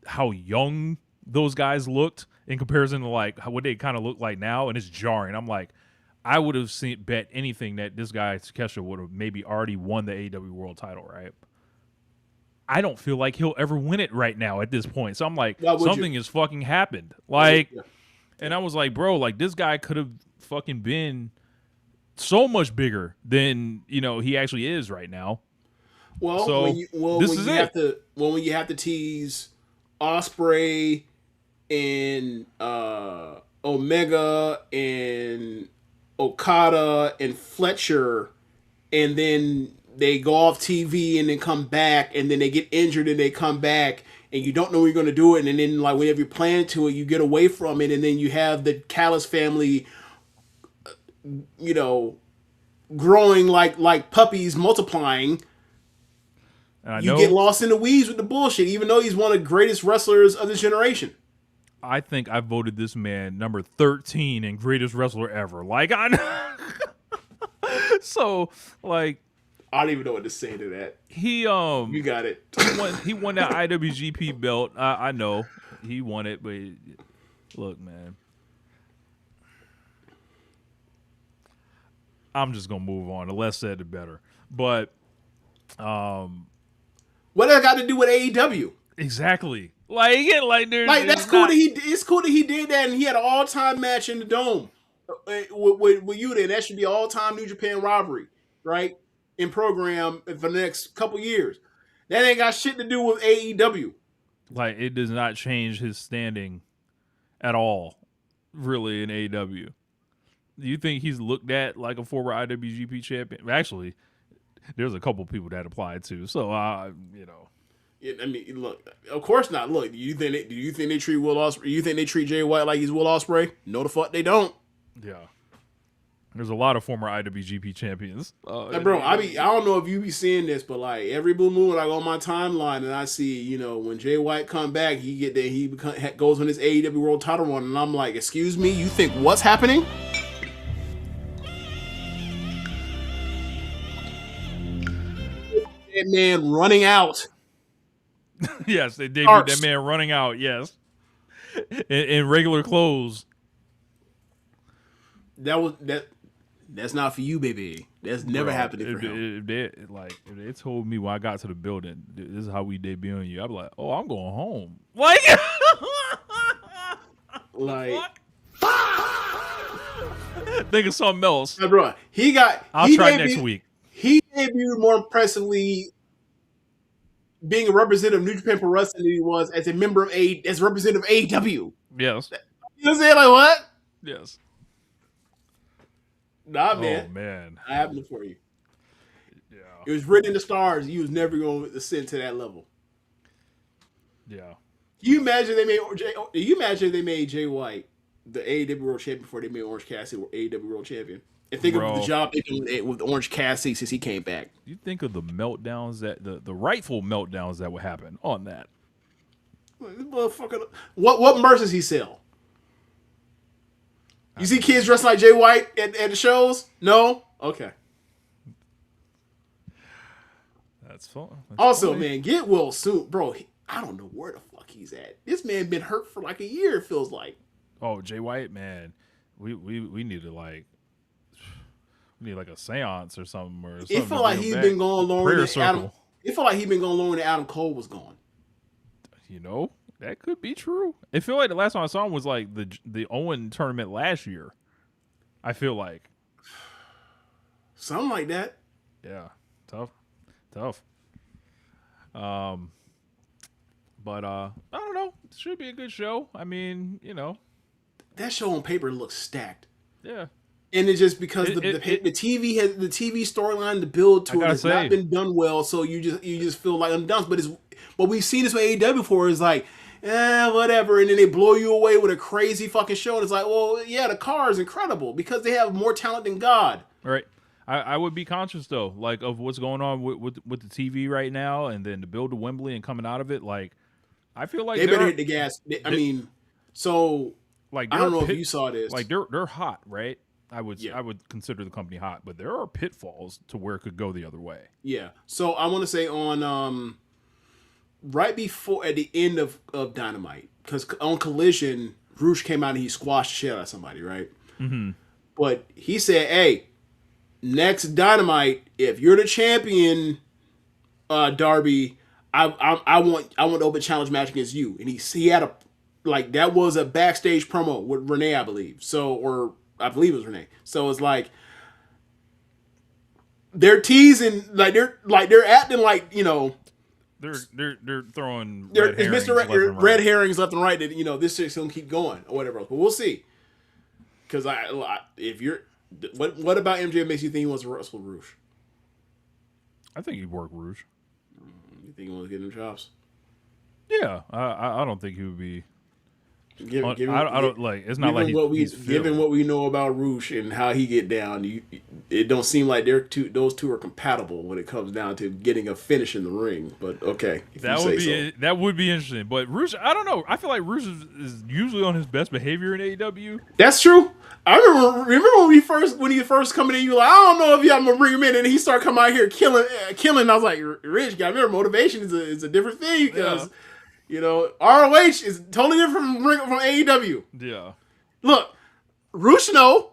how young those guys looked in comparison to like what they kind of look like now, and it's jarring. I'm like, I would have bet anything that this guy Takeshita would have maybe already won the AEW World Title, right? I don't feel like he'll ever win it right now at this point. So I'm like, something has fucking happened. Like, and I was like, bro, like this guy could have fucking been so much bigger than he actually is right now. Well, so when you have to tease Osprey and Omega and Okada and Fletcher, and then they go off TV and then come back, and then they get injured and they come back, and you don't know when you're going to do it, and then like whenever you plan to it, you get away from it, and then you have the Callis family, growing like puppies, multiplying. And you get lost in the weeds with the bullshit, even though he's one of the greatest wrestlers of this generation. I think I voted this man number 13 and greatest wrestler ever. Like, so like, I don't even know what to say to that. You got it. He won that IWGP belt. I know he won it, but look, man, I'm just gonna move on. The less said, the better. But what that got to do with AEW? Exactly. It's cool that he did that, and he had an all-time match in the Dome with Yuta, and that should be an all-time New Japan rivalry, right? In program for the next couple years. That ain't got shit to do with AEW. Like, it does not change his standing at all, really, in AEW. Do you think he's looked at like a former IWGP champion? Actually, there's a couple people that applied to. So, Yeah, I mean, look. Of course not. Look, do you think they treat Will Ospreay? You think they treat Jay White like he's Will Ospreay? No, the fuck they don't. Yeah. There's a lot of former IWGP champions. Bro, I don't know if you be seeing this, but like every blue moon, like on my timeline, and I see, when Jay White come back, goes on his AEW World Title run, and I'm like, excuse me, you think what's happening? That man running out. Yes, they debuted that man running out. Yes, in regular clothes. That's not for you, baby. That's never happened for him. If they told me when I got to the building, this is how we debuting you, I'd be like, oh, I'm going home. Like, think of something else. Hey, bro, I'll try next week. He debuted more impressively being a representative of New Japan Pro Wrestling than he was as a member of as representative of AEW. Yes. You know what I'm saying? Like, what? Yes. Nah, man. Oh, man. I have it for you. Yeah. It was written in the stars. You was never going to ascend to that level. Yeah. Can you imagine if they made Jay White the AEW World Champion before they made Orange Cassidy AEW World Champion? And think of the job they did with Orange Cassidy since he came back. You think of the meltdowns the rightful meltdowns that would happen on that. This motherfucker, what merch does he sell? You see kids dressed like Jay White at the shows? No? Okay. That's fun. Also, man, get well soon. Bro, I don't know where the fuck he's at. This man been hurt for like a year, it feels like. Oh, Jay White, man. We need to we need like a seance or something. It felt like he's been going longer than Adam. It felt like he's been going longer than Adam Cole was gone. That could be true. It feel like the last time I saw him was like the Owen tournament last year. I feel like something like that. Yeah, tough. But I don't know. It should be a good show. I mean, that show on paper looks stacked. Yeah. And it's just because the TV storyline, the build to it has not been done well, so you just feel like undone. But we've seen this with AEW before. It's like, whatever, and then they blow you away with a crazy fucking show. And it's like, well, yeah, the car is incredible because they have more talent than God. Right. I would be conscious though, like of what's going on with the TV right now, and then the build to Wembley and coming out of it. Like, I feel like they better hit the gas. I don't know if you saw this. Like they're hot, right? I would consider the company hot, but there are pitfalls to where it could go the other way. Yeah. So I want to say on right before at the end of Dynamite, because on Collision, Roosh came out and he squashed the shit out of somebody, right? Mm-hmm. But he said, "Hey, next Dynamite, if you're the champion, Darby, I want an open challenge match against you." And he had that was a backstage promo with Renee, I believe. I believe it was Renee. So it's like they're teasing, they're acting like they're throwing red herrings left and right that this shit's gonna keep going or whatever else. But we'll see. Because what about MJF makes you think he wants to wrestle Roosh? I think he'd work Roosh. You think he wants to get him chops? Yeah, I don't think he would be. Given what we know about Roosh and how he get down, it don't seem like those two are compatible when it comes down to getting a finish in the ring. But okay, that would be interesting. But Roosh, I don't know. I feel like Roosh is usually on his best behavior in AEW. That's true. I remember when he first coming in, you like, I don't know if I'm gonna bring him in, and he started coming out here killing. I was like, Rich, gotta remember, motivation is a different thing because. Yeah. ROH is totally different from AEW. Yeah. Look, Roosh know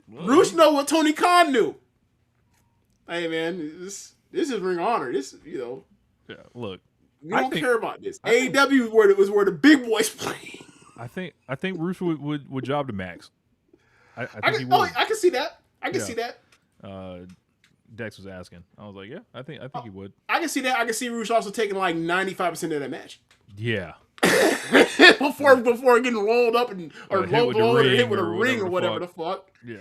what Tony Khan knew. Hey, man, this is Ring of Honor. Yeah, look. We don't care about this. AEW was where the big boys play. I think Roosh would job to Max. I think he would. I can see that. I can see that. Dex was asking. I was like, yeah, I think he would. I can see that. I can see Roosh also taking like 95% of that match. Yeah. before getting rolled up or hit with a ring or whatever the fuck. Yeah.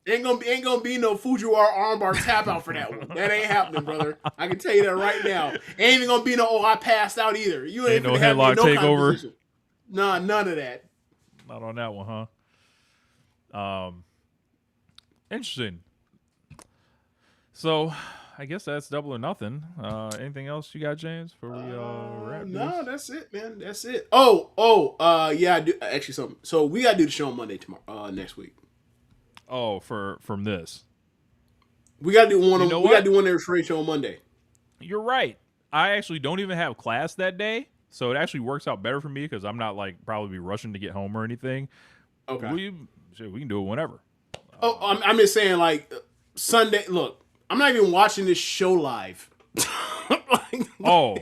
Ain't gonna be no Fujiwara armbar tap out for that one. That ain't happening, brother. I can tell you that right now. Ain't even gonna be no I passed out either. You ain't no headlock takeover. Nah, none of that. Not on that one, huh? Um, interesting. So, I guess that's double or nothing. Anything else you got, James? Before we wrap this? No, that's it, man. That's it. Yeah, I do actually something. So we gotta do the show on Monday tomorrow, next week. Oh, from this. We gotta do one. You know We gotta what? do one every trade show on Monday. You're right. I actually don't even have class that day, so it actually works out better for me because I'm not like probably rushing to get home or anything. Okay. We can do it whenever. I'm just saying, like Sunday. Look, I'm not even watching this show live. Oh,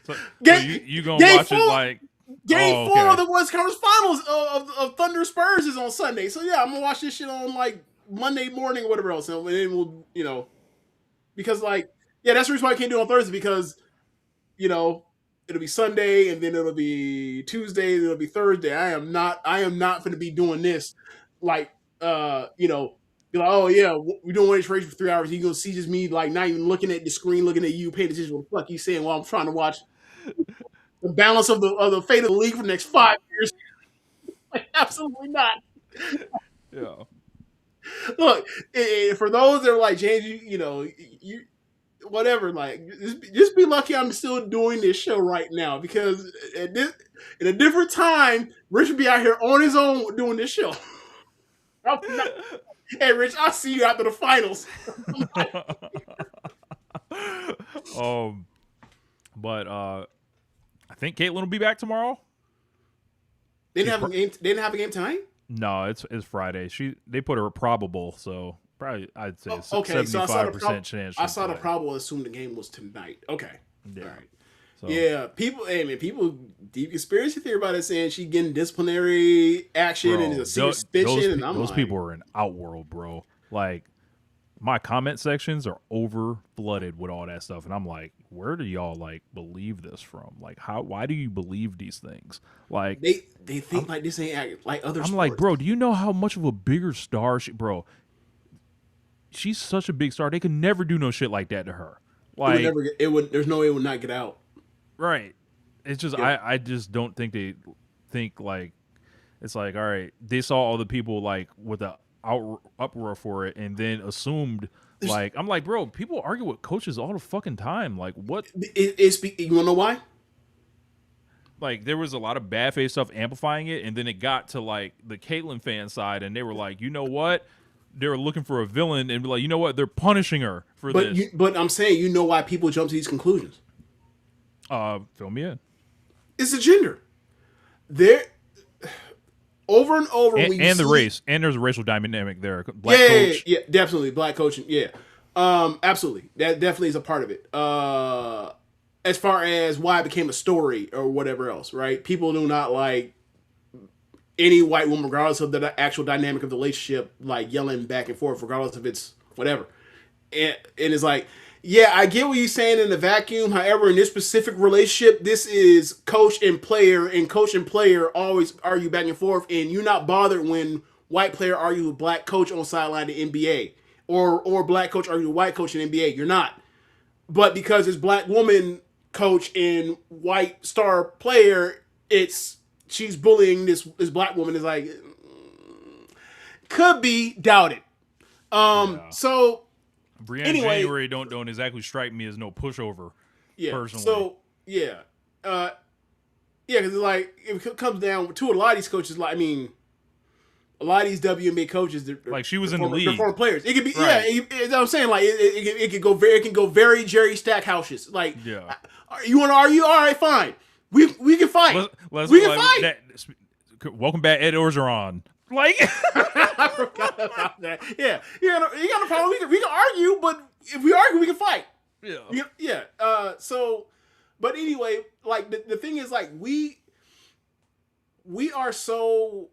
so you gonna game watch four, it like Game oh, four okay. of the West Conference Finals of Thunder Spurs is on Sunday. So yeah, I'm gonna watch this shit on like Monday morning or whatever else, and then we'll because like that's the reason why I can't do it on Thursday because it'll be Sunday and then it'll be Tuesday and it'll be Thursday. I am not going to be doing this like be like, oh yeah, we're doing one trade for 3 hours. You gonna see just me like not even looking at the screen, looking at you, paying attention to what the fuck you saying while I'm trying to watch the balance of the fate of the league for the next 5 years. Like, absolutely not. Yeah. Look, for those that are like James, you whatever, like just be lucky I'm still doing this show right now because in a different time, Rich would be out here on his own doing this show. Hey, Rich, I'll see you after the finals. um, but I think Caitlin will be back tomorrow. They didn't have a game. They didn't have a game tonight. No, it's Friday. They put her probable, so probably I'd say okay. So 75% chance. I saw the probable assumed the game was tonight. Okay, yeah. All right. So. Yeah, people deep conspiracy theory about it saying she getting disciplinary action and a suspension, and those people are in Outworld, bro. Like my comment sections are over flooded with all that stuff, and I'm like, where do y'all like believe this from? Like, why do you believe these things? Like they think like this ain't like other. I'm sports. like, bro, do you know how much of a bigger star bro? She's such a big star. They could never do no shit like that to her. Like there's no way it would not get out. Right. It's just I just don't think they think like it's like all right. They saw all the people like with the uproar for it, and then assumed like I'm like, bro, people argue with coaches all the fucking time. Like what? You wanna know why? Like there was a lot of bad face stuff amplifying it, and then it got to like the Caitlyn fan side, and they were like, you know what? They were looking for a villain, and be like, you know what? They're punishing her for this. But I'm saying, you know why people jump to these conclusions? Fill me in. It's the gender. There, over and over, and the race, and there's a racial dynamic there. Black coach. Yeah, definitely black coaching. Yeah, absolutely. That definitely is a part of it. As far as why it became a story or whatever else, right? People do not like any white woman, regardless of the actual dynamic of the relationship, like yelling back and forth, regardless if it's whatever. And it's like, yeah, I get what you're saying in the vacuum. However, in this specific relationship, this is coach and player always argue back and forth, and you're not bothered when white player argue with black coach on sideline in the NBA, or black coach argue with white coach in the NBA. You're not. But because it's black woman coach and white star player, she's bullying this black woman. Is like, could be doubted. So. Brianna anyway, January don't exactly strike me as no pushover. Yeah. Personally. So yeah, because it's like it comes down to a lot of these coaches. Like, I mean, a lot of these WNBA coaches, like she was in the league. They're former players. It could be right. Yeah. I'm saying like it can go very Jerry Stackhouse. Like, yeah. You want to argue? All right, fine. We can fight. We can fight. Welcome back, Ed Orgeron. Like I forgot about that. Yeah, you got a problem. We can argue, but if we argue, we can fight. Yeah. But anyway, like the thing is, like we are so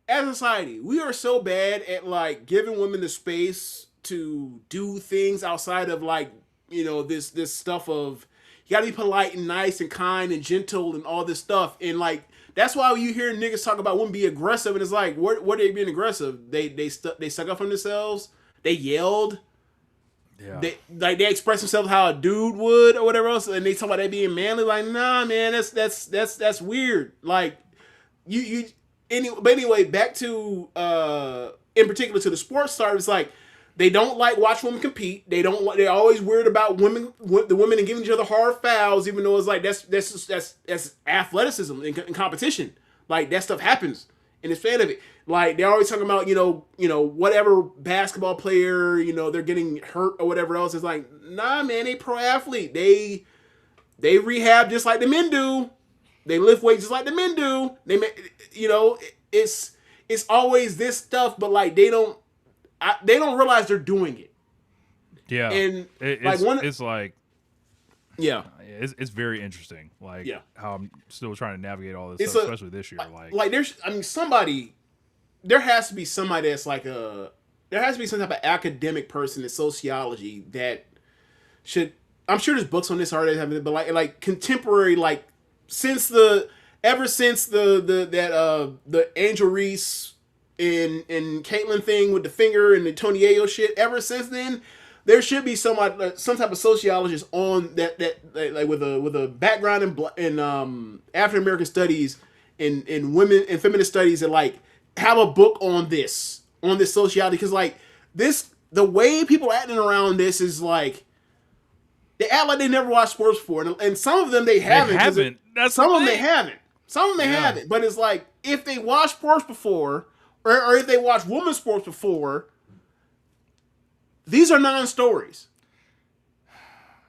as a society, we are so bad at like giving women the space to do things outside of like this stuff of you got to be polite and nice and kind and gentle and all this stuff, and like. That's why you hear niggas talk about women be aggressive, and it's like, what are they being aggressive? They stuck up for themselves. They yelled. Yeah. They express themselves how a dude would or whatever else, and they talk about they being manly. Like, nah, man, that's weird. Like, you anyway, back to in particular to the sports side, it's like they don't like watch women compete. They don't. They're always worried about the women and giving each other hard fouls, even though it's like that's athleticism and competition. Like that stuff happens, and it's fan of it. Like they're always talking about whatever basketball player they're getting hurt or whatever else. It's like nah, man, they pro athlete. They rehab just like the men do. They lift weights just like the men do. It's always this stuff, but like they don't realize they're doing it. Yeah, and it's like yeah, it's very interesting. Like how I'm still trying to navigate all this stuff, especially this year. Like there's, there has to be somebody that's like there has to be some type of academic person in sociology that should. I'm sure there's books on this already, but like contemporary, like ever since the Angel Reese and Caitlyn thing with the finger and the Tony Ayo shit. Ever since then, there should be some type of sociologist on that like with a background in African American studies in women and feminist studies, and like have a book on this sociology, because like the way people acting around this is like. They act like they never watched sports before, and some of them they haven't. Some of them they haven't. But it's like if they watched sports before, or if they watched women's sports before, these are non-stories.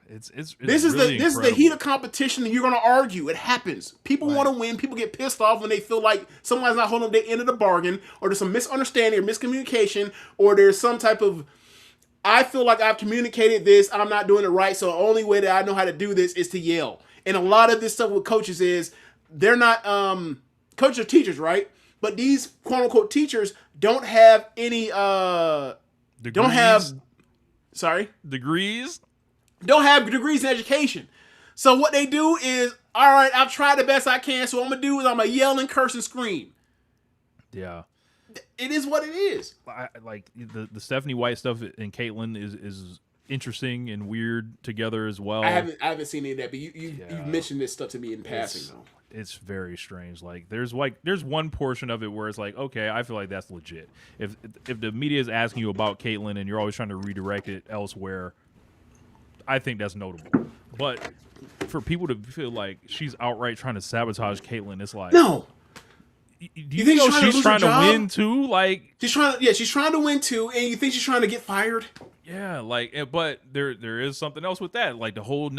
This is really this is the heat of competition, and you're going to argue. It happens. People want to win. People get pissed off when they feel like somebody's not holding up their end of the bargain, or there's some misunderstanding or miscommunication, or there's some type of. I feel like I've communicated this. I'm not doing it right. So the only way that I know how to do this is to yell. And a lot of this stuff with coaches is they're not coaches are teachers, right? But these quote unquote teachers don't have any degrees? Degrees. Don't have degrees in education. So what they do is, all right, I've tried the best I can. So what I'm gonna do is I'm gonna yell and curse and scream. Yeah. It is what it is. Like the Stephanie White stuff and Caitlyn is interesting and weird together as well. I haven't seen any of that, but you mentioned this stuff to me in passing though. It's very strange. Like there's one portion of it where it's like, okay, I feel like that's legit. If the media is asking you about Caitlyn and you're always trying to redirect it elsewhere, I think that's notable. But for people to feel like she's outright trying to sabotage Caitlyn, it's like no. Do you think she's trying to win too? Like she's trying to win too, and you think she's trying to get fired? Yeah, like, but there is something else with that. Like the whole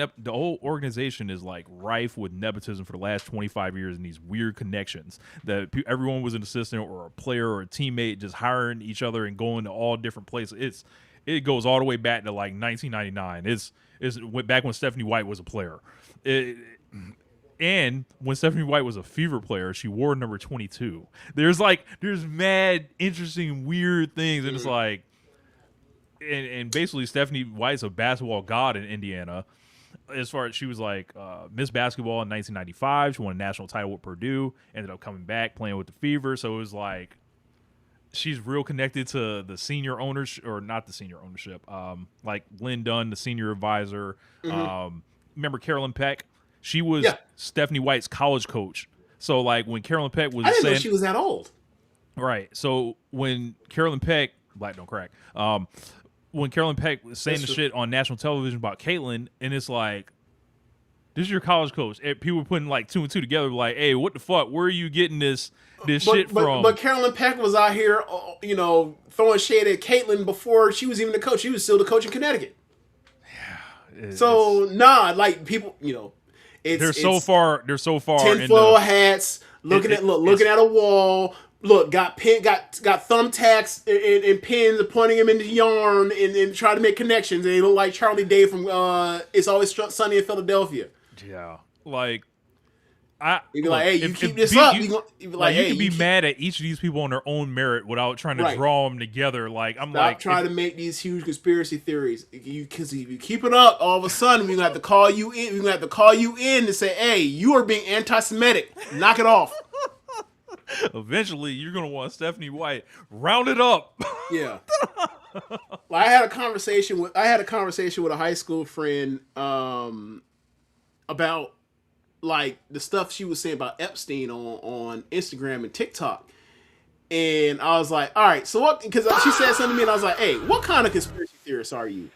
organization is like rife with nepotism for the last 25 years, and these weird connections that everyone was an assistant or a player or a teammate just hiring each other and going to all different places. It goes all the way back to like 1999. It's back when Stephanie White was a player. And when Stephanie White was a Fever player, she wore number 22. There's mad interesting weird things, and it's like, and basically Stephanie White's a basketball god in Indiana. As far as she was like Miss Basketball in 1995, she won a national title with Purdue. Ended up coming back playing with the Fever, so it was like she's real connected to the senior ownership, or not the senior ownership. Like Lynn Dunn, the senior advisor. Mm-hmm. Remember Carolyn Peck? She was Stephanie White's college coach. So, like, when Carolyn Peck was I didn't know she was that old. Right. So, when Carolyn Peck, Black Don't Crack, when Carolyn Peck was saying the shit on national television about Caitlyn, and it's like, this is your college coach. And people were putting, like, 2 and 2 together, like, hey, what the fuck? Where are you getting this shit from? But Carolyn Peck was out here, throwing shade at Caitlyn before she was even the coach. She was still the coach in Connecticut. Yeah. Like, people, They're so far. Tinfoil hats, looking at a wall. Look, got thumbtacks and pins, and pointing them into yarn and trying to make connections. And they look like Charlie Day from It's Always Sunny in Philadelphia. Yeah, like you'd be like, hey, you keep this up. You can be mad at each of these people on their own merit without trying to draw them together. Like Stop trying to make these huge conspiracy theories. Because if you keep it up, all of a sudden we're gonna have to call you in. We're gonna have to call you in to say, hey, you are being anti-Semitic. Knock it off. Eventually, you're gonna want Stephanie White rounded up. Yeah. I had a conversation with a high school friend about like the stuff she was saying about Epstein on Instagram and TikTok. And I was like, all right, so what? Because she said something to me, and I was like, hey, what kind of conspiracy theorist are you?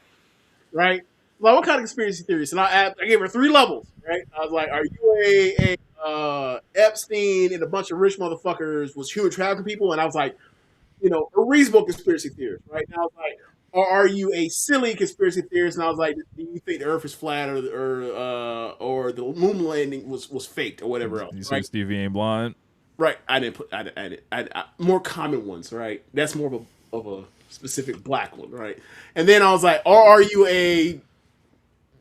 Right? Like, what kind of conspiracy theorist? And I gave her 3 levels. Right? I was like, are you a Epstein and a bunch of rich motherfuckers was human trafficking people? And I was like, a reasonable conspiracy theorist, right? And I was like, or are you a silly conspiracy theorist? And I was like, do you think the Earth is flat or the moon landing was faked or whatever else? You say Right? Stevie ain't blind? Right. I didn't put. I more common ones. Right. That's more of a specific black one. Right. And then I was like, or are you a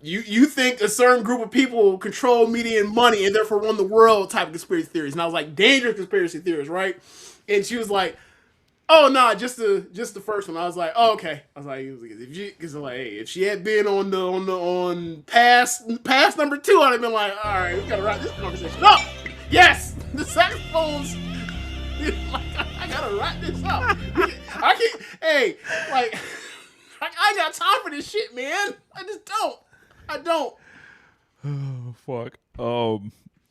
you think a certain group of people control media and money and therefore run the world type of conspiracy theories? And I was like, dangerous conspiracy theories, right? And she was like, oh no, just the first one. I was like, oh, okay. I was like, because like, hey, if she had been on past number 2, I'd have been like, all right, we gotta wrap this conversation up. Yes, the saxophones. Like, I gotta wrap this up. I can't. Hey, like, I got time for this shit, man. I just don't. I don't. Oh, fuck.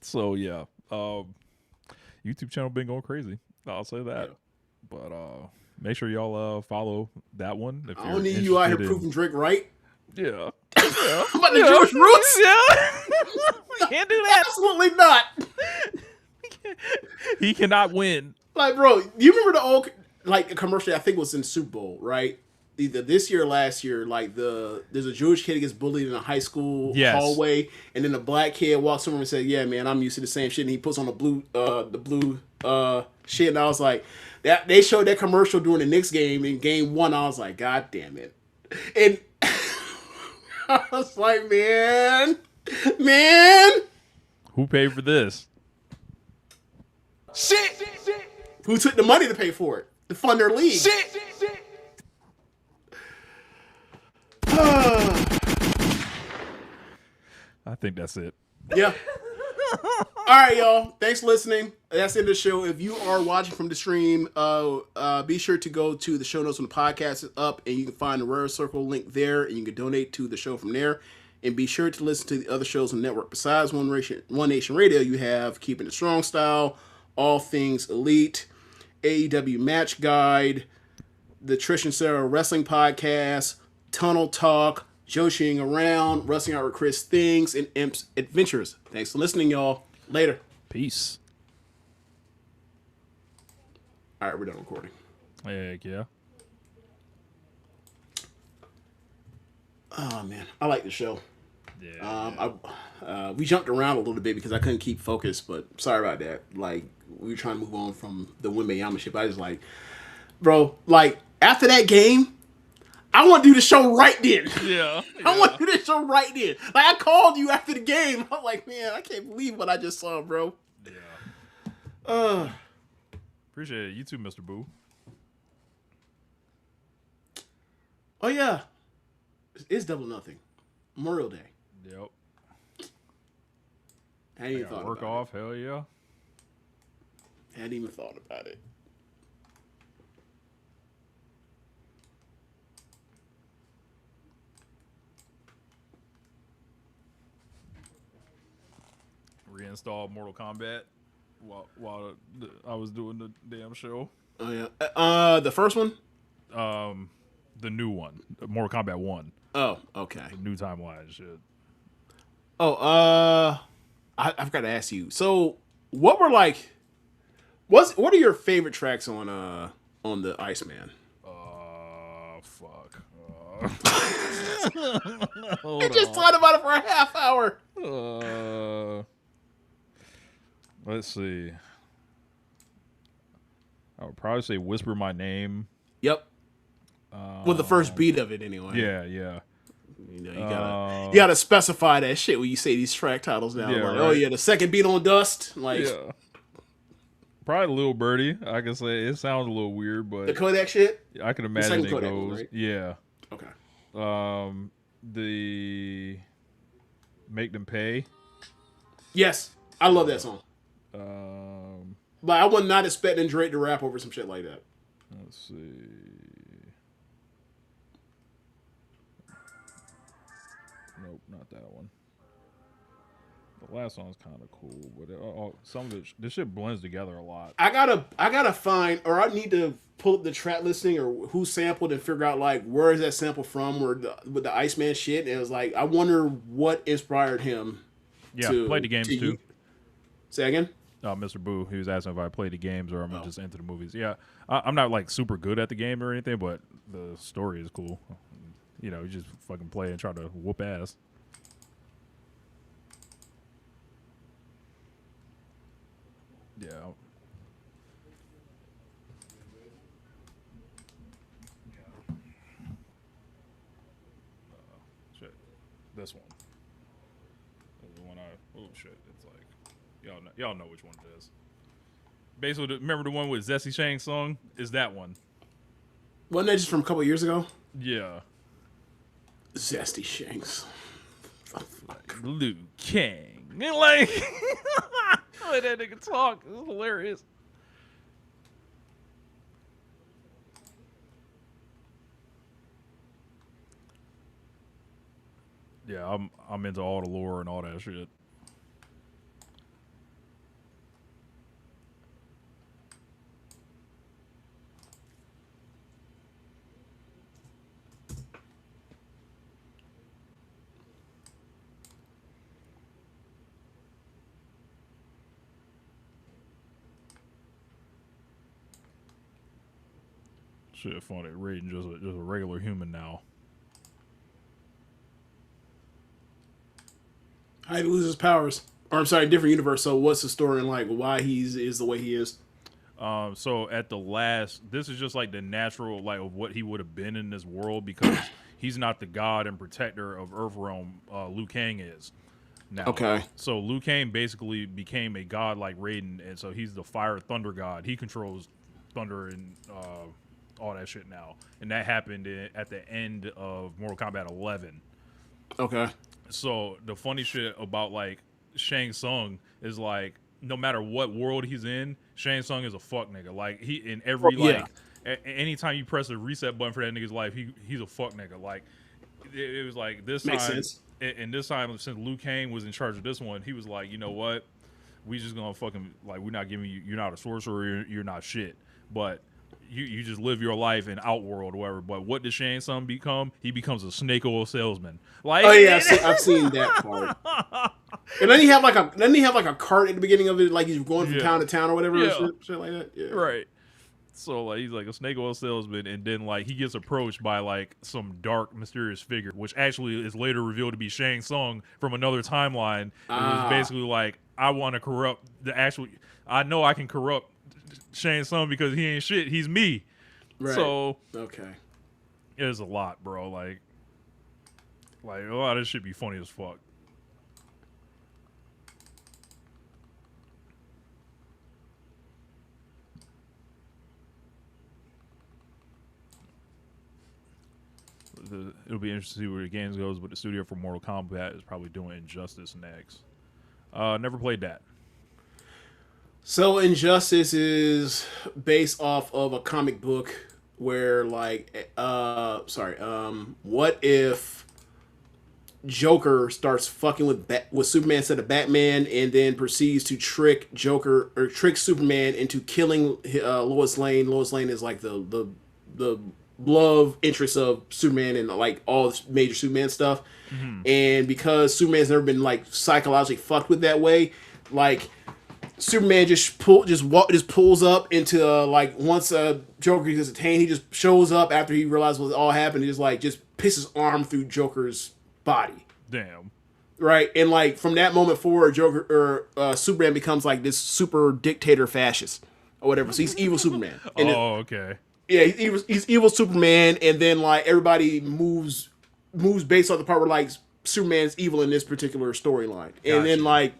So yeah. YouTube channel been going crazy. I'll say that. Yeah. But make sure y'all follow that one. If I don't need you out here proving Drake right. Yeah. About the Jewish roots? Yeah. Can't do that. Absolutely not. He cannot win. Like, bro, you remember the old like commercial? I think it was in the Super Bowl, right? Either this year or last year. Like there's a Jewish kid who gets bullied in a high school hallway, and then a black kid walks over and says, "Yeah, man, I'm used to the same shit." And he puts on the blue shit, and I was like, that they showed that commercial during the Knicks game in Game 1. I was like, God damn it, and I was like, man, who paid for this? Shit. Who took the money to pay for it? To fund their league? Shit. I think that's it. Yeah. All right, y'all. Thanks for listening. That's the end of the show. If you are watching from the stream, be sure to go to the show notes when the podcast is up, and you can find the Rare Circle link there, and you can donate to the show from there. And be sure to listen to the other shows on the network. Besides One Nation Radio, you have Keeping It Strong Style, All Things Elite, AEW Match Guide, the Trish and Sarah Wrestling Podcast, Tunnel Talk, Joshing Around, Wrestling Out with Chris Things, and Imp's Adventures. Thanks for listening, y'all. Later. Peace. All right, we're done recording. Heck yeah. Oh, man. I like the show. Yeah. We jumped around a little bit because I couldn't keep focus, but sorry about that. Like, we were trying to move on from the Wimbayama ship. I just like, bro, like, after that game, I want to do the show right then. Yeah. I want to do this show right then. Like, I called you after the game. I'm like, man, I can't believe what I just saw, bro. Yeah. Appreciate it. You too, Mr. Boo. Oh, yeah. It's Double Nothing. Memorial Day. Yep. I hadn't even thought work about off. Hell yeah. it. I hadn't even thought about it. Reinstalled Mortal Kombat while I was doing the damn show. Oh yeah. The first one. The new one, Mortal Kombat 1. Oh, okay. The new timeline shit. Oh, I've got to ask you. So, what are your favorite tracks on the Iceman? Fuck. You just talked about it for a half hour. Let's see. I would probably say "Whisper My Name." Yep. Well, the first beat of it, anyway. Yeah. You know, you gotta specify that shit when you say these track titles now. Yeah, like, right. oh yeah, the second beat on Dust. Like, Yeah. Probably Lil Birdie. I can say it sounds a little weird, but the Kodak shit. I can imagine it Kodak goes. one, right? Yeah. Okay. The Make Them Pay. Yes, I love that song. But I was not expecting Drake to rap over some shit like that. Let's see. Nope, not that one. The last song's kind of cool, but some of this shit blends together a lot. I gotta find, or I need to pull up the track listing or who sampled and figure out like where is that sample from, or with the Iceman shit. And it was like I wonder what inspired him. Yeah, played the games too. Say again. Mr. Boo, he was asking if I played the games or I'm just into the movies. Yeah, I'm not like super good at the game or anything, but the story is cool. You know, you just fucking play and try to whoop ass. Yeah. Shit. This one. This is the one I. Oh shit! It's like y'all know which one it is. Basically, remember the one with Zesty Shang's song? Is that one? Wasn't that just from a couple years ago? Yeah. Zesty Shanks. Liu Kang. Like, let that nigga talk. It's hilarious. Yeah, I'm into all the lore and all that shit. Shit, funny. Raiden just a regular human now. How he loses powers. Or I'm sorry, different universe. So what's the story and like why he's is the way he is? So at the last, this is just like the natural like of what he would have been in this world because he's not the god and protector of Earthrealm. Liu Kang is now. Okay. So Liu Kang basically became a god like Raiden, and so he's the fire thunder god. He controls thunder and all that shit now, and that happened at the end of Mortal Kombat 11. Okay. So the funny shit about like Shang Tsung is like no matter what world he's in, Shang Tsung is a fuck nigga. Like he in every like anytime you press a reset button for that nigga's life, he's a fuck nigga. Like it was like this Makes time, sense. and this time since Liu Kang was in charge of this one, he was like, you know what, we just gonna fucking like we're not giving you. You're not a sorcerer. You're not shit. But you just live your life in Outworld or whatever. But what does Shang Tsung become? He becomes a snake oil salesman. Like, oh yeah, I've seen that part. And then he have like a cart at the beginning of it, like he's going from town to town or whatever, or shit like that. Yeah. Right. So like he's like a snake oil salesman, and then like he gets approached by like some dark, mysterious figure, which actually is later revealed to be Shang Tsung from another timeline. It was basically like, I want to corrupt the actual. I know I can corrupt Shang Tsung because he ain't shit. He's me. Right. So okay, it's a lot, bro. Like a lot of this shit be funny as fuck. It'll be interesting to see where the games goes, but the studio for Mortal Kombat is probably doing Injustice next. Never played that. So Injustice is based off of a comic book where like what if Joker starts fucking with Superman instead of Batman, and then proceeds to trick Superman into killing Lois Lane. Lois Lane is like the love interest of Superman and like all the major Superman stuff. Mm-hmm. And because Superman's never been like psychologically fucked with that way, like Superman just pulls up into like once Joker gets detained, he just shows up after he realizes what all happened. He just pisses his arm through Joker's body. Damn. Right, and like from that moment forward, Superman becomes like this super dictator fascist or whatever. So he's evil Superman. And okay. Yeah, he's evil Superman, and then like everybody moves based on the part where like Superman's evil in this particular storyline, and then like,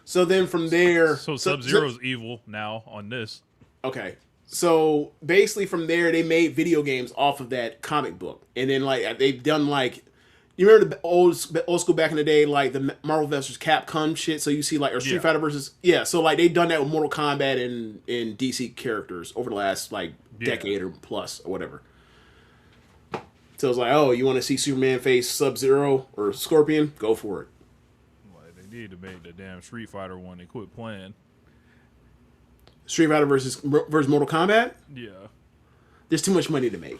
so then from there, so Sub-Zero's evil now on this. Okay, so basically from there they made video games off of that comic book, and then like they've done like, you remember the old school back in the day, like the Marvel vs. Capcom shit. So you see like, or Street Fighter versus so like they've done that with Mortal Kombat and DC characters over the last like decade or plus or whatever. So it's like, oh, you want to see Superman face Sub-Zero or Scorpion? Go for it. Like, need to make the damn Street Fighter one and quit playing. Street Fighter versus Mortal Kombat. Yeah. There's too much money to make.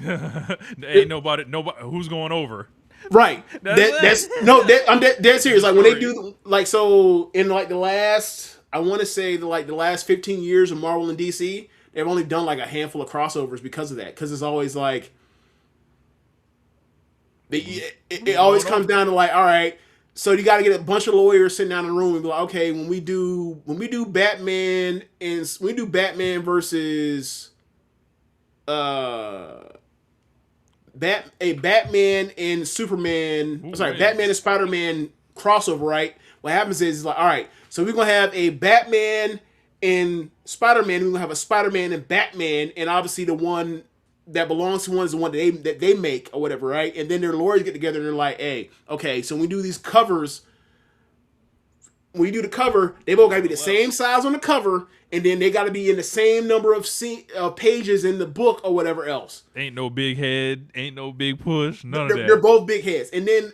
Ain't nobody who's going over. Right. I'm dead serious. Like when they do like so in like the last, I want to say the last 15 years of Marvel and DC, they've only done like a handful of crossovers because of that. Because it's always like it always comes down to like, all right, so you got to get a bunch of lawyers sitting down in a room and be like, okay, when we do Batman versus Batman and Superman, Batman and Spider-Man crossover, right? What happens is like, all right, so we're gonna have a Batman and Spider-Man, we're gonna have a Spider-Man and Batman, and obviously the one that belongs to one is the one that they make or whatever, right? And then their lawyers get together and they're like, hey, okay, so when we do these covers, when you do the cover, they both gotta be the same size on the cover, and then they gotta be in the same number of pages in the book or whatever else. Ain't no big head, ain't no big push, none of that. They're both big heads. And then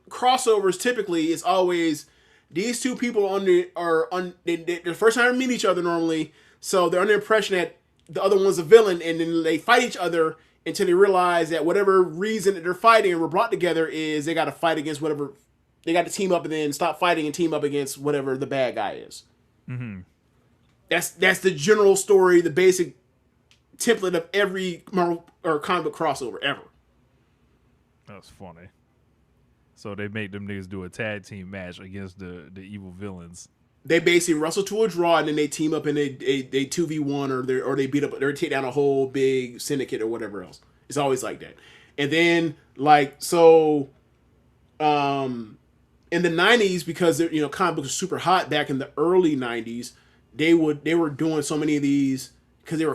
crossovers typically is always these two people they're the first time to meet each other normally, so they're under the impression that the other one's a villain, and then they fight each other until they realize that whatever reason that they're fighting and were brought together is they got to fight against whatever. They got to team up and then stop fighting and team up against whatever the bad guy is. Mm-hmm. That's the general story, the basic template of every Marvel or comic book crossover ever. That's funny. So they make them niggas do a tag team match against the evil villains. They basically wrestle to a draw and then they team up and they 2v1 or they beat up or take down a whole big syndicate or whatever else. It's always like that. And then like so in the 90s, because comic books were super hot back in the early 90s, they were doing so many of these because they were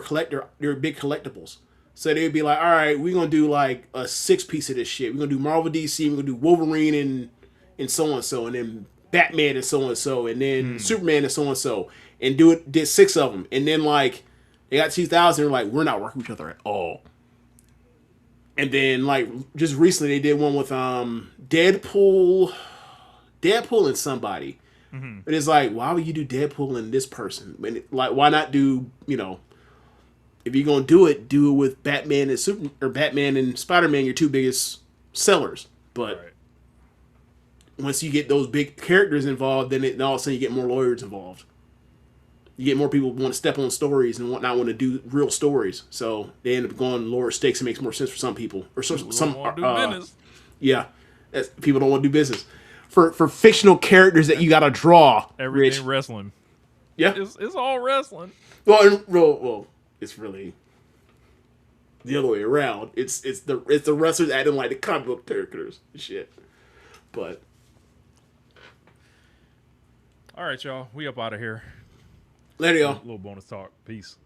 big collectibles. So they'd be like, all right, we're gonna do like a 6-piece of this shit. We're gonna do Marvel DC, we're gonna do Wolverine and so and so, and then Batman and so and so, and then Superman and so and so, and did 6 of them, and then like they got 2000, they're like, we're not working with each other at all. And then like just recently they did one with Deadpool and somebody. Mm-hmm. But it's like, why would you do Deadpool and this person? Like, why not do if you're gonna do it with Batman and Batman and Spider-Man, your two biggest sellers. But right. Once you get those big characters involved, then all of a sudden you get more lawyers involved. You get more people who want to step on stories and not want to do real stories. So they end up going lower stakes. It makes more sense for some people or some yeah, people don't want to do business for fictional characters that you got to draw. Everything wrestling. Yeah, it's all wrestling. Well, it's really the other way around. It's the wrestlers adding like the comic book characters and shit. But all right, y'all, we up out of here. Later, y'all. A little bonus talk. Peace.